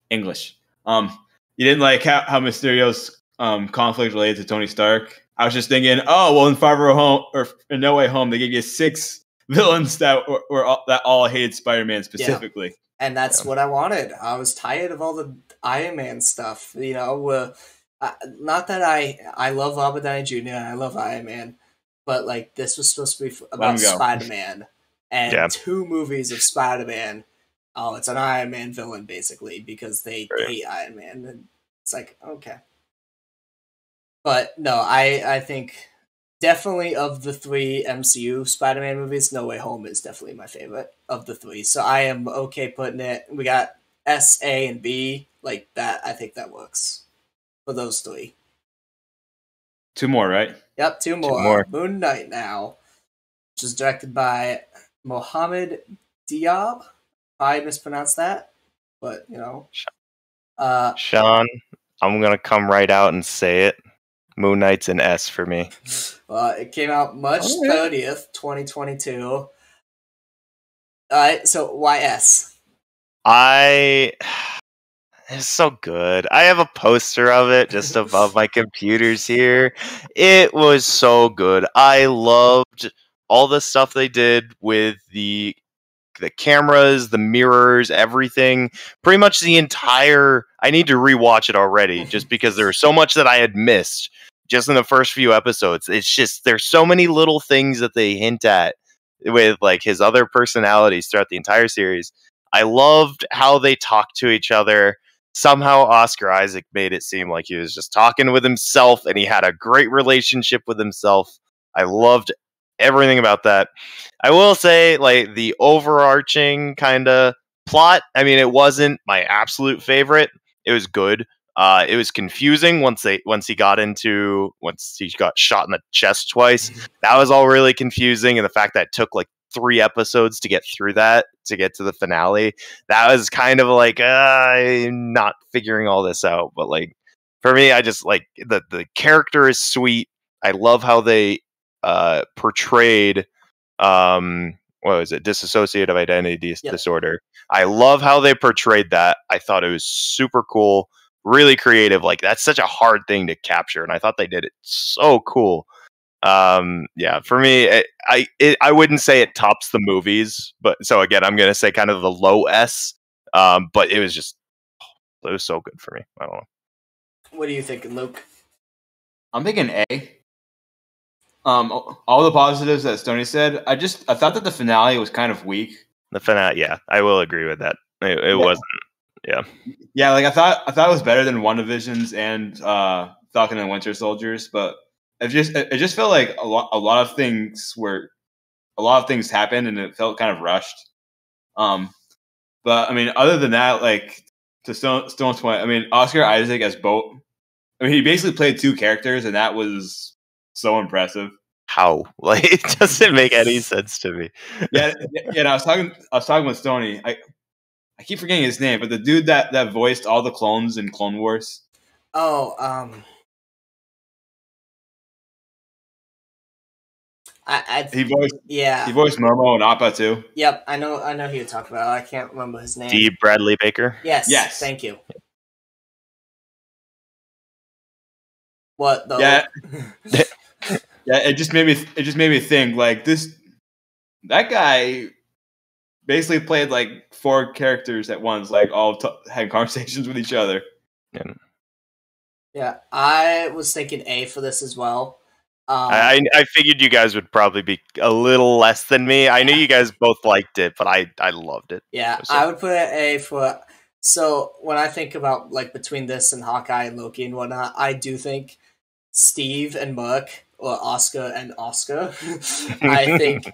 English, you didn't like how Mysterio's conflict related to Tony Stark. I was just thinking, oh well, in Far From Home or in No Way Home, they gave you 6 villains that all hated Spider-Man specifically. Yeah. And that's what I wanted. I was tired of all the Iron Man stuff. You know, not that I love Robert Downey Jr. and I love Iron Man, but like this was supposed to be about Spider-Man, and 2 movies of Spider-Man. Oh, it's an Iron Man villain basically because they hate Iron Man, and it's like okay. But no, I think definitely of the 3 MCU Spider-Man movies, No Way Home is definitely my favorite of the 3. So I am okay putting it. We got S, A, and B like that. I think that works for those 3. 2 more, right? Yep, 2 more. Moon Knight now, which is directed by Mohamed Diab. I mispronounced that, but you know. Sean, I'm gonna come right out and say it. Moon Knight's an S for me. It came out March 30th, 2022. All right, so why S? It's so good. I have a poster of it just above my computers here. It was so good. I loved all the stuff they did with the cameras, the mirrors, everything. Pretty much the entire. I need to rewatch it already just because there was so much that I had missed just in the first few episodes. It's just there's so many little things that they hint at with like his other personalities throughout the entire series. I loved how they talked to each other. Somehow Oscar Isaac made it seem like he was just talking with himself and he had a great relationship with himself. I loved everything about that. I will say, like, the overarching kind of plot, I mean, it wasn't my absolute favorite. It was good. It was confusing once he got shot in the chest twice. That was all really confusing, and the fact that it took like 3 episodes to get through that, to get to the finale, that was kind of like I'm not figuring all this out. But like for me, I just like the character is sweet. I love how they portrayed what was it, dissociative identity disorder. I love how they portrayed that. I thought it was super cool, really creative. Like that's such a hard thing to capture, and I thought they did it so cool. Yeah, for me, I wouldn't say it tops the movies, but so again, I'm gonna say kind of the low S. But it was so good for me. I don't know. What are you thinking, Luke? I'm thinking A. All the positives that Stoney said. I thought that the finale was kind of weak. The finale, yeah, I will agree with that. It wasn't. Yeah. Yeah, like I thought it was better than WandaVision's and Falcon and Winter Soldiers, but it just felt like a lot of things happened and it felt kind of rushed. But I mean, other than that, like to Stone's point, I mean, Oscar Isaac as Boat. I mean, he basically played two characters, and that was so impressive. How? Like, it doesn't make any sense to me. Yeah. And I was talking with Stoney. I keep forgetting his name, but the dude that voiced all the clones in Clone Wars. Oh, he voiced Momo and Appa too. Yep, I know who you're talking about. I can't remember his name. D. Bradley Baker. Yes. Thank you. What though? Yeah. Yeah, it just made me think like that guy basically played like four characters at once, like all had conversations with each other. Yeah, I was thinking A for this as well. I figured you guys would probably be a little less than me. I knew you guys both liked it, but I loved it. Yeah, I would put it A for. So when I think about like between this and Hawkeye and Loki and whatnot, I do think Steve and Mark, or Oscar and Oscar, I think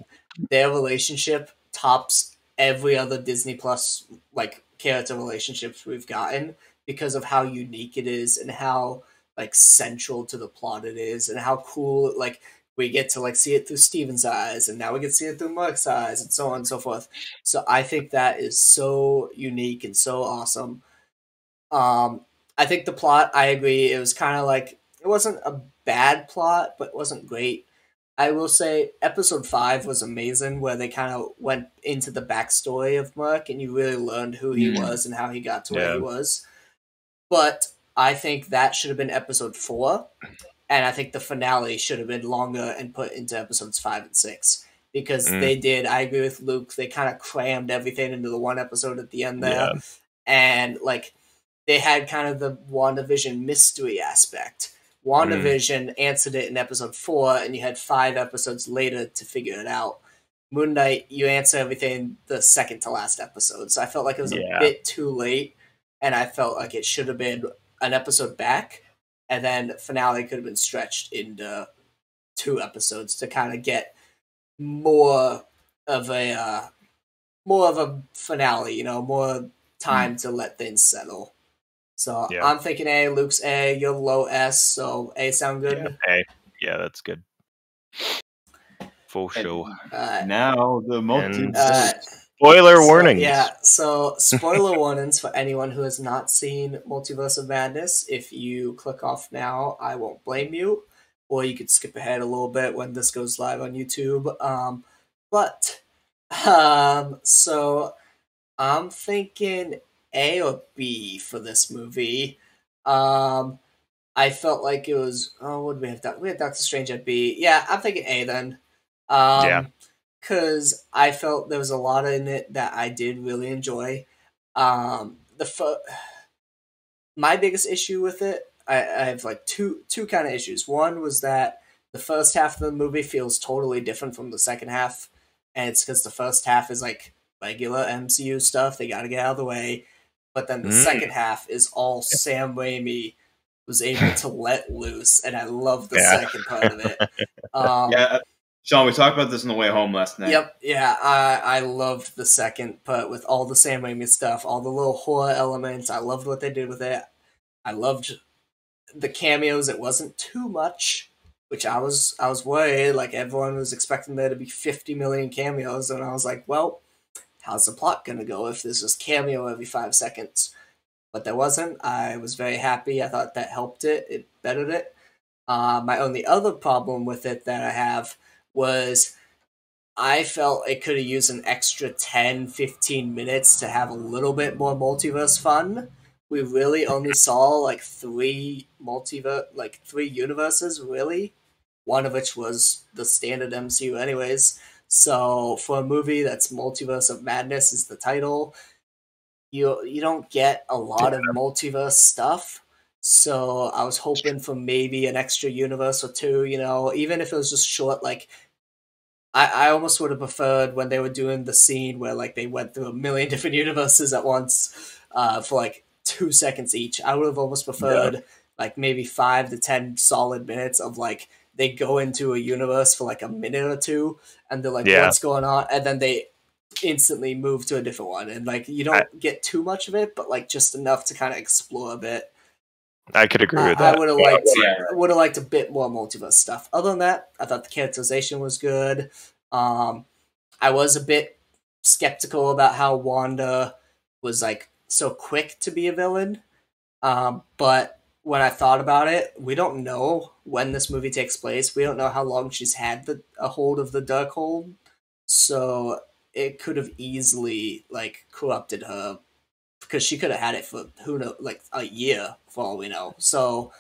their relationship tops every other Disney Plus like character relationships we've gotten because of how unique it is and how like central to the plot it is and how cool like we get to like see it through Steven's eyes and now we get to see it through Mark's eyes and so on and so forth. So I think that is so unique and so awesome. I think the plot, I agree, it was kind of like it wasn't a bad plot, but it wasn't great. I will say episode 5 was amazing where they kind of went into the backstory of Mark and you really learned who he was and how he got to where he was. But I think that should have been episode 4, and I think the finale should have been longer and put into episodes 5 and 6 because they did. I agree with Luke. They kind of crammed everything into the one episode at the end there, and like they had kind of the WandaVision mystery aspect. WandaVision answered it in episode 4, and you had 5 episodes later to figure it out. Moon Knight, you answer everything the second to last episode, so I felt like it was a bit too late, and I felt like it should have been an episode back, and then finale could have been stretched into 2 episodes to kind of get more of a finale, you know, more time to let things settle. So I'm thinking A, Luke's A, you're low S, so A sound good? Yeah, A. Yeah, that's good. For sure. Now the spoiler warnings. So spoiler warnings for anyone who has not seen Multiverse of Madness. If you click off now, I won't blame you. Or you could skip ahead a little bit when this goes live on YouTube. So I'm thinking A or B for this movie. I felt like it was... Oh, what did we have? We had Doctor Strange at B. Yeah, I'm thinking A then. Because I felt there was a lot in it that I did really enjoy. My biggest issue with it, I have like two kind of issues. One was that the first half of the movie feels totally different from the second half, and it's because the first half is like regular MCU stuff. They got to get out of the way. But then the second half is all Sam Raimi was able to let loose, and I love the second part of it. Sean, we talked about this on the way home last night. Yep, yeah, I loved the second part with all the Sam Raimi stuff, all the little horror elements. I loved what they did with it. I loved the cameos. It wasn't too much, which I was worried. Like, everyone was expecting there to be 50 million cameos, and I was like, well, how's the plot going to go if there's just cameo every 5 seconds? But there wasn't. I was very happy. I thought that helped it. It bettered it. My only other problem with it that I have was I felt it could have used an extra 10-15 minutes to have a little bit more multiverse fun. We really only saw like 3 universes, really. one of which was the standard MCU anyways. So for a movie that's Multiverse of Madness is the title, you don't get a lot of multiverse stuff. So I was hoping for maybe an extra universe or two, even if it was just short. Like I almost would have preferred when they were doing the scene where like they went through a million different universes at once for like 2 seconds each. I would have almost preferred like maybe 5 to 10 solid minutes of like they go into a universe for like a minute or two and they're like, what's going on? And then they instantly move to a different one. And like you don't get too much of it, but like just enough to kind of explore a bit. I could agree with that. I would have liked a bit more multiverse stuff. Other than that, I thought the characterization was good. I was a bit skeptical about how Wanda was like so quick to be a villain. But when I thought about it, we don't know when this movie takes place. We don't know how long she's had a hold of the Darkhold. So it could have easily like corrupted her, because she could have had it for who knows, like a year for all we know. So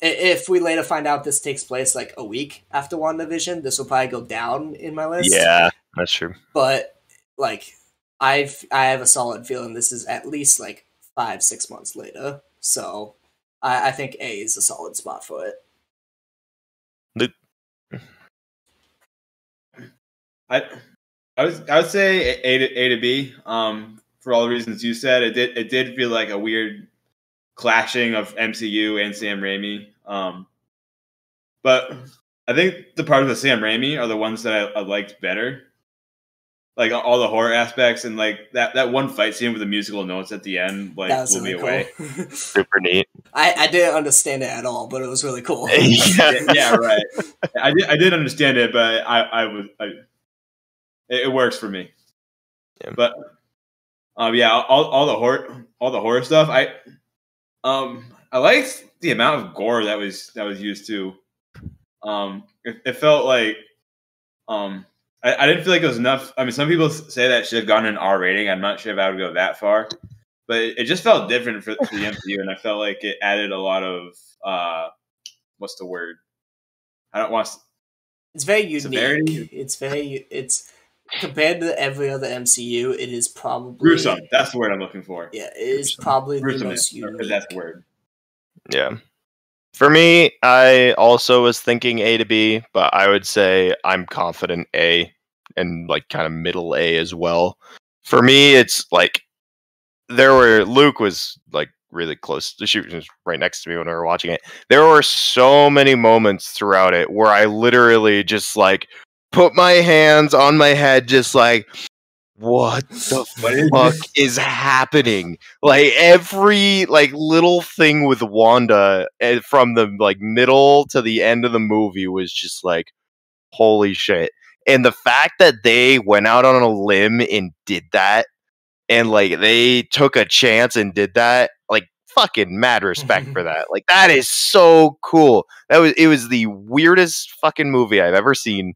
if we later find out this takes place like a week after WandaVision, this will probably go down in my list. Yeah, that's true. But like I have a solid feeling this is at least like 5-6 months later. So I think A is a solid spot for it. I would say A to B. For all the reasons you said, it did feel like a weird clashing of MCU and Sam Raimi. But I think the parts of Sam Raimi are the ones that I liked better. Like all the horror aspects and like that one fight scene with the musical notes at the end, like blew me away. Super neat. I didn't understand it at all, but it was really cool. Yeah, right. I did understand it, but it works for me. Yeah. But all the horror stuff. I liked the amount of gore that was used too. It felt like I didn't feel like it was enough. I mean, some people say that should have gotten an R rating. I'm not sure if I would go that far, but it just felt different for the MCU, and I felt like it added a lot of what's the word? I don't want. It's very unique. Severity? It's compared to every other MCU. It is probably gruesome. That's the word I'm looking for. Yeah, it is probably the most unique. That's the word. Yeah. For me, I also was thinking A to B, but I would say I'm confident A and like kind of middle A as well. For me, it's like Luke was like really close. She was right next to me when we were watching it. There were so many moments throughout it where I literally just like put my hands on my head, just like, what the fuck is happening? Like every like little thing with Wanda from the like middle to the end of the movie was just like, holy shit. And the fact that they went out on a limb and did that, and like they took a chance and did that, like fucking mad respect for that. Like that is so cool. It was the weirdest fucking movie I've ever seen.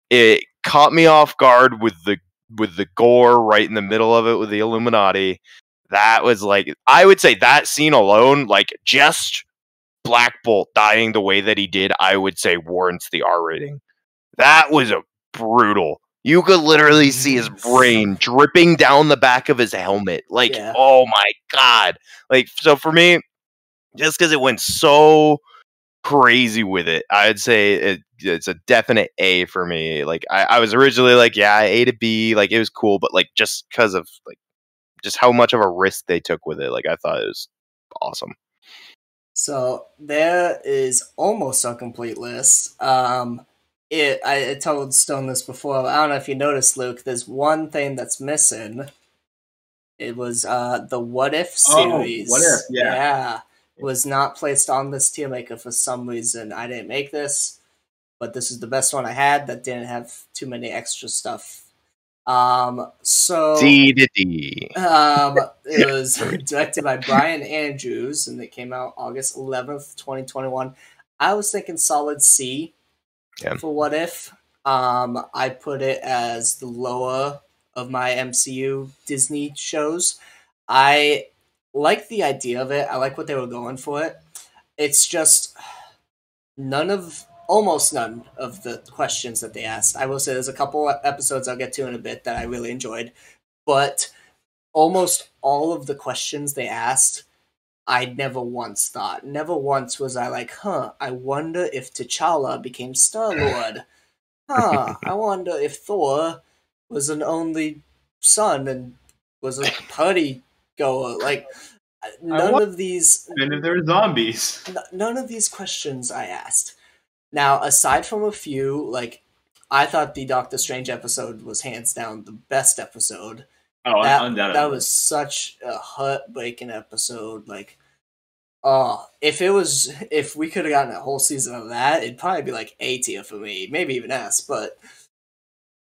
It caught me off guard with the gore right in the middle of it with the Illuminati. That was like, I would say that scene alone, like just Black Bolt dying the way that he did, I would say warrants the R rating. That was a brutal. You could literally see his brain dripping down the back of his helmet. Like, Oh my God. Like, so for me, just because it went so crazy with it, I'd say it's a definite A for me. Like I was originally like, yeah, A to B, like it was cool, but like just because of like just how much of a risk they took with it, like I thought it was awesome. So there is almost a complete list. I told Stone this before. I don't know if you noticed, Luke. There's one thing that's missing. It was the What If series. Oh, What If? Yeah. Was not placed on this tier maker for some reason. I didn't make this, but this is the best one I had that didn't have too many extra stuff. So D to D. It was directed by Brian Andrews, and it came out August 11th, 2021. I was thinking solid C for What If. I put it as the lower of my MCU Disney shows. I like the idea of it. I like what they were going for it. It's just none of almost none of the questions that they asked. I will say there's a couple episodes I'll get to in a bit that I really enjoyed, but almost all of the questions they asked, I never once thought. Never once was I like, I wonder if T'Challa became Star-Lord. I wonder if Thor was an only son and was a party goer. Like, none of these... And if there were zombies. None of these questions I asked. Now, aside from a few, like, I thought the Doctor Strange episode was hands down the best episode. Oh, that was such a heartbreaking episode. Like, if we could have gotten a whole season of that, it'd probably be like A tier for me, maybe even S. But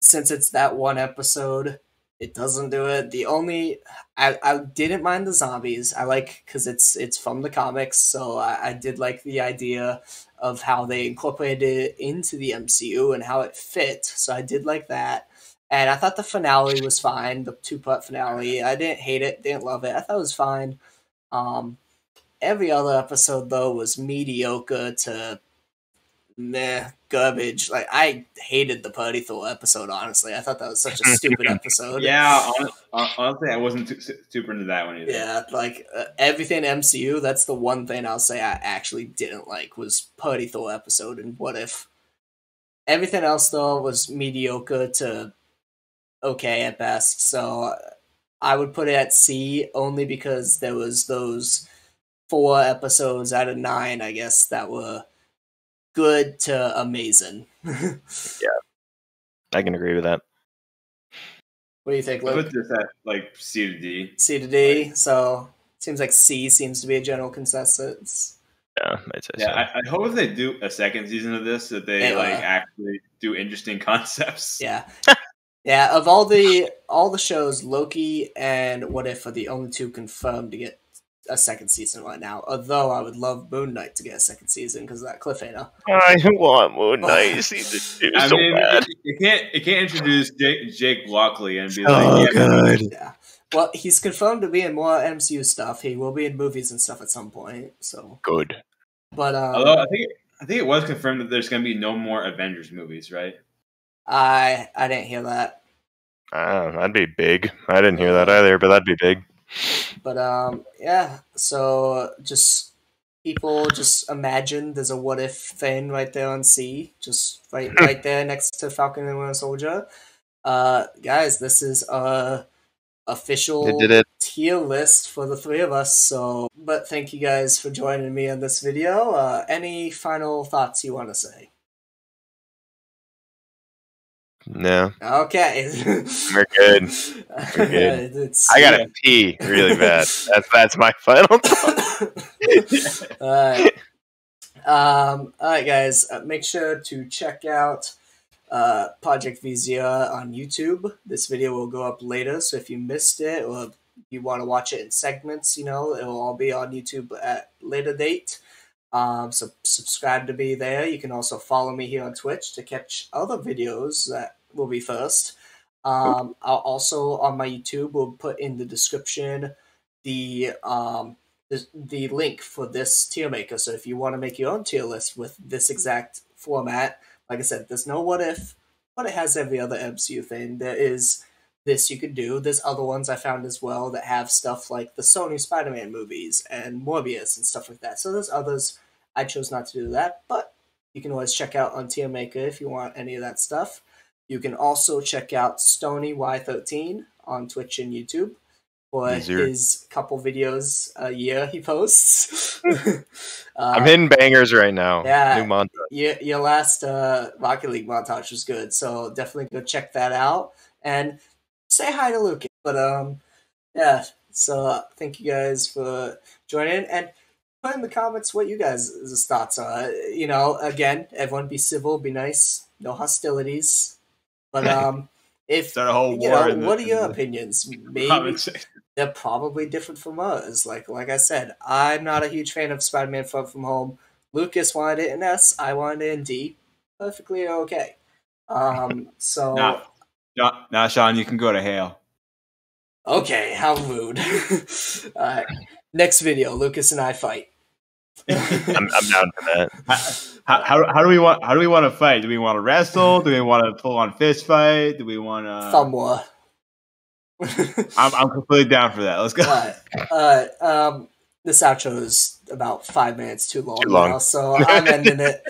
since it's that one episode, it doesn't do it. The only I didn't mind the zombies. I like because it's from the comics, so I did like the idea of how they incorporated it into the MCU and how it fit. So I did like that. And I thought the finale was fine, the 2-part finale. I didn't hate it, didn't love it. I thought it was fine. Every other episode, though, was mediocre to meh, garbage. Like, I hated the Party Thor episode, honestly. I thought that was such a stupid episode. Yeah, honestly, I wasn't super into that one either. Yeah, like, everything MCU, that's the one thing I'll say I actually didn't like was Party Thor episode and What If. Everything else, though, was mediocre to okay at best, so I would put it at C only because there was those 4 episodes out of 9, I guess, that were good to amazing. Yeah, I can agree with that. What do you think, Luke? I put this at like C to D. C to D, like, so seems like C seems to be a general consensus. Yeah, I'd say so. I hope if they do a second season of this that they actually do interesting concepts. Yeah. Yeah, of all the shows, Loki and What If are the only 2 confirmed to get a second season right now. Although I would love Moon Knight to get a second season because of that cliffhanger. I want Moon Knight season 2 so bad. It can't introduce Jake Lockley and be good. Yeah. Well, he's confirmed to be in more MCU stuff. He will be in movies and stuff at some point. So good. But although I think it was confirmed that there's going to be no more Avengers movies, right? I didn't hear that. That'd be big. I didn't hear that either, but that'd be big. But yeah. So people just imagine there's a What If thing right there on C, just right there next to Falcon and Winter Soldier. Guys, this is a official tier list for the 3 of us. So, but thank you guys for joining me on this video. Any final thoughts you want to say? No. Okay. We're good. We're good. I gotta pee really bad. That's my final thought. All right, guys. Make sure to check out Project Vizier on YouTube. This video will go up later, so if you missed it or you want to watch it in segments, it will all be on YouTube at a later date. So subscribe to me there. You can also follow me here on Twitch to catch other videos that will be first. I'll also on my YouTube will put in the description the link for this tier maker. So if you want to make your own tier list with this exact format, like I said, there's no What If, but it has every other MCU thing. There is this you could do. There's other ones I found as well that have stuff like the Sony Spider-Man movies and Morbius and stuff like that. So there's others. I chose not to do that, but you can always check out on Tier Maker if you want any of that stuff. You can also check out Stoney Y13 on Twitch and YouTube for his couple videos a year he posts. I'm hitting bangers right now. Yeah, new montage. Your last Rocket League montage was good, so definitely go check that out and say hi to Lucas. But yeah, so thank you guys for joining and put in the comments what you guys' thoughts are. Again, everyone be civil, be nice, no hostilities. But if a whole war, what are your opinions? Maybe they're probably different from us. Like I said, I'm not a huge fan of Spider-Man Far From Home. Lucas wanted it in S. I wanted it in D. Perfectly okay. So now, Sean, you can go to hell. Okay, how rude. All right. Next video, Lucas and I fight. I'm down for that. How do we want to fight? Do we want to wrestle? Do we want to full on fist fight? Do we want to thumb war? I'm completely down for that. Let's go. This outro is about 5 minutes too long now, so I'm ending it.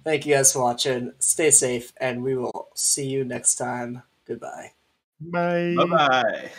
Thank you guys for watching. Stay safe, and we will see you next time. Goodbye. Bye. Bye-bye.